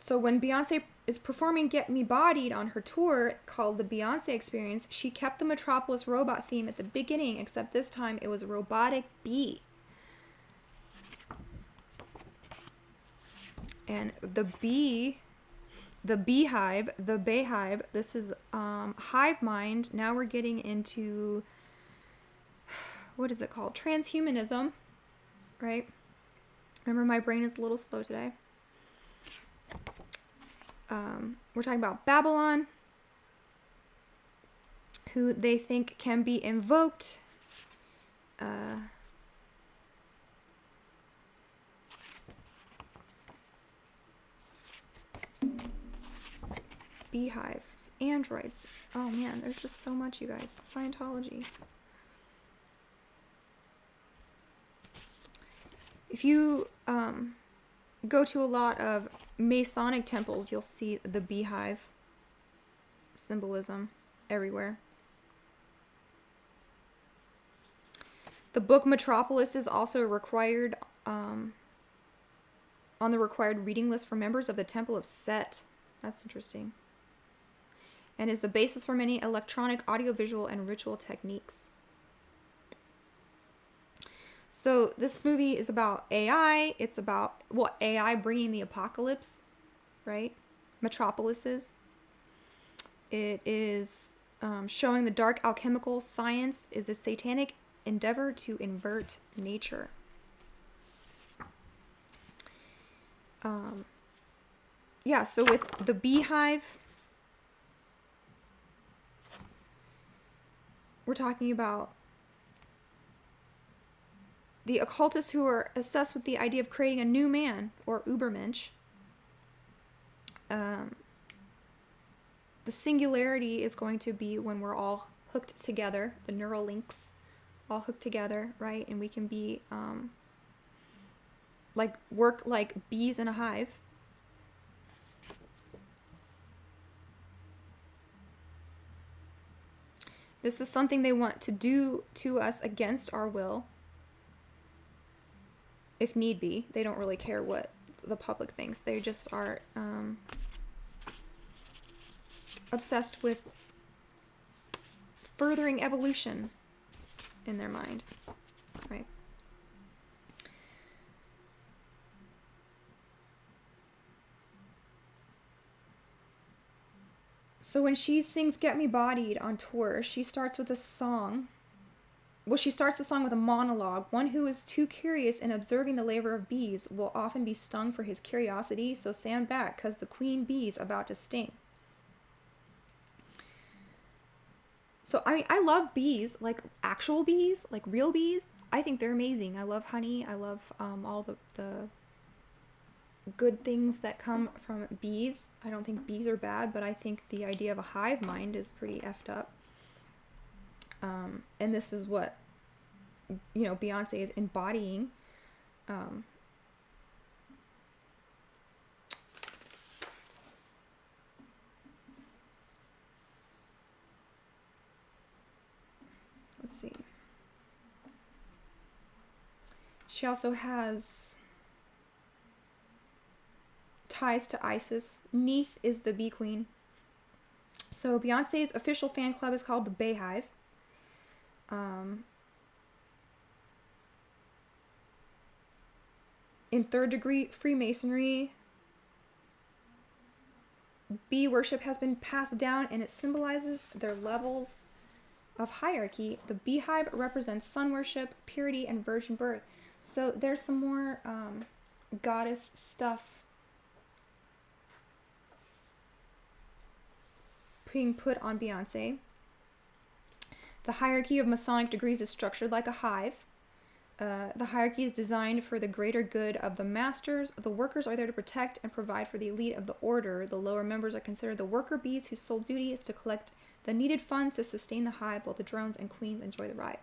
So when Beyonce is performing Get Me Bodied on her tour called the Beyonce Experience, she kept the Metropolis robot theme at the beginning, except this time it was a robotic bee. And the beehive, the Bayhive, this is hive mind. Now we're getting into, what is it called? Transhumanism, right? Remember, my brain is a little slow today. We're talking about Babylon, who they think can be invoked. Beehive, androids. Oh man, there's just so much, you guys. Scientology. If you go to a lot of Masonic temples, you'll see the beehive symbolism everywhere. The book Metropolis is also required on the required reading list for members of the Temple of Set. That's interesting. And is the basis for many electronic, audiovisual, and ritual techniques. So this movie is about AI. It's about, AI bringing the apocalypse, right? Metropolis is. It is showing the dark alchemical science is a satanic endeavor to invert nature. So with the beehive, we're talking about the occultists who are obsessed with the idea of creating a new man, or Ubermensch, The singularity is going to be when we're all hooked together, the neural links all hooked together, right? And we can be work like bees in a hive. This is something they want to do to us against our will, if need be. They don't really care what the public thinks. They just are obsessed with furthering evolution in their mind, right? So when she sings Get Me Bodied on tour, she starts with a song. Well, she starts the song with a monologue. One who is too curious in observing the labor of bees will often be stung for his curiosity, so stand back, 'cause the queen bee's about to sting. So, I mean, I love bees, like actual bees, like real bees. I think they're amazing. I love honey. I love all the good things that come from bees. I don't think bees are bad, but I think the idea of a hive mind is pretty effed up. And this is what, Beyonce is embodying. Let's see. She also has ties to Isis. Neith is the bee queen. So Beyonce's official fan club is called the Bayhive. In third degree Freemasonry, bee worship has been passed down, and it symbolizes their levels of hierarchy. The beehive represents sun worship, purity, and virgin birth. So there's some more goddess stuff being put on Beyonce. The hierarchy of Masonic degrees is structured like a hive. The hierarchy is designed for the greater good of the masters. The workers are there to protect and provide for the elite of the order. The lower members are considered the worker bees, whose sole duty is to collect the needed funds to sustain the hive while the drones and queens enjoy the ride.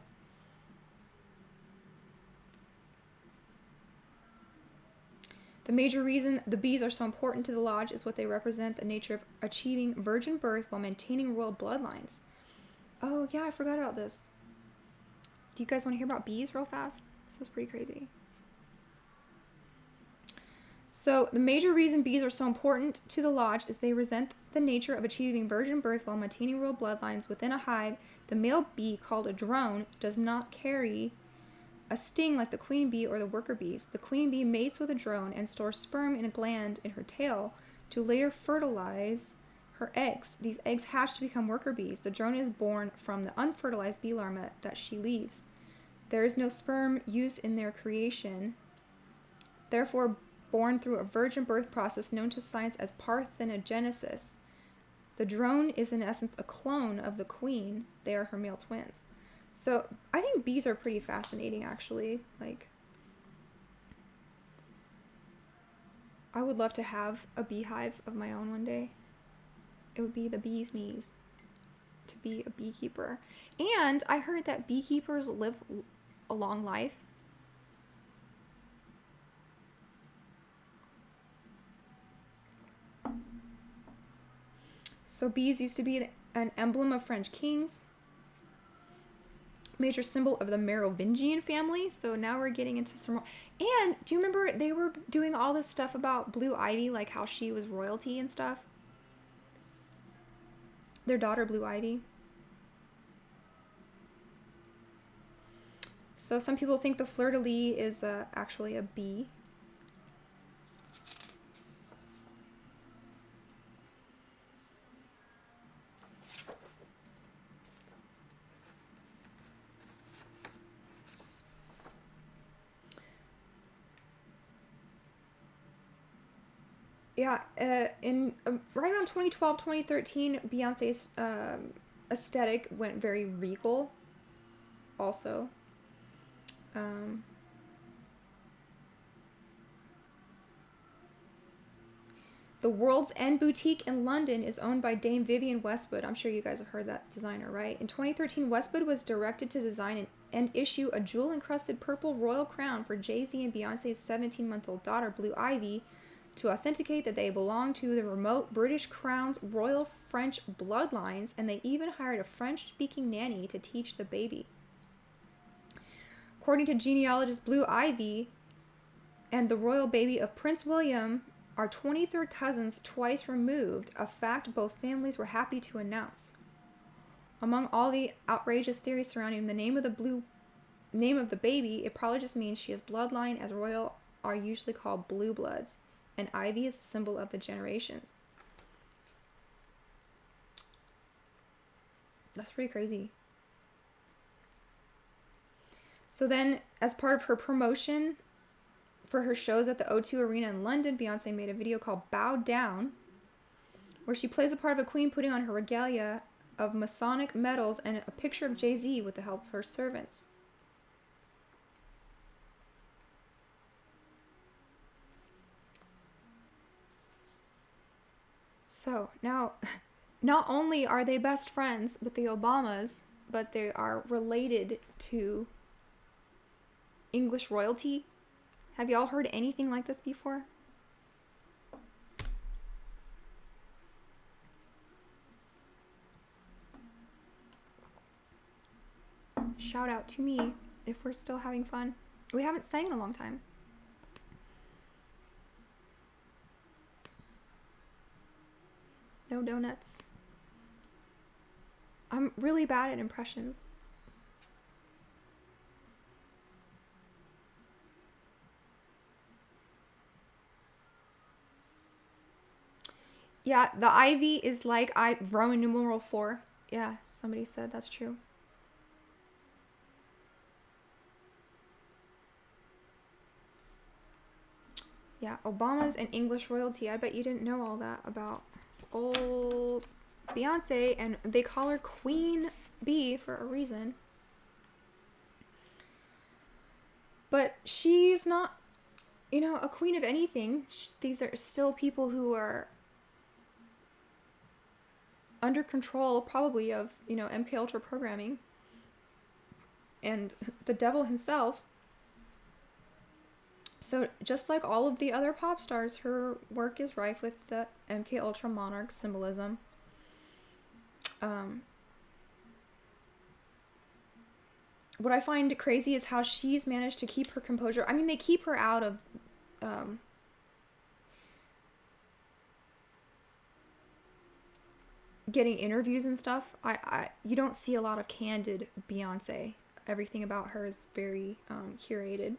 The major reason the bees are so important to the lodge is what they represent, the nature of achieving virgin birth while maintaining royal bloodlines. Oh, yeah, I forgot about this. Do you guys want to hear about bees real fast? This is pretty crazy. So, the major reason bees are so important to the lodge is they represent the nature of achieving virgin birth while maintaining royal bloodlines. Within a hive, the male bee, called a drone, does not carry a sting like the queen bee or the worker bees. The queen bee mates with a drone and stores sperm in a gland in her tail to later fertilize her eggs. These eggs hatch to become worker bees. The drone is born from the unfertilized bee larva that she leaves. There is no sperm used in their creation, therefore born through a virgin birth process known to science as parthenogenesis. The drone is in essence a clone of the queen. They are her male twins. So I think bees are pretty fascinating, actually. Like, I would love to have a beehive of my own one day. It would be the bee's knees to be a beekeeper. And I heard that beekeepers live a long life. So bees used to be an emblem of French kings, major symbol of the Merovingian family. So now we're getting into some more. And do you remember they were doing all this stuff about Blue Ivy, like how she was royalty and stuff? Their daughter, Blue Ivy. So some people think the fleur-de-lis is actually a bee. Yeah, in right around 2012, 2013, Beyonce's aesthetic went very regal also. The World's End Boutique in London is owned by Dame Vivienne Westwood. I'm sure you guys have heard that designer, right? In 2013, Westwood was directed to design and issue a jewel-encrusted purple royal crown for Jay-Z and Beyonce's 17-month-old daughter, Blue Ivy, to authenticate that they belong to the remote British Crown's royal French bloodlines, and they even hired a French-speaking nanny to teach the baby. According to genealogist Blue Ivy and the royal baby of Prince William are 23rd cousins twice removed, a fact both families were happy to announce. Among all the outrageous theories surrounding the name of the baby, it probably just means she has bloodline, as royal are usually called blue bloods, and Ivy is a symbol of the generations. That's pretty crazy. So then, as part of her promotion for her shows at the O.T.O Arena in London, Beyonce made a video called Bow Down, where she plays the part of a queen putting on her regalia of Masonic medals and a picture of Jay-Z with the help of her servants. So, now, not only are they best friends with the Obamas, but they are related to English royalty. Have y'all heard anything like this before? Shout out to me if we're still having fun. We haven't sang in a long time. No donuts. I'm really bad at impressions. Yeah, the ivy is like Roman numeral 4. Yeah, somebody said that's true. Yeah, Obama's an English royalty. I bet you didn't know all that about old Beyonce, and they call her Queen Bee for a reason. But she's not, a queen of anything. These are still people who are under control, probably, of, MK Ultra programming and the devil himself. So just like all of the other pop stars, her work is rife with the MK Ultra Monarch symbolism. What I find crazy is how she's managed to keep her composure. I mean, they keep her out of getting interviews and stuff. You don't see a lot of candid Beyonce. Everything about her is very curated.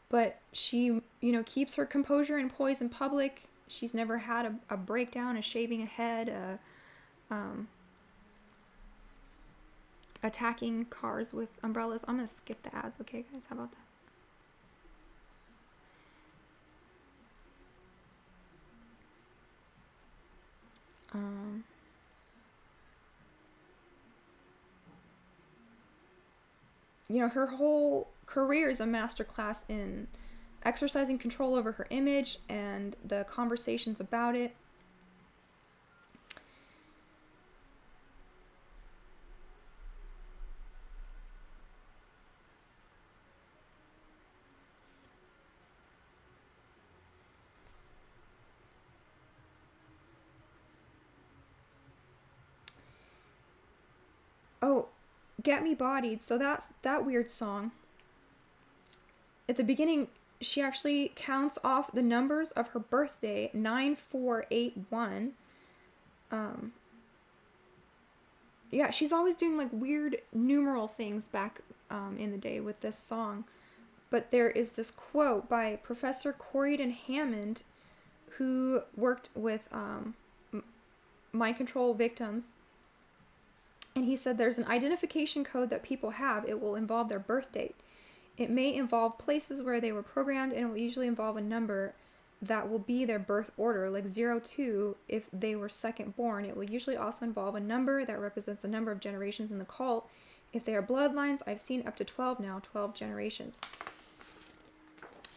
But she, keeps her composure and poise in public. She's never had a breakdown, a shaving a head, attacking cars with umbrellas. I'm going to skip the ads, okay, guys? How about that? Her whole career is a masterclass in exercising control over her image and the conversations about it. Oh, Get Me Bodied. So that's that weird song. At the beginning, she actually counts off the numbers of her birthday, 9481. Yeah, she's always doing like weird numeral things back in the day with this song. But there is this quote by Professor Corydon Hammond, who worked with mind control victims. And he said there's an identification code that people have. It will involve their birth date. It may involve places where they were programmed, and it will usually involve a number that will be their birth order, like 02 if they were second born. It will usually also involve a number that represents the number of generations in the cult. If they are bloodlines, I've seen up to 12 now, 12 generations.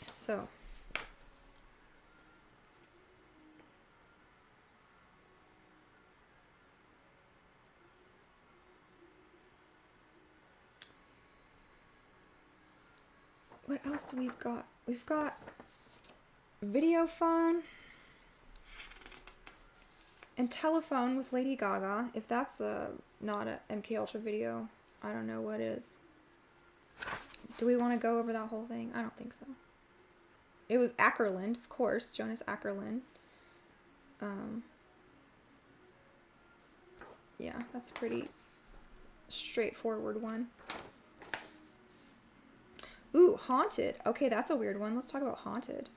So, What else do we've got? We've got video phone and telephone with Lady Gaga. If that's not a MK Ultra video, I don't know what is. Do we want to go over that whole thing? I don't think so. It was Ackerland, of course, Jonas Ackerland. Yeah, that's a pretty straightforward one. Ooh, Haunted. Okay, that's a weird one. Let's talk about Haunted.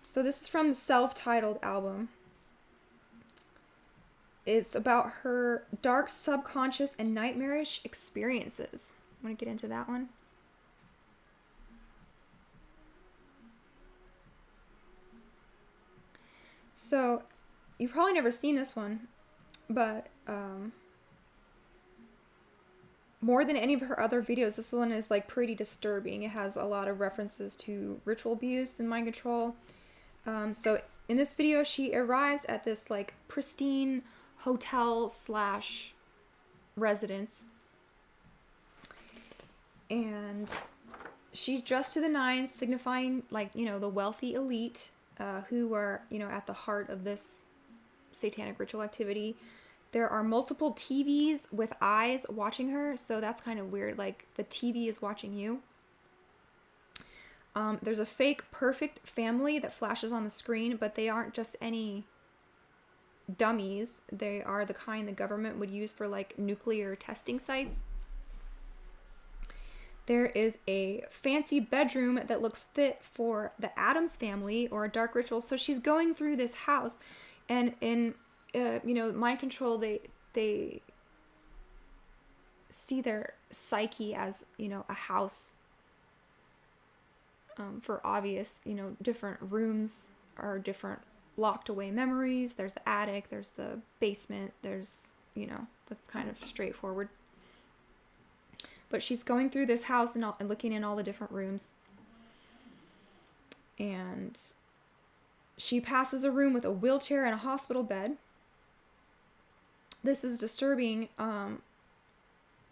So this is from the self-titled album. It's about her dark subconscious and nightmarish experiences. Want to get into that one? So, you've probably never seen this one, but more than any of her other videos, this one is like pretty disturbing. It has a lot of references to ritual abuse and mind control. So in this video, she arrives at this like pristine hotel / residence, and she's dressed to the nines, signifying like, you know, the wealthy elite who are, you know, at the heart of this satanic ritual activity. There are multiple TVs with eyes watching her, so that's kind of weird. Like, the TV is watching you. There's a fake perfect family that flashes on the screen, but they aren't just any dummies. They are the kind the government would use for, like, nuclear testing sites. There is a fancy bedroom that looks fit for the Addams family or a dark ritual. So she's going through this house, and in you know, mind control, they see their psyche as, you know, a house, for obvious, you know, different rooms are different locked away memories. There's the attic, there's the basement, there's, you know, that's kind of straightforward. But she's going through this house and looking in all the different rooms, and she passes a room with a wheelchair and a hospital bed. This is disturbing,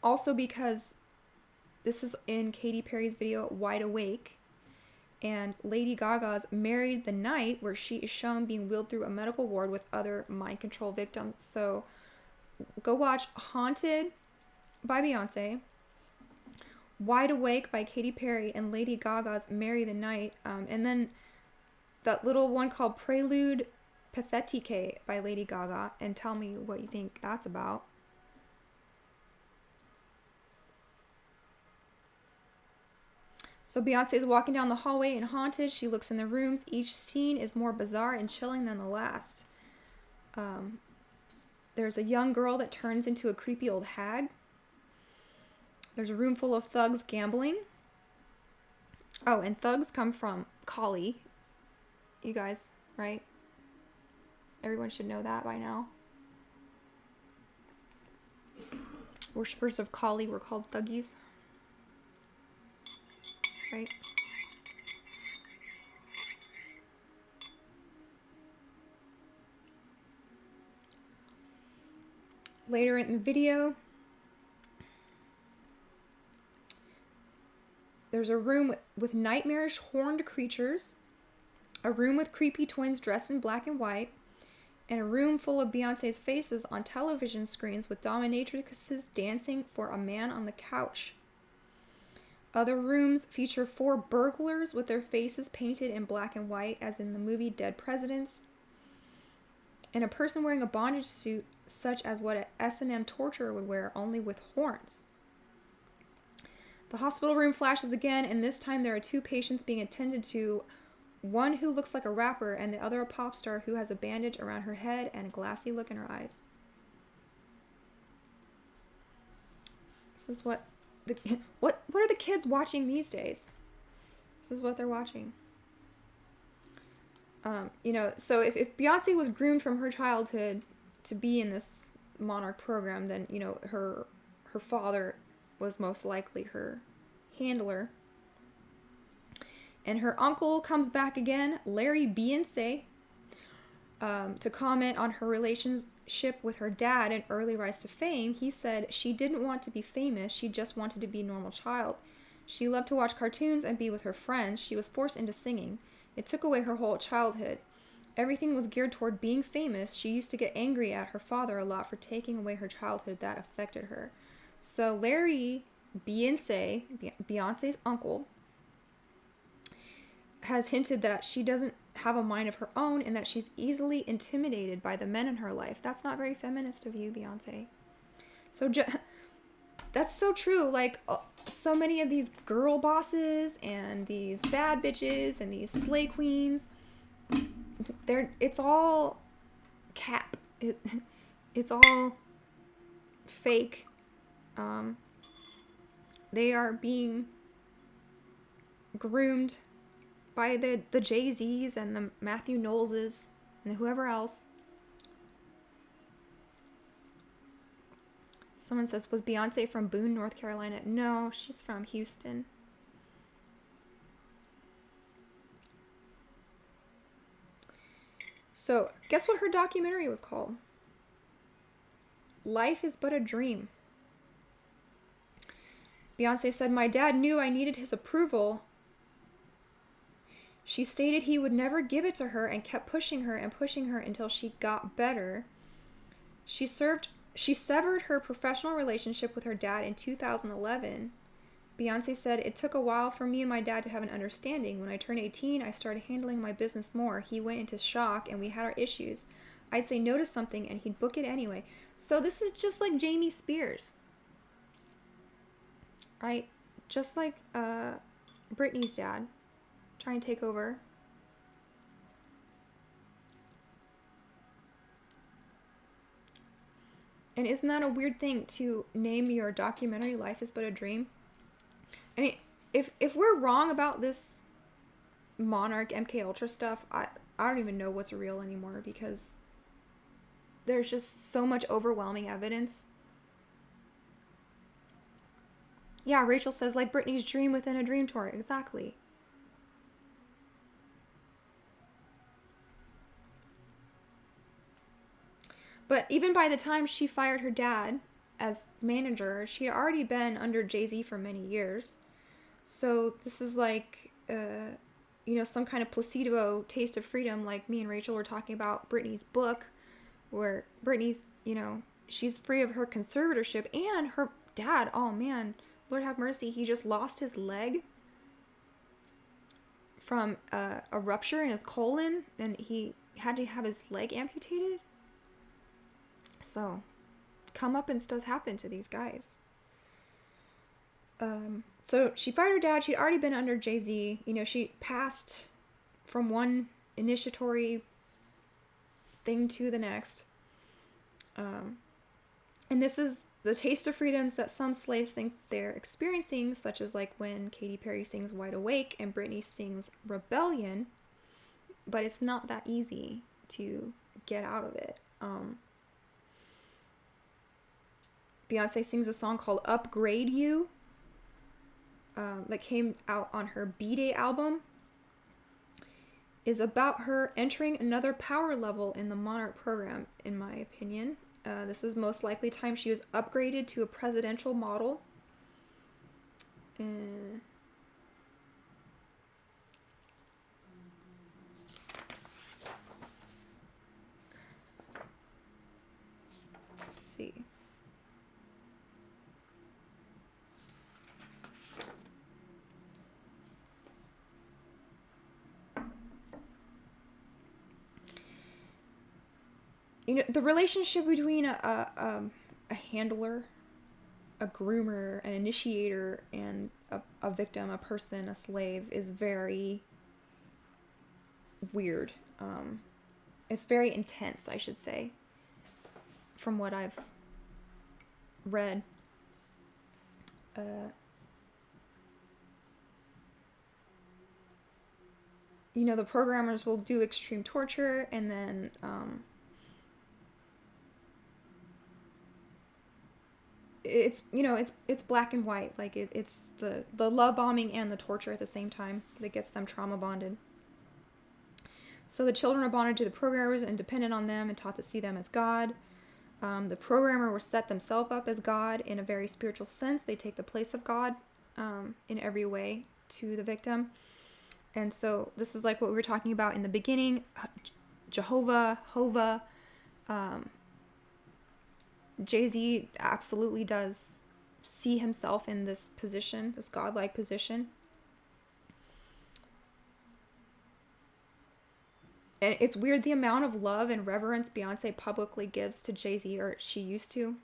also because this is in Katy Perry's video Wide Awake, and Lady Gaga's Married the Night, where she is shown being wheeled through a medical ward with other mind control victims. So go watch Haunted by Beyonce, Wide Awake by Katy Perry, and Lady Gaga's Marry the Night, and then that little one called Prelude Pathétique by Lady Gaga, and tell me what you think that's about. So Beyonce is walking down the hallway in Haunted. She looks in the rooms. Each scene is more bizarre and chilling than the last. There's a young girl that turns into a creepy old hag. There's a room full of thugs gambling. Oh, and thugs come from Kali. You guys, right? Everyone should know that by now. Worshippers of Kali were called thuggies. Right? Later in the video, there's a room with nightmarish horned creatures, a room with creepy twins dressed in black and white, and a room full of Beyonce's faces on television screens with dominatrixes dancing for a man on the couch. Other rooms feature 4 burglars with their faces painted in black and white, as in the movie Dead Presidents, and a person wearing a bondage suit such as what an S&M torturer would wear, only with horns. The hospital room flashes again, and this time there are 2 patients being attended to, one who looks like a rapper and the other a pop star who has a bandage around her head and a glassy look in her eyes. This is what are the kids watching these days? This is what they're watching. You know, so if Beyonce was groomed from her childhood to be in this Monarch program, then, you know, her father was most likely her handler. And her uncle comes back again, Larry Beyonce. To comment on her relationship with her dad and early rise to fame, he said she didn't want to be famous, she just wanted to be a normal child. She loved to watch cartoons and be with her friends. She was forced into singing. It took away her whole childhood. Everything was geared toward being famous. She used to get angry at her father a lot for taking away her childhood. That affected her. So Larry Beyonce's uncle, has hinted that she doesn't have a mind of her own and that she's easily intimidated by the men in her life. That's not very feminist of you, Beyonce. So that's so true. Like, so many of these girl bosses and these bad bitches and these slay queens, it's all cap. It's all fake. They are being groomed by the Jay-Z's and the Matthew Knowleses and whoever else. Someone says, was Beyonce from Boone, North Carolina? No, she's from Houston. So, guess what her documentary was called? Life is But a Dream. Beyonce said, my dad knew I needed his approval. She stated he would never give it to her and kept pushing her until she got better. She severed her professional relationship with her dad in 2011. Beyonce said, it took a while for me and my dad to have an understanding. When I turned 18, I started handling my business more. He went into shock and we had our issues. I'd say no to something and he'd book it anyway. So this is just like Jamie Spears. Right? Just like Britney's dad. Trying to take over. And isn't that a weird thing to name your documentary Life is But a Dream? I mean, if we're wrong about this Monarch MK Ultra stuff, I don't even know what's real anymore, because there's just so much overwhelming evidence. Yeah, Rachel says, like Britney's dream within a dream tour. Exactly. But even by the time she fired her dad as manager, she had already been under Jay-Z for many years. So this is like, some kind of placebo taste of freedom, like me and Rachel were talking about Britney's book, where Britney, she's free of her conservatorship, and her dad, oh man, Lord have mercy, he just lost his leg from a rupture in his colon, and he had to have his leg amputated. So, comeuppance does happen to these guys. So she fired her dad. She'd already been under Jay-Z. She passed from one initiatory thing to the next. And this is the taste of freedoms that some slaves think they're experiencing, such as like when Katy Perry sings Wide Awake and Britney sings Rebellion. But it's not that easy to get out of it. Beyonce sings a song called Upgrade You that came out on her B-Day album. Is about her entering another power level in the Monarch program, in my opinion. This is most likely time she was upgraded to a presidential model. Let's see. The relationship between a handler, a groomer, an initiator, and a victim, a person, a slave, is very weird. It's very intense, I should say, from what I've read. The programmers will do extreme torture, and then it's black and white. Like it's the love bombing and the torture at the same time that gets them trauma bonded. So the children are bonded to the programmers and dependent on them and taught to see them as God. The programmer will set themselves up as God in a very spiritual sense. They take the place of God in every way to the victim. And so this is like what we were talking about in the beginning. Jehovah, Hova. Jay-Z absolutely does see himself in this position, this godlike position. And it's weird the amount of love and reverence Beyonce publicly gives to Jay-Z, or she used to.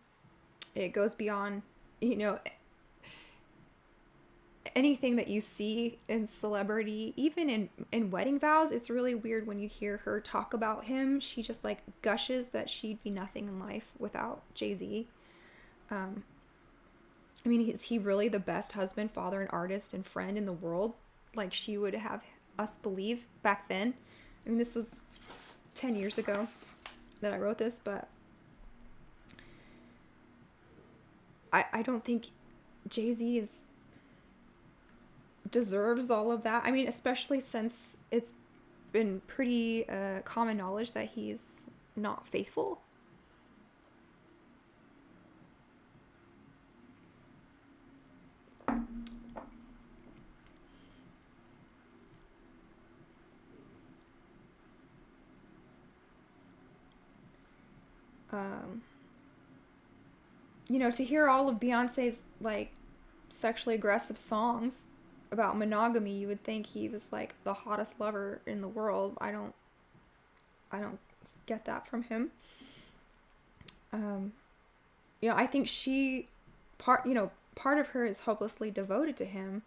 It goes beyond, anything that you see in celebrity, even in wedding vows. It's really weird when you hear her talk about him. She just like gushes that she'd be nothing in life without Jay-Z. Is he really the best husband, father, and artist and friend in the world? Like she would have us believe back then. This was 10 years ago that I wrote this, but I don't think Jay-Z deserves all of that. Especially since it's been pretty common knowledge that he's not faithful. To hear all of Beyonce's like sexually aggressive songs about monogamy, you would think he was like the hottest lover in the world. I don't get that from him. I think part of her is hopelessly devoted to him.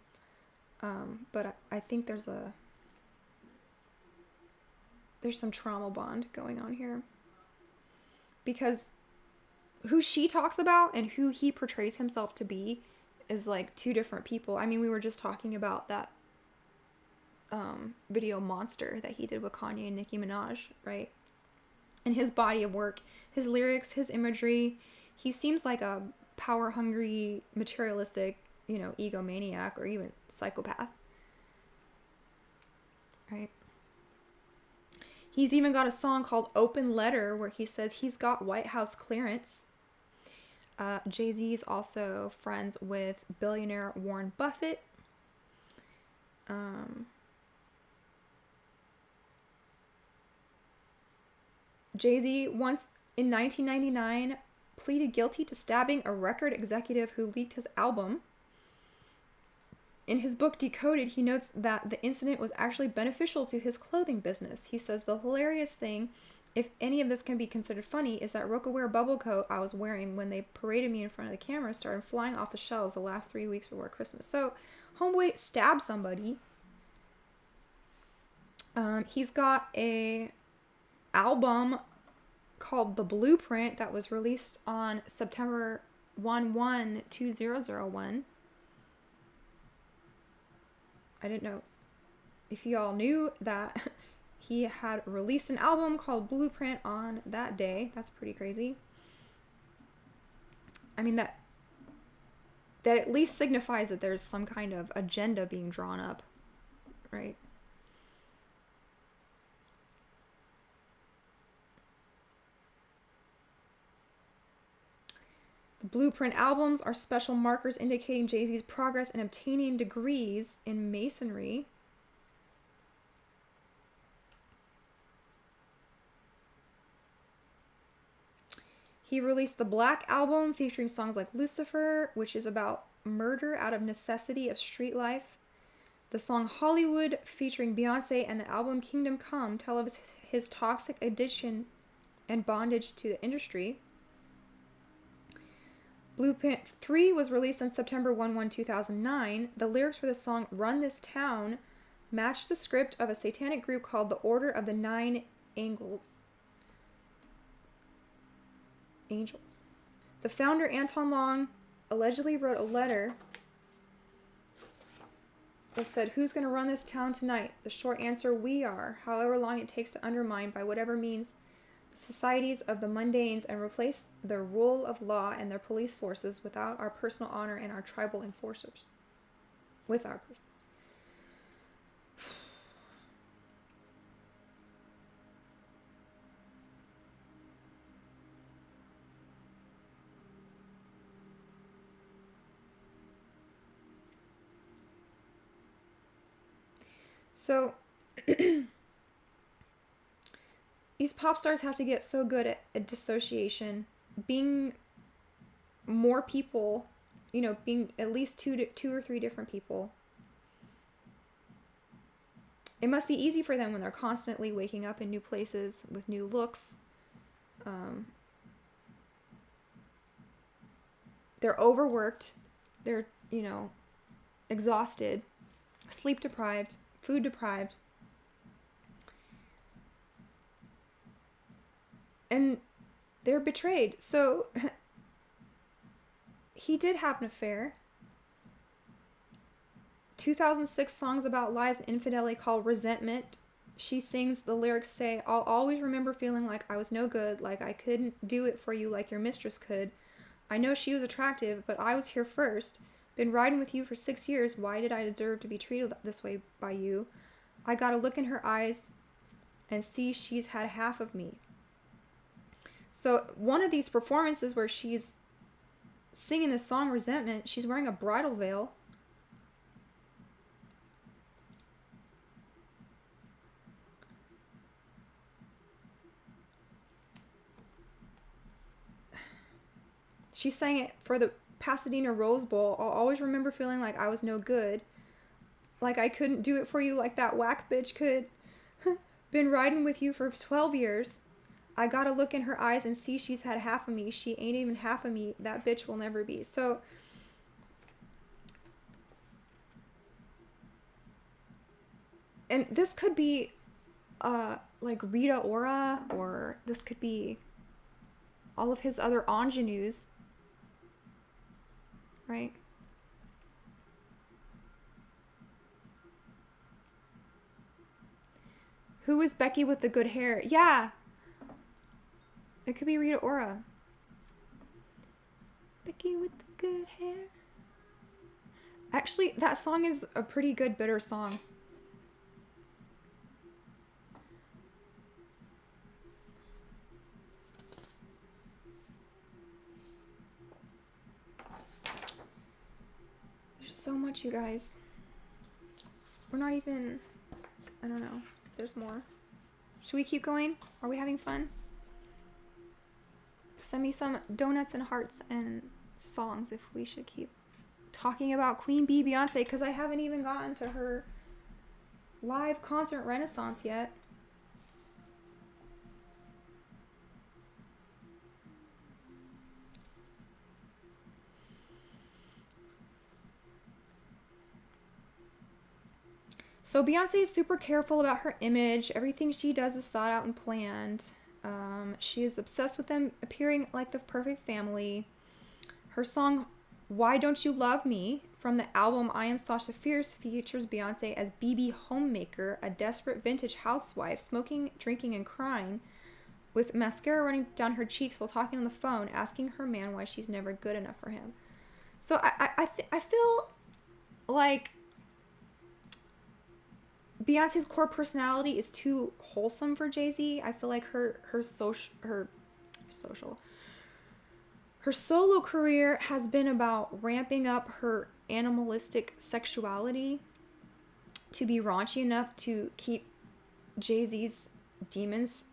But I think there's some trauma bond going on here. Because who she talks about and who he portrays himself to be is like two different people. We were just talking about that video Monster that he did with Kanye and Nicki Minaj, right? And his body of work, his lyrics, his imagery, he seems like a power-hungry, materialistic, egomaniac or even psychopath, right? He's even got a song called Open Letter where he says he's got White House clearance. Jay-Z is also friends with billionaire Warren Buffett. Jay-Z once in 1999 pleaded guilty to stabbing a record executive who leaked his album. In his book Decoded, he notes that the incident was actually beneficial to his clothing business. He says, the hilarious thing, if any of this can be considered funny, is that Rocawear bubble coat I was wearing when they paraded me in front of the camera started flying off the shelves the last 3 weeks before Christmas. So, homeboy stabbed somebody. He's got a album called The Blueprint that was released on September 2001. I didn't know if y'all knew that he had released an album called Blueprint on that day. That's pretty crazy. That at least signifies that there's some kind of agenda being drawn up, right? The Blueprint albums are special markers indicating Jay-Z's progress in obtaining degrees in masonry. He released the Black Album featuring songs like Lucifer, which is about murder out of necessity of street life. The song Hollywood featuring Beyonce and the album Kingdom Come tell of his toxic addiction and bondage to the industry. Blueprint 3 was released on September 2009. The lyrics for the song Run This Town matched the script of a satanic group called the Order of the Nine Angels. The founder, Anton Long, allegedly wrote a letter that said, "Who's going to run this town tonight? The short answer, we are, however long it takes to undermine, by whatever means, societies of the mundanes and replace their rule of law and their police forces without our personal honor and our tribal enforcers. With our person." So these pop stars have to get so good at dissociation, being more people, being at least two or three different people. It must be easy for them when they're constantly waking up in new places with new looks. They're overworked. They're, exhausted, sleep deprived, food deprived. And they're betrayed. So he did have an affair. 2006 songs about lies and infidelity called Resentment. She sings, the lyrics say, I'll always remember feeling like I was no good, like I couldn't do it for you like your mistress could. I know she was attractive, but I was here first. Been riding with you for 6 years. Why did I deserve to be treated this way by you? I gotta look in her eyes and see she's had half of me. So one of these performances where she's singing this song Resentment, she's wearing a bridal veil. She sang it for the Pasadena Rose Bowl. I'll always remember feeling like I was no good. Like I couldn't do it for you like that whack bitch could. Been riding with you for 12 years. I gotta look in her eyes and see she's had half of me. She ain't even half of me. That bitch will never be. So and this could be like Rita Ora, or this could be all of his other ingenues. Right? Who is Becky with the good hair? Yeah. It could be Rita Ora. Becky with the good hair. Actually, that song is a pretty good bitter song. So much, you guys. We're not even, I don't know. There's more. Should we keep going? Are we having fun? Send me some donuts and hearts and songs if we should keep talking about Queen Bee Beyonce, because I haven't even gotten to her live concert renaissance yet. So Beyonce is super careful about her image. Everything she does is thought out and planned. She is obsessed with them appearing like the perfect family. Her song, Why Don't You Love Me, from the album I Am Sasha Fierce, features Beyonce as BB Homemaker, a desperate vintage housewife, smoking, drinking, and crying, with mascara running down her cheeks while talking on the phone, asking her man why she's never good enough for him. So I feel like Beyonce's core personality is too wholesome for Jay-Z. I feel like her solo career has been about ramping up her animalistic sexuality to be raunchy enough to keep Jay-Z's demons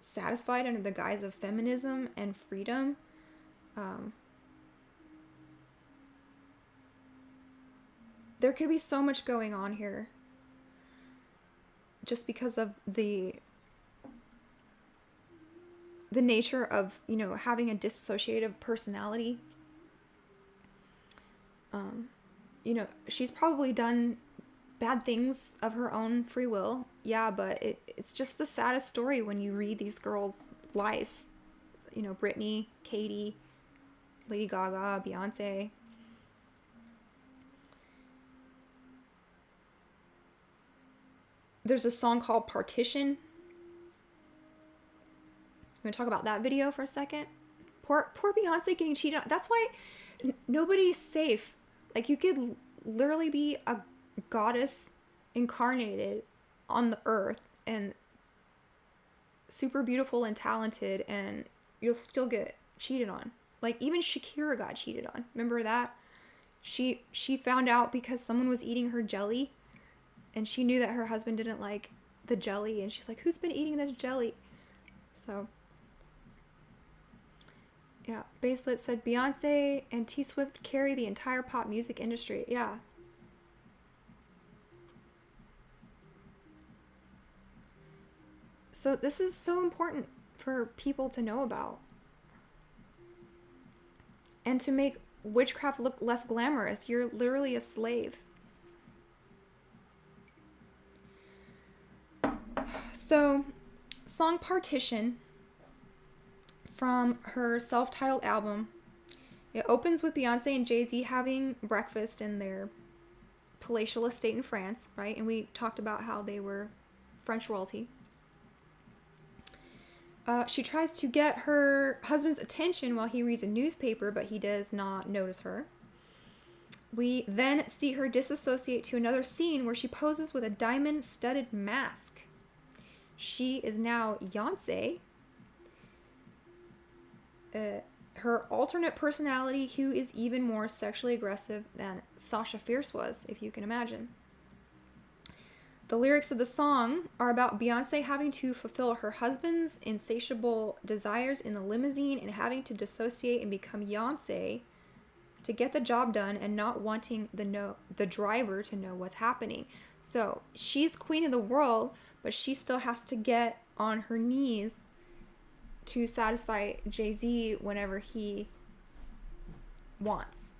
satisfied under the guise of feminism and freedom. There could be so much going on here, just because of the nature of, having a dissociative personality. She's probably done bad things of her own free will. Yeah, but it's just the saddest story when you read these girls' lives. Britney, Katy, Lady Gaga, Beyonce. There's a song called Partition. You want to talk about that video for a second? Poor Beyonce getting cheated on. That's why nobody's safe. Like, you could literally be a goddess incarnated on the earth and super beautiful and talented, and you'll still get cheated on. Like, even Shakira got cheated on. Remember that? She found out because someone was eating her jelly, And she knew that her husband didn't like the jelly, and she's like, who's been eating this jelly? So, yeah. Baselit said, Beyonce and T Swift carry the entire pop music industry. Yeah. So this is so important for people to know about. And to make witchcraft look less glamorous. You're literally a slave. So, song Partition from her self-titled album. It opens with Beyonce and Jay-Z having breakfast in their palatial estate in France, right? And we talked about how they were French royalty. She tries to get her husband's attention while he reads a newspaper, but he does not notice her. We then see her disassociate to another scene where she poses with a diamond-studded mask. She is now Beyonce, her alternate personality, who is even more sexually aggressive than Sasha Fierce was, if you can imagine. The lyrics of the song are about Beyonce having to fulfill her husband's insatiable desires in the limousine and having to dissociate and become Beyonce to get the job done and not wanting the driver to know what's happening. So she's queen of the world, but she still has to get on her knees to satisfy Jay-Z whenever he wants.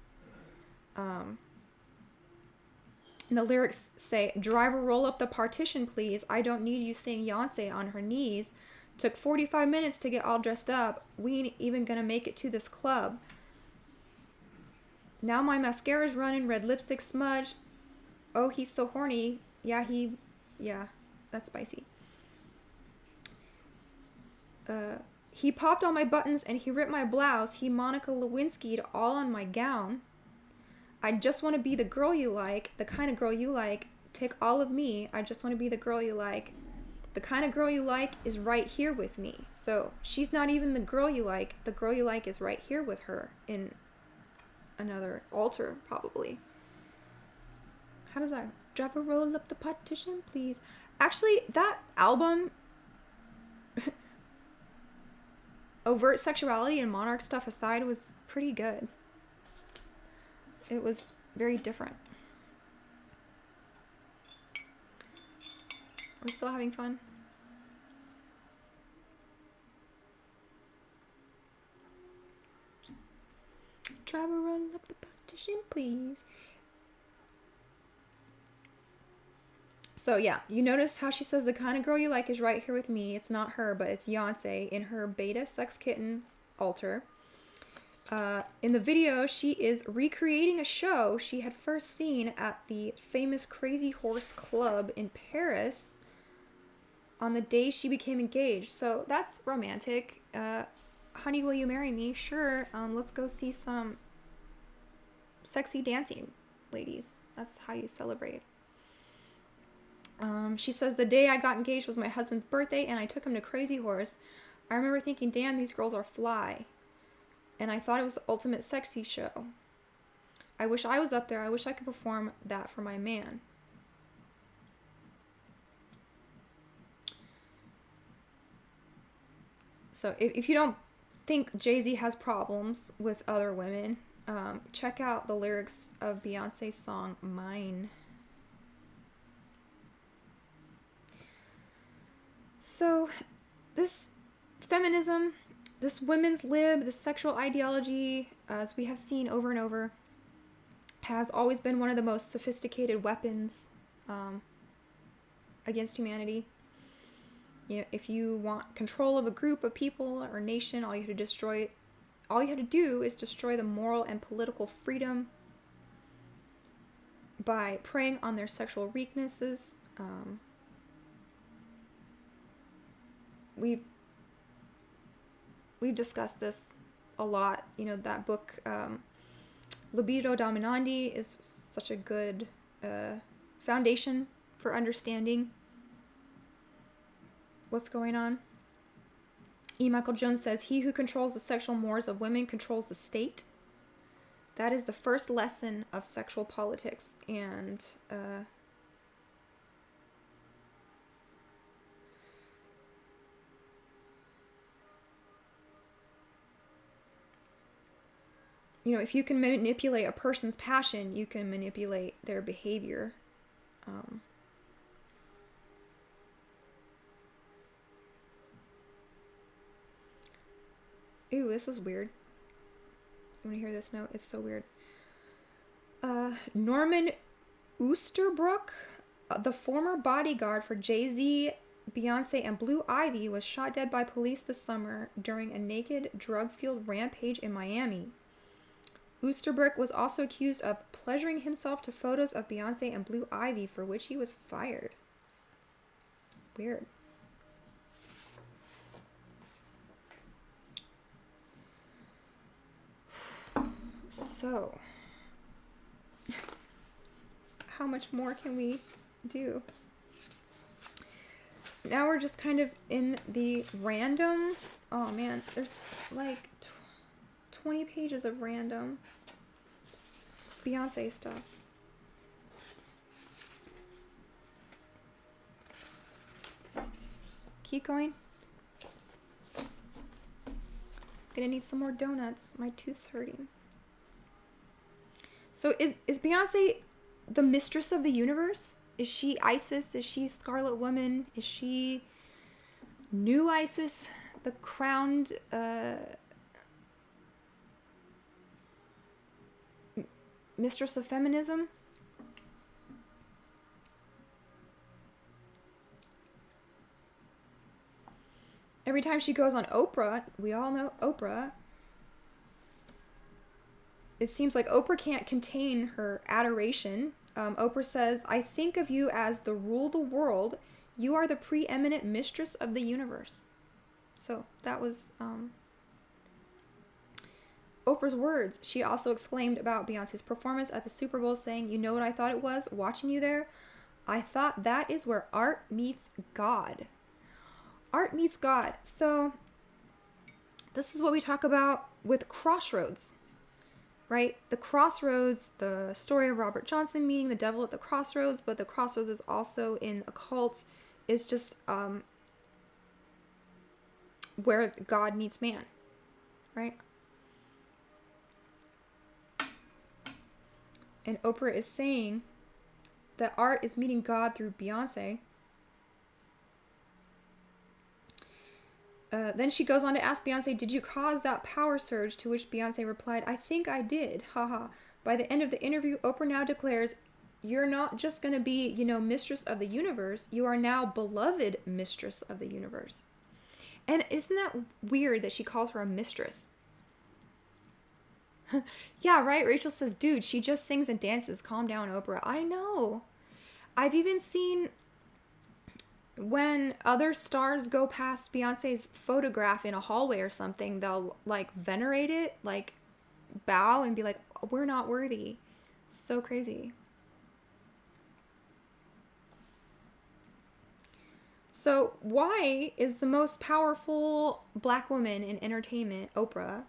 And the lyrics say, driver, roll up the partition, please. I don't need you seeing Beyonce on her knees. Took 45 minutes to get all dressed up. We ain't even gonna make it to this club. Now my mascara's running, red lipstick smudge. Oh, he's so horny. Yeah, that's spicy. He popped all my buttons and he ripped my blouse. He Monica Lewinsky'd all on my gown. I just want to be the girl you like, the kind of girl you like. Take all of me. I just want to be the girl you like. The kind of girl you like is right here with me. So she's not even the girl you like. The girl you like is right here with her in another altar, probably. How does that? Drop a roll up the partition, please. Actually, that album, overt sexuality and Monarch stuff aside, was pretty good. It was very different. Are we still having fun? Driver, roll up the partition, please. So yeah, you notice how she says the kind of girl you like is right here with me. It's not her, but it's Beyonce in her beta sex kitten altar. In the video, she is recreating a show she had first seen at the famous Crazy Horse Club in Paris on the day she became engaged. So that's romantic. Honey, will you marry me? Sure. Let's go see some sexy dancing, ladies. That's how you celebrate. She says, the day I got engaged was my husband's birthday and I took him to Crazy Horse. I remember thinking, damn, these girls are fly. And I thought it was the ultimate sexy show. I wish I was up there. I wish I could perform that for my man. So if you don't think Jay-Z has problems with other women, check out the lyrics of Beyonce's song, Mine. So this feminism, this women's lib, this sexual ideology, as we have seen over and over, has always been one of the most sophisticated weapons against humanity. You know, if you want control of a group of people or nation, all you have to do is destroy the moral and political freedom by preying on their sexual weaknesses. We've discussed this a lot. You know, that book, Libido Dominandi, is such a good foundation for understanding what's going on. E. Michael Jones says, he who controls the sexual mores of women controls the state. That is the first lesson of sexual politics. And if you can manipulate a person's passion, you can manipulate their behavior. Ooh, this is weird. You want to hear this note? It's so weird. Norman Oosterbrook, the former bodyguard for Jay-Z, Beyonce, and Blue Ivy, was shot dead by police this summer during a naked, drug-fueled rampage in Miami. Oosterbrook was also accused of pleasuring himself to photos of Beyonce and Blue Ivy, for which he was fired. Weird. So, how much more can we do? Now we're just kind of in the random. Oh man, there's like 20 pages of random Beyonce stuff. Keep going. Gonna need some more donuts. My tooth's hurting. So is Beyonce the mistress of the universe? Is she Isis? Is she Scarlet Woman? Is she New Isis, the crowned mistress of feminism? Every time she goes on Oprah, we all know Oprah, it seems like Oprah can't contain her adoration. Oprah says, "I think of you as the rule the world. You are the preeminent mistress of the universe." So that was Oprah's words. She also exclaimed about Beyonce's performance at the Super Bowl, saying, "You know what I thought it was watching you there? I thought that is where art meets God." Art meets God. So this is what we talk about with Crossroads. Right? The Crossroads, the story of Robert Johnson meeting the devil at the crossroads, but the crossroads is also in occult, is just where God meets man, right? And Oprah is saying that art is meeting God through Beyonce. Then she goes on to ask Beyonce, "Did you cause that power surge?" To which Beyonce replied, "I think I did. Haha." By the end of the interview, Oprah now declares, "You're not just going to be, mistress of the universe. You are now beloved mistress of the universe." And isn't that weird that she calls her a mistress? Yeah, right? Rachel says, "Dude, she just sings and dances. Calm down, Oprah." I know. I've even seen when other stars go past Beyonce's photograph in a hallway or something, they'll like venerate it, like bow and be like, "We're not worthy." So crazy. So why is the most powerful black woman in entertainment, Oprah,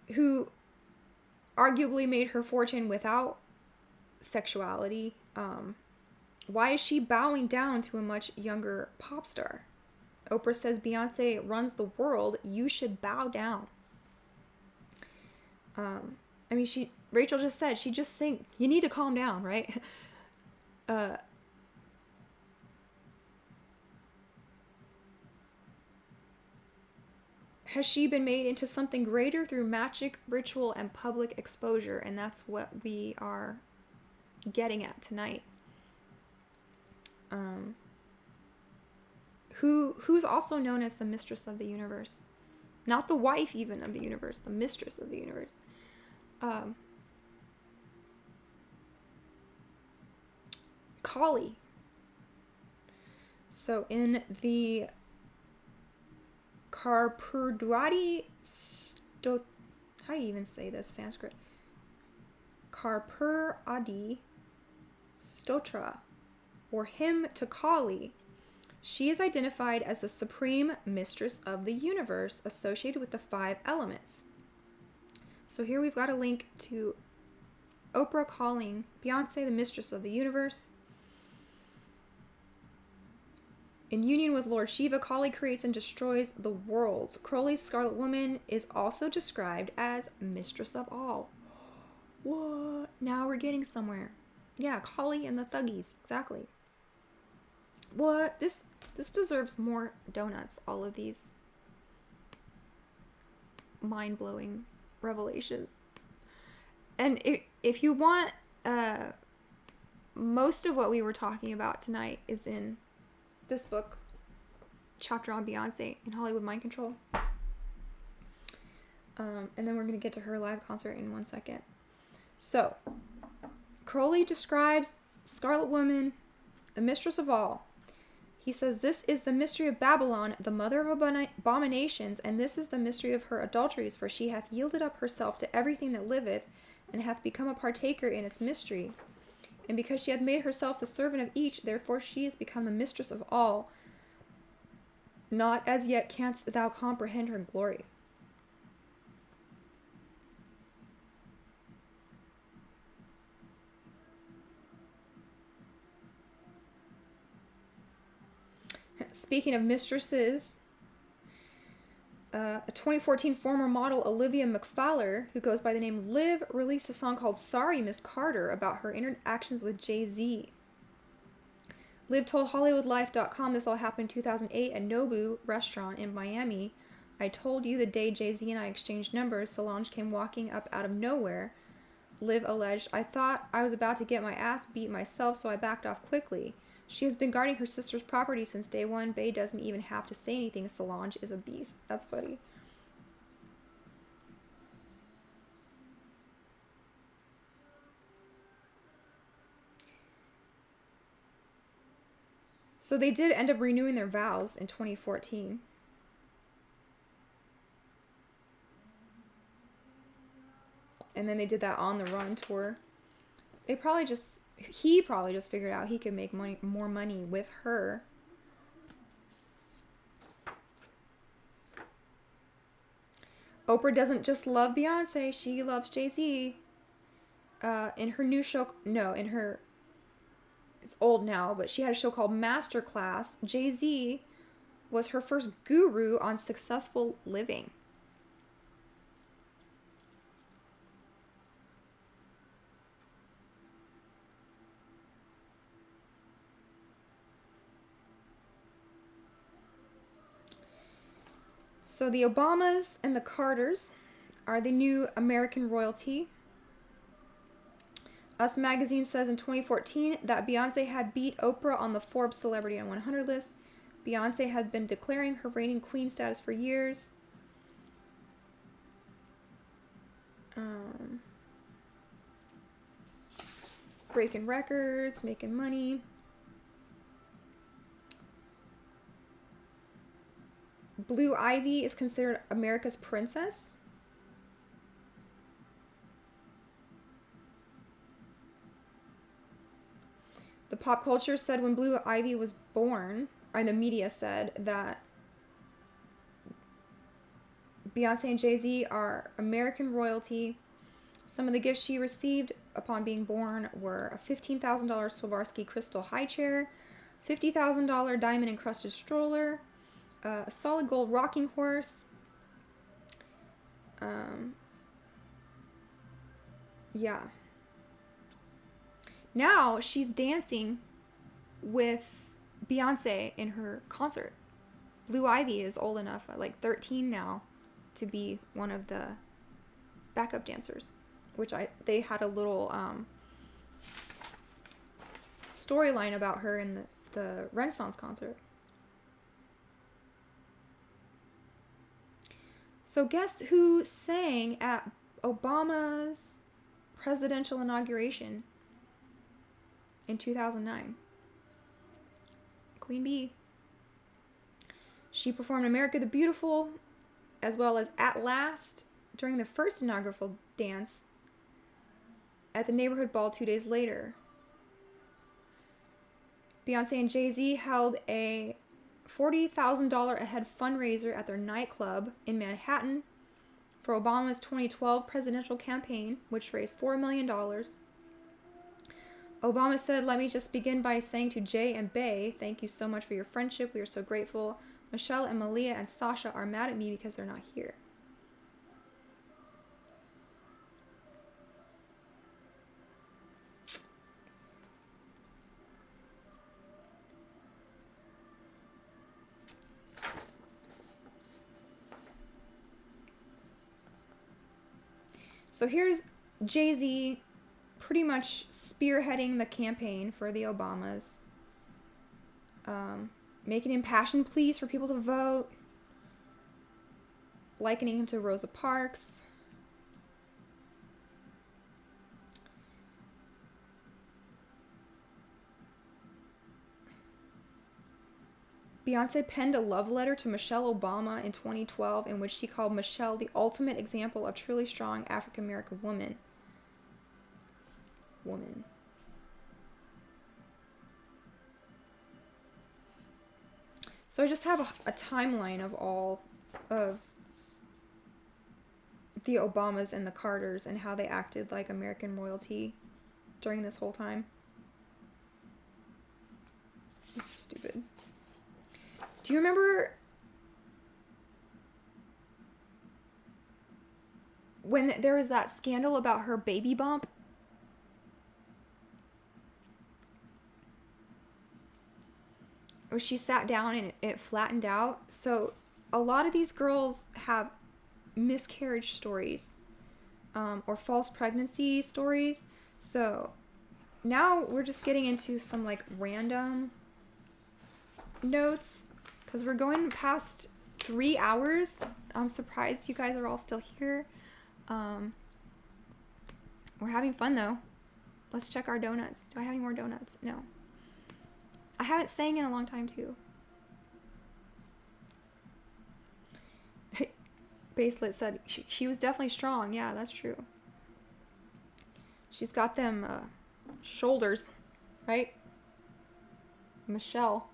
who arguably made her fortune without sexuality, why is she bowing down to a much younger pop star? Oprah says Beyonce runs the world. You should bow down. Rachel just said she just sing. You need to calm down, right? Has she been made into something greater through magic, ritual, and public exposure? And that's what we are getting at tonight. Who's also known as the mistress of the universe, not the wife even of the universe, the mistress of the universe. Kali. So in the Karpurdwadi how do you even say this Sanskrit? Karpuradi Stotra, or hymn to Kali, she is identified as the supreme mistress of the universe, associated with the 5 elements. So here we've got a link to Oprah calling Beyonce the mistress of the universe. In union with Lord Shiva, Kali creates and destroys the worlds. Crowley's Scarlet Woman is also described as mistress of all. What? Now we're getting somewhere. Yeah, Kali and the Thuggies. Exactly. What? This deserves more donuts, all of these mind-blowing revelations. And if you want, most of what we were talking about tonight is in this book, chapter on Beyonce in Hollywood Mind Control. And then we're going to get to her live concert in 1 second. So, Crowley describes Scarlet Woman, the mistress of all. He says, this is the mystery of Babylon, the mother of abominations, and this is the mystery of her adulteries, for she hath yielded up herself to everything that liveth, and hath become a partaker in its mystery. And because she hath made herself the servant of each, therefore she is become the mistress of all. Not as yet canst thou comprehend her glory. Speaking of mistresses, a 2014 former model Olivia McFowler, who goes by the name Liv, released a song called Sorry Miss Carter about her interactions with Jay-Z. Liv told HollywoodLife.com this all happened in 2008 at Nobu restaurant in Miami. I told you the day Jay-Z and I exchanged numbers, Solange came walking up out of nowhere. Liv alleged, I thought I was about to get my ass beat myself, so I backed off quickly. She has been guarding her sister's property since day one. Bae doesn't even have to say anything. Solange is a beast. That's funny. So they did end up renewing their vows in 2014. And then they did that On the Run tour. He probably just figured out he could make more money with her. Oprah doesn't just love Beyonce, she loves Jay-Z. In her new show, it's old now, but she had a show called Masterclass. Jay-Z was her first guru on successful living. So the Obamas and the Carters are the new American royalty. Us Magazine says in 2014 that Beyonce had beat Oprah on the Forbes Celebrity on 100 list. Beyonce has been declaring her reigning queen status for years. Breaking records, making money. Blue Ivy is considered America's princess. The pop culture said when Blue Ivy was born, or the media said that Beyonce and Jay-Z are American royalty. Some of the gifts she received upon being born were a $15,000 Swarovski crystal high chair, $50,000 diamond encrusted stroller, a solid gold rocking horse. Yeah. Now she's dancing with Beyonce in her concert. Blue Ivy is old enough, like 13 now, to be one of the backup dancers, which they had a little storyline about her in the Renaissance concert. So guess who sang at Obama's presidential inauguration in 2009? Queen Bee. She performed America the Beautiful as well as At Last during the first inaugural dance at the neighborhood ball 2 days later. Beyonce and Jay-Z held a $40,000 a head fundraiser at their nightclub in Manhattan for Obama's 2012 presidential campaign, which raised $4 million. Obama said, "Let me just begin by saying to Jay and Bay, thank you so much for your friendship. We are so grateful. Michelle and Malia and Sasha are mad at me because they're not here." So here's Jay-Z pretty much spearheading the campaign for the Obamas, making impassioned pleas for people to vote, likening him to Rosa Parks. Beyonce penned a love letter to Michelle Obama in 2012 in which she called Michelle the ultimate example of truly strong African American woman. So I just have a timeline of all of the Obamas and the Carters and how they acted like American royalty during this whole time. It's stupid. Do you remember when there was that scandal about her baby bump? Where she sat down and it flattened out. So a lot of these girls have miscarriage stories, or false pregnancy stories. So now we're just getting into some like random notes because we're going past 3 hours. I'm surprised you guys are all still here. We're having fun though. Let's check our donuts. Do I have any more donuts? No. I haven't sang in a long time too. Baselit said she was definitely strong. Yeah, that's true. She's got them shoulders, right? Michelle.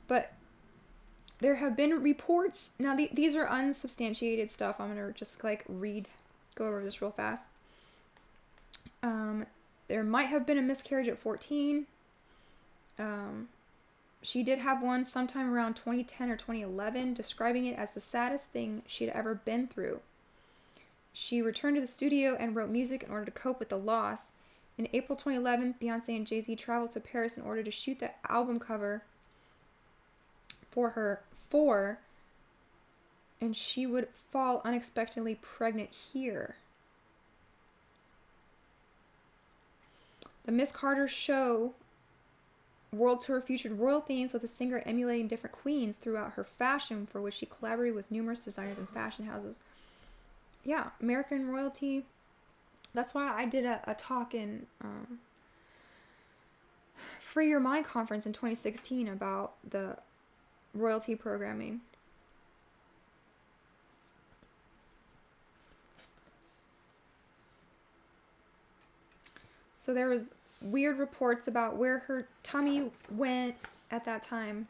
But there have been reports. Now, these are unsubstantiated stuff. I'm going to just like go over this real fast. There might have been a miscarriage at 14. She did have one sometime around 2010 or 2011, describing it as the saddest thing she'd ever been through. She returned to the studio and wrote music in order to cope with the loss. In April 2011, Beyonce and Jay-Z traveled to Paris in order to shoot the album cover for her and she would fall unexpectedly pregnant here. The Miss Carter show world tour featured royal themes with a singer emulating different queens throughout her fashion, for which she collaborated with numerous designers and fashion houses. Yeah, American royalty. That's why I did a talk in Free Your Mind conference in 2016 about the royalty programming. So there was weird reports about where her tummy went at that time.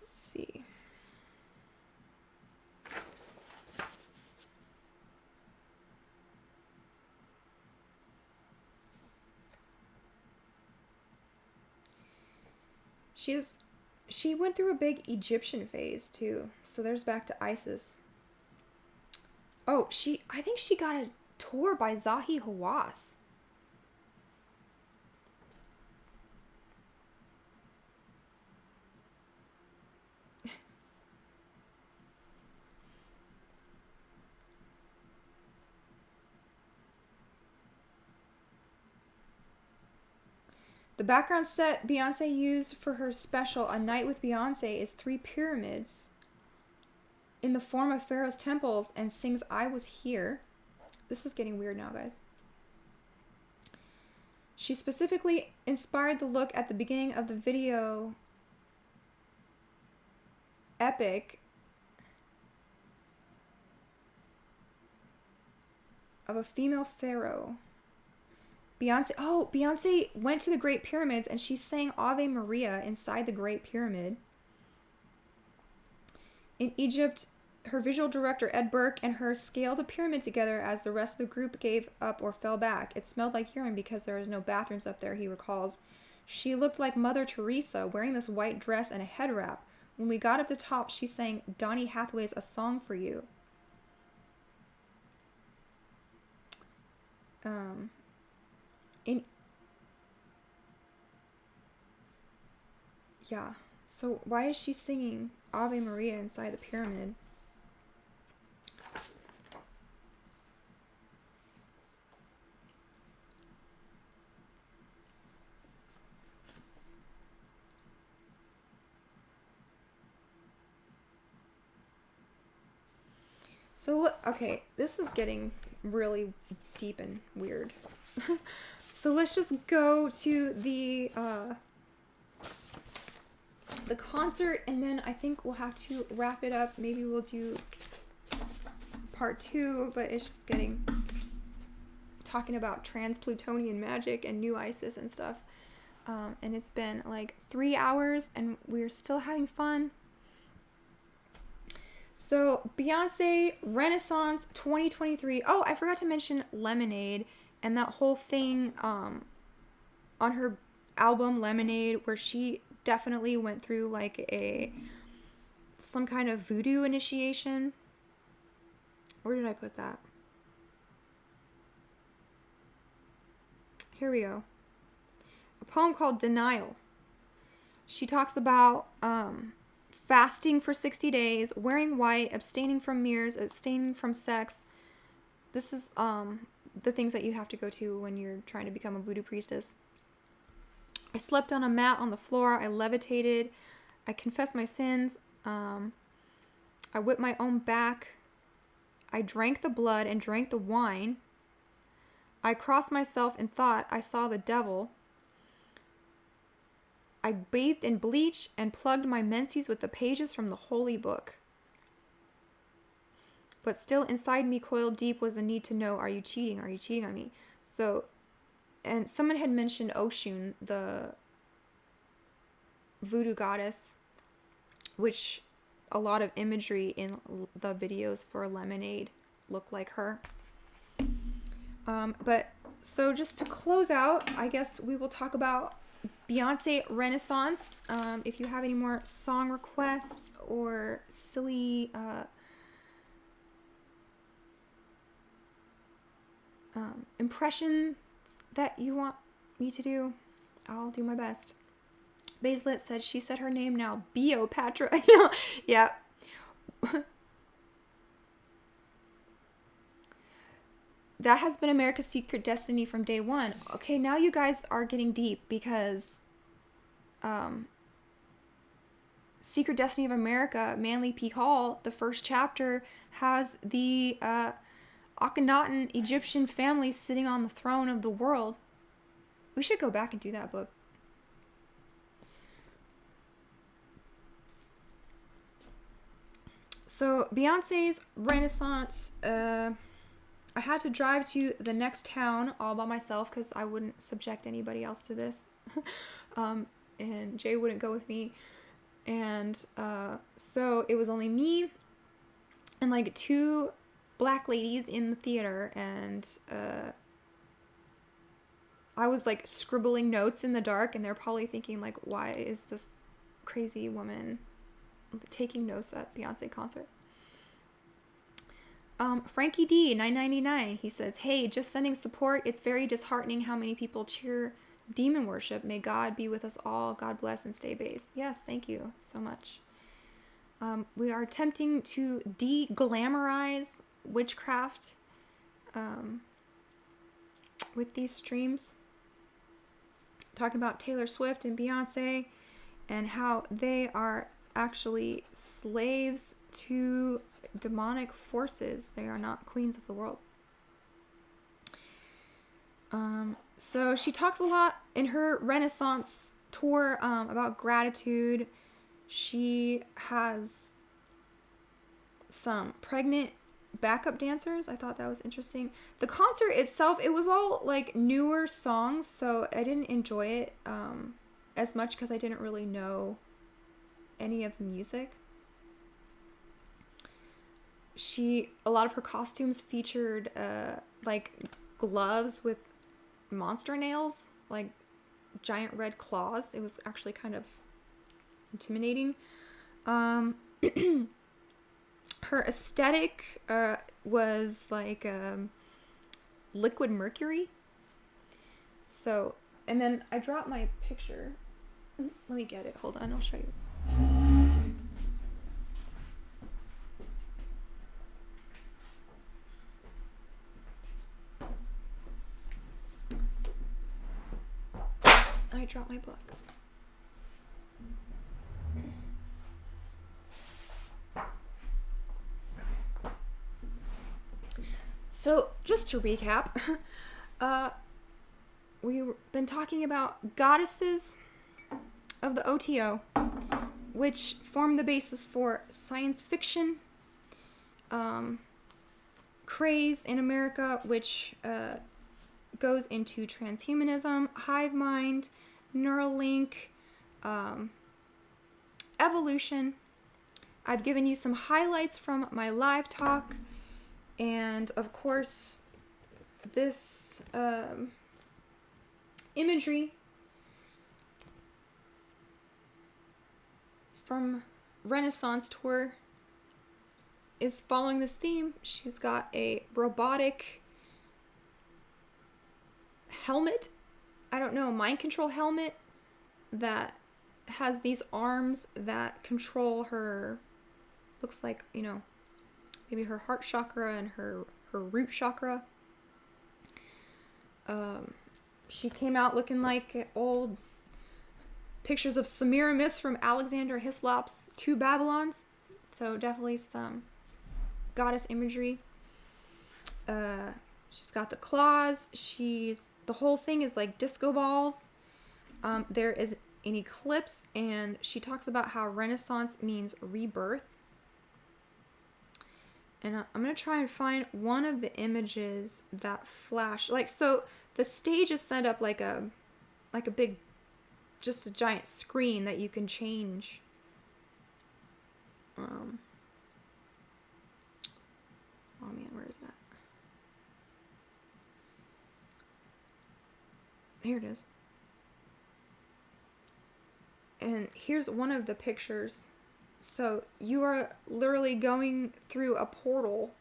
Let's see. She went through a big Egyptian phase too. So there's back to Isis. Oh, I think she got a tour by Zahi Hawass. The background set Beyonce used for her special A Night with Beyonce is 3 pyramids in the form of Pharaoh's temples and sings I Was Here. This is getting weird now, guys. She specifically inspired the look at the beginning of the video epic of a female pharaoh. Beyonce went to the Great Pyramids and she sang Ave Maria inside the Great Pyramid. In Egypt, her visual director Ed Burke and her scaled the pyramid together as the rest of the group gave up or fell back. It smelled like urine because there was no bathrooms up there, he recalls. She looked like Mother Teresa, wearing this white dress and a head wrap. When we got at the top, she sang Donny Hathaway's A Song for You. Yeah. So why is she singing Ave Maria inside the pyramid? So, okay, this is getting really deep and weird. So let's just go to the concert, and then I think we'll have to wrap it up. Maybe we'll do part 2, but it's just talking about trans-Plutonian magic and new ISIS and stuff. And it's been like 3 hours, and we're still having fun. So, Beyonce Renaissance 2023. Oh, I forgot to mention Lemonade and that whole thing on her album Lemonade, where she definitely went through like some kind of voodoo initiation. Where did I put that? Here we go. A poem called Denial. She talks about fasting for 60 days, wearing white, abstaining from mirrors, abstaining from sex. This is the things that you have to go to when you're trying to become a voodoo priestess. I slept on a mat on the floor. I levitated. I confessed my sins. I whipped my own back. I drank the blood and drank the wine. I crossed myself and thought I saw the devil. I bathed in bleach and plugged my menses with the pages from the holy book. But still inside me, coiled deep, was the need to know, are you cheating? Are you cheating on me? So, and someone had mentioned Oshun, the voodoo goddess, which a lot of imagery in the videos for Lemonade look like her. But so just to close out, I guess we will talk about Beyonce Renaissance. If you have any more song requests or silly impressions that you want me to do, I'll do my best. Baselit said she said her name now, Beopatra. Yeah. That has been America's secret destiny from day one. Okay, now you guys are getting deep because Secret Destiny of America, Manly P. Hall, the first chapter, has the Akhenaten Egyptian family sitting on the throne of the world. We should go back and do that book. So, Beyonce's Renaissance, I had to drive to the next town all by myself because I wouldn't subject anybody else to this. And Jay wouldn't go with me. And so it was only me and like 2 black ladies in the theater. And I was like scribbling notes in the dark, and they're probably thinking like, why is this crazy woman taking notes at Beyonce concert? Frankie D 999, he says, hey, just sending support. It's very disheartening how many people cheer demon worship. May God be with us all. God bless and stay based. Yes, thank you so much. We are attempting to de-glamorize witchcraft with these streams, talking about Taylor Swift and Beyonce and how they are actually slaves to demonic forces. They are not queens of the world. So she talks a lot in her Renaissance tour about gratitude. She has some pregnant backup dancers. I thought that was interesting. The concert itself, it was all like newer songs, so I didn't enjoy it as much because I didn't really know any of the music. A lot of her costumes featured like gloves with monster nails, like giant red claws. It was actually kind of intimidating. Her aesthetic was like liquid mercury. So, and then I dropped my picture. Let me get it. Hold on, I'll show you. I dropped my book. So, just to recap, we've been talking about goddesses of the O.T.O, which form the basis for science fiction, craze in America, which goes into transhumanism, hive mind, Neuralink, evolution. I've given you some highlights from my live talk, and of course this imagery from Renaissance Tour is following this theme. She's got a robotic helmet, I don't know, mind control helmet that has these arms that control her, looks like, you know, maybe her heart chakra and her root chakra. She came out looking like old pictures of Semiramis from Alexander Hislop's Two Babylons. So definitely some goddess imagery. She's got the claws. The whole thing is like disco balls. There is an eclipse, and she talks about how Renaissance means rebirth. And I'm going to try and find one of the images that flash. Like, so the stage is set up like a big, just a giant screen that you can change. Oh man, where is that? Here it is. And here's one of the pictures. So you are literally going through a portal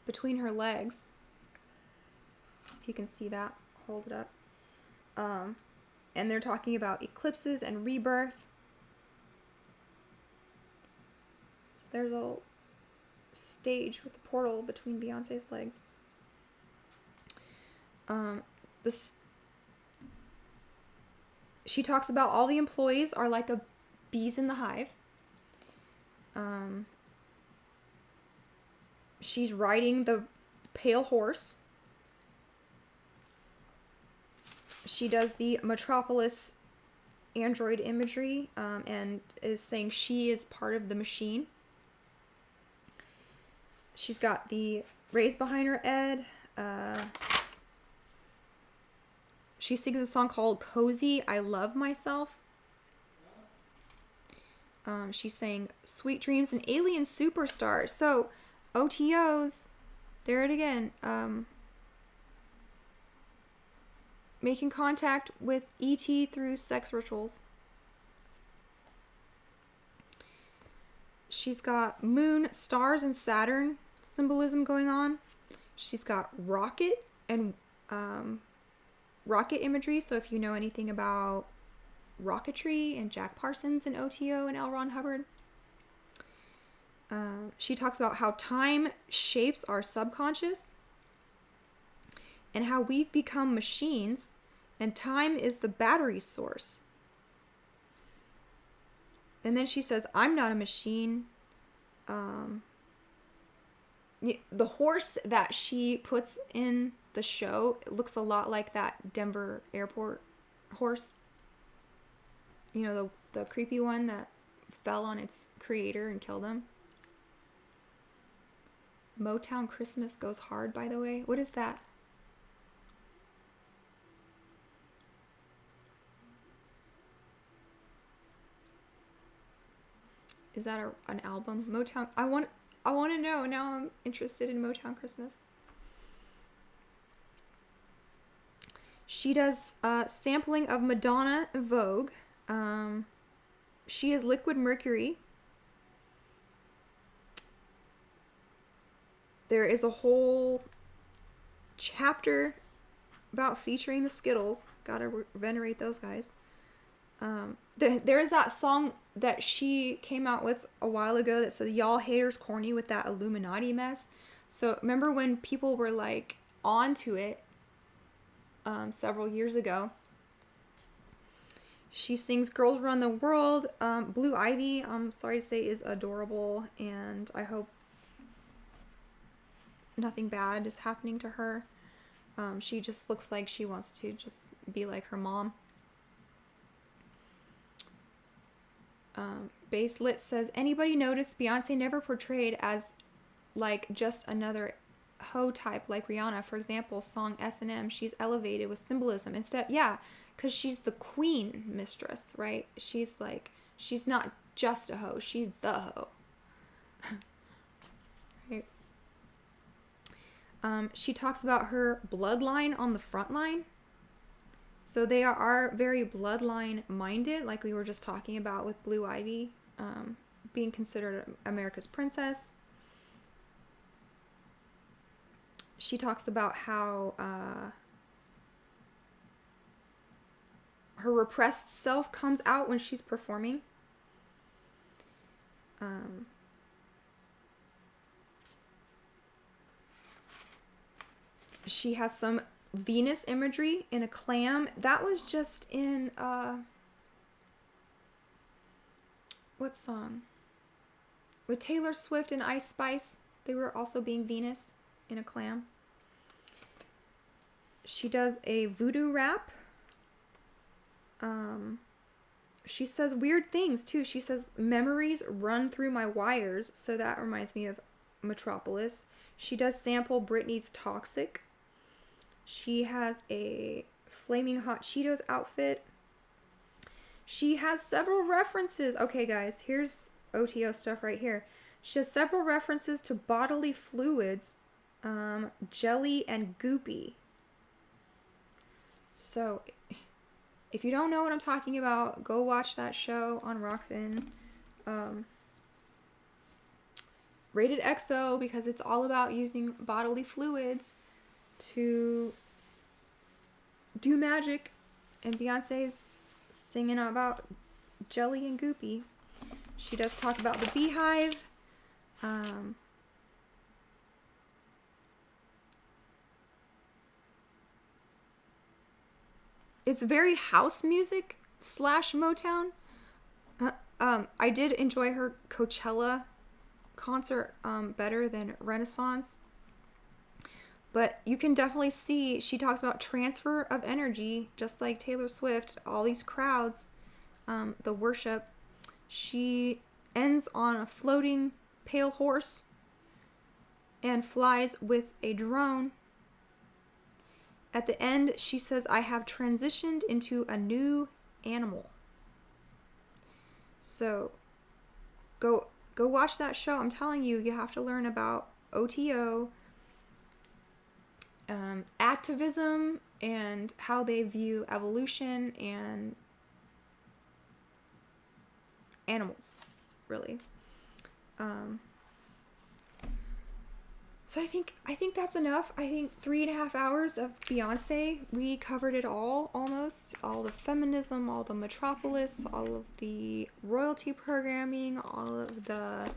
between her legs. If you can see that, hold it up. And they're talking about eclipses and rebirth. So there's a stage with the portal between Beyonce's legs. She talks about all the employees are like bees in the hive. She's riding the pale horse. She does the Metropolis android imagery, and is saying she is part of the machine. She's got the rays behind her head. She sings a song called Cozy, I Love Myself. She's saying Sweet Dreams and Alien Superstar. So, O.T.Os, there it again. Making contact with E.T. through sex rituals. She's got moon, stars, and Saturn symbolism going on. She's got rocket and rocket imagery. So if you know anything about rocketry and Jack Parsons and O.T.O and L. Ron Hubbard. She talks about how time shapes our subconscious and how we've become machines, and time is the battery source. And then she says, I'm not a machine. The horse that she puts in the show, it looks a lot like that Denver airport horse. You know, the creepy one that fell on its creator and killed him. Motown Christmas goes hard, by the way. What is that? Is that an album? Motown. I want to know. Now I'm interested in Motown Christmas. She does sampling of Madonna and Vogue. She is Liquid Mercury. There is a whole chapter about featuring the Skittles. Gotta venerate those guys. There is that song that she came out with a while ago that said, "Y'all haters corny with that Illuminati mess." So remember when people were like onto it several years ago. She sings "Girls Run the World." Blue Ivy, I'm sorry to say, is adorable, and I hope nothing bad is happening to her. She just looks like she wants to just be like her mom. Base Lit says, anybody notice Beyonce never portrayed as like just another hoe type like Rihanna? For example, song S&M, she's elevated with symbolism instead. Yeah, because she's the queen mistress, right? She's not just a hoe, she's the hoe. Right. She talks about her bloodline on the front line. So they are very bloodline minded, like we were just talking about with Blue Ivy being considered America's princess. She talks about how her repressed self comes out when she's performing. She has some Venus imagery in a clam. That was just in what song? With Taylor Swift and Ice Spice. They were also being Venus in a clam. She does a voodoo rap. She says weird things too. She says memories run through my wires. So that reminds me of Metropolis. She does sample Britney's Toxic. She has a Flaming Hot Cheetos outfit. She has several references. Okay, guys, here's O.T.O stuff right here. She has several references to bodily fluids, jelly, and goopy. So, if you don't know what I'm talking about, go watch that show on Rockfin. Rated XO, because it's all about using bodily fluids to do magic, and Beyonce's singing about jelly and goopy. She does talk about the beehive. It's very house music / Motown. I did enjoy her Coachella concert better than Renaissance. But you can definitely see she talks about transfer of energy, just like Taylor Swift, all these crowds, the worship. She ends on a floating pale horse and flies with a drone. At the end, she says, I have transitioned into a new animal. So go watch that show. I'm telling you, you have to learn about O.T.O, activism, and how they view evolution and animals, really. So I think that's enough. I think 3.5 hours of Beyonce, we covered it all, almost. All the feminism, all the Metropolis, all of the royalty programming, all of the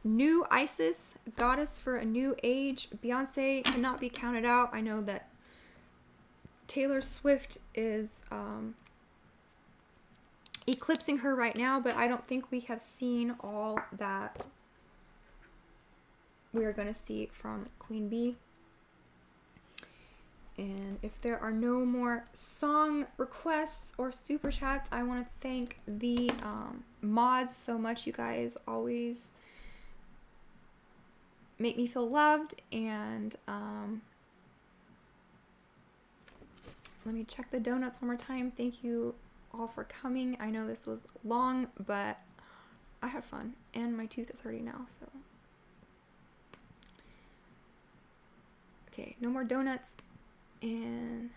new Isis, goddess for a new age. Beyonce cannot be counted out. I know that Taylor Swift is eclipsing her right now, but I don't think we have seen all that we are going to see from Queen Bee. And if there are no more song requests or super chats, I want to thank the mods so much. You guys always make me feel loved. And let me check the donuts one more time. Thank you all for coming. I know this was long, but I had fun, and my tooth is hurting now, so. Okay, no more donuts. And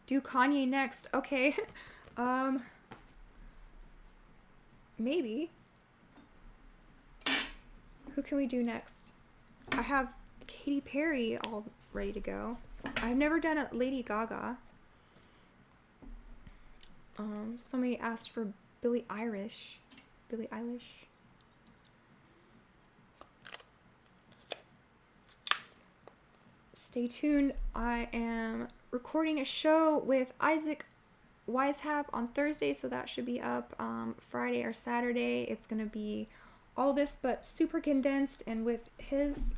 do Kanye next. Okay. Maybe. Who can we do next? I have Katy Perry all ready to go. I've never done a Lady Gaga. Somebody asked for Billie Eilish. Stay tuned. I am recording a show with Isaac Weishaupt on Thursday, so that should be up Friday or Saturday. It's going to be all this but super condensed, and with his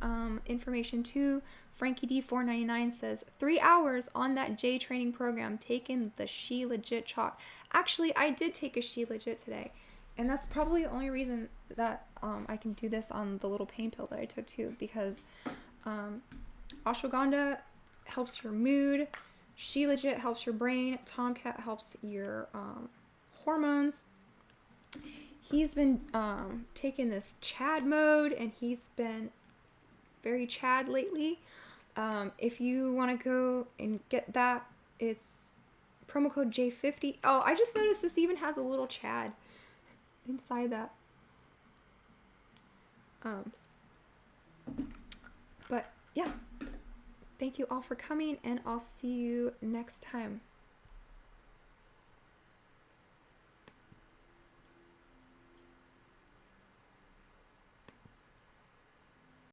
information too. Frankie D499 says 3 hours on that J training program, taking the She Legit chalk. Actually, I did take a She Legit today, and that's probably the only reason that I can do this on the little pain pill that I took too, because ashwagandha helps your mood, She Legit helps your brain, Tomcat helps your hormones. He's been taking this Chad mode, and he's been very Chad lately. If you want to go and get that, it's promo code J50. Oh, I just noticed this even has a little Chad inside that. But yeah, thank you all for coming, and I'll see you next time.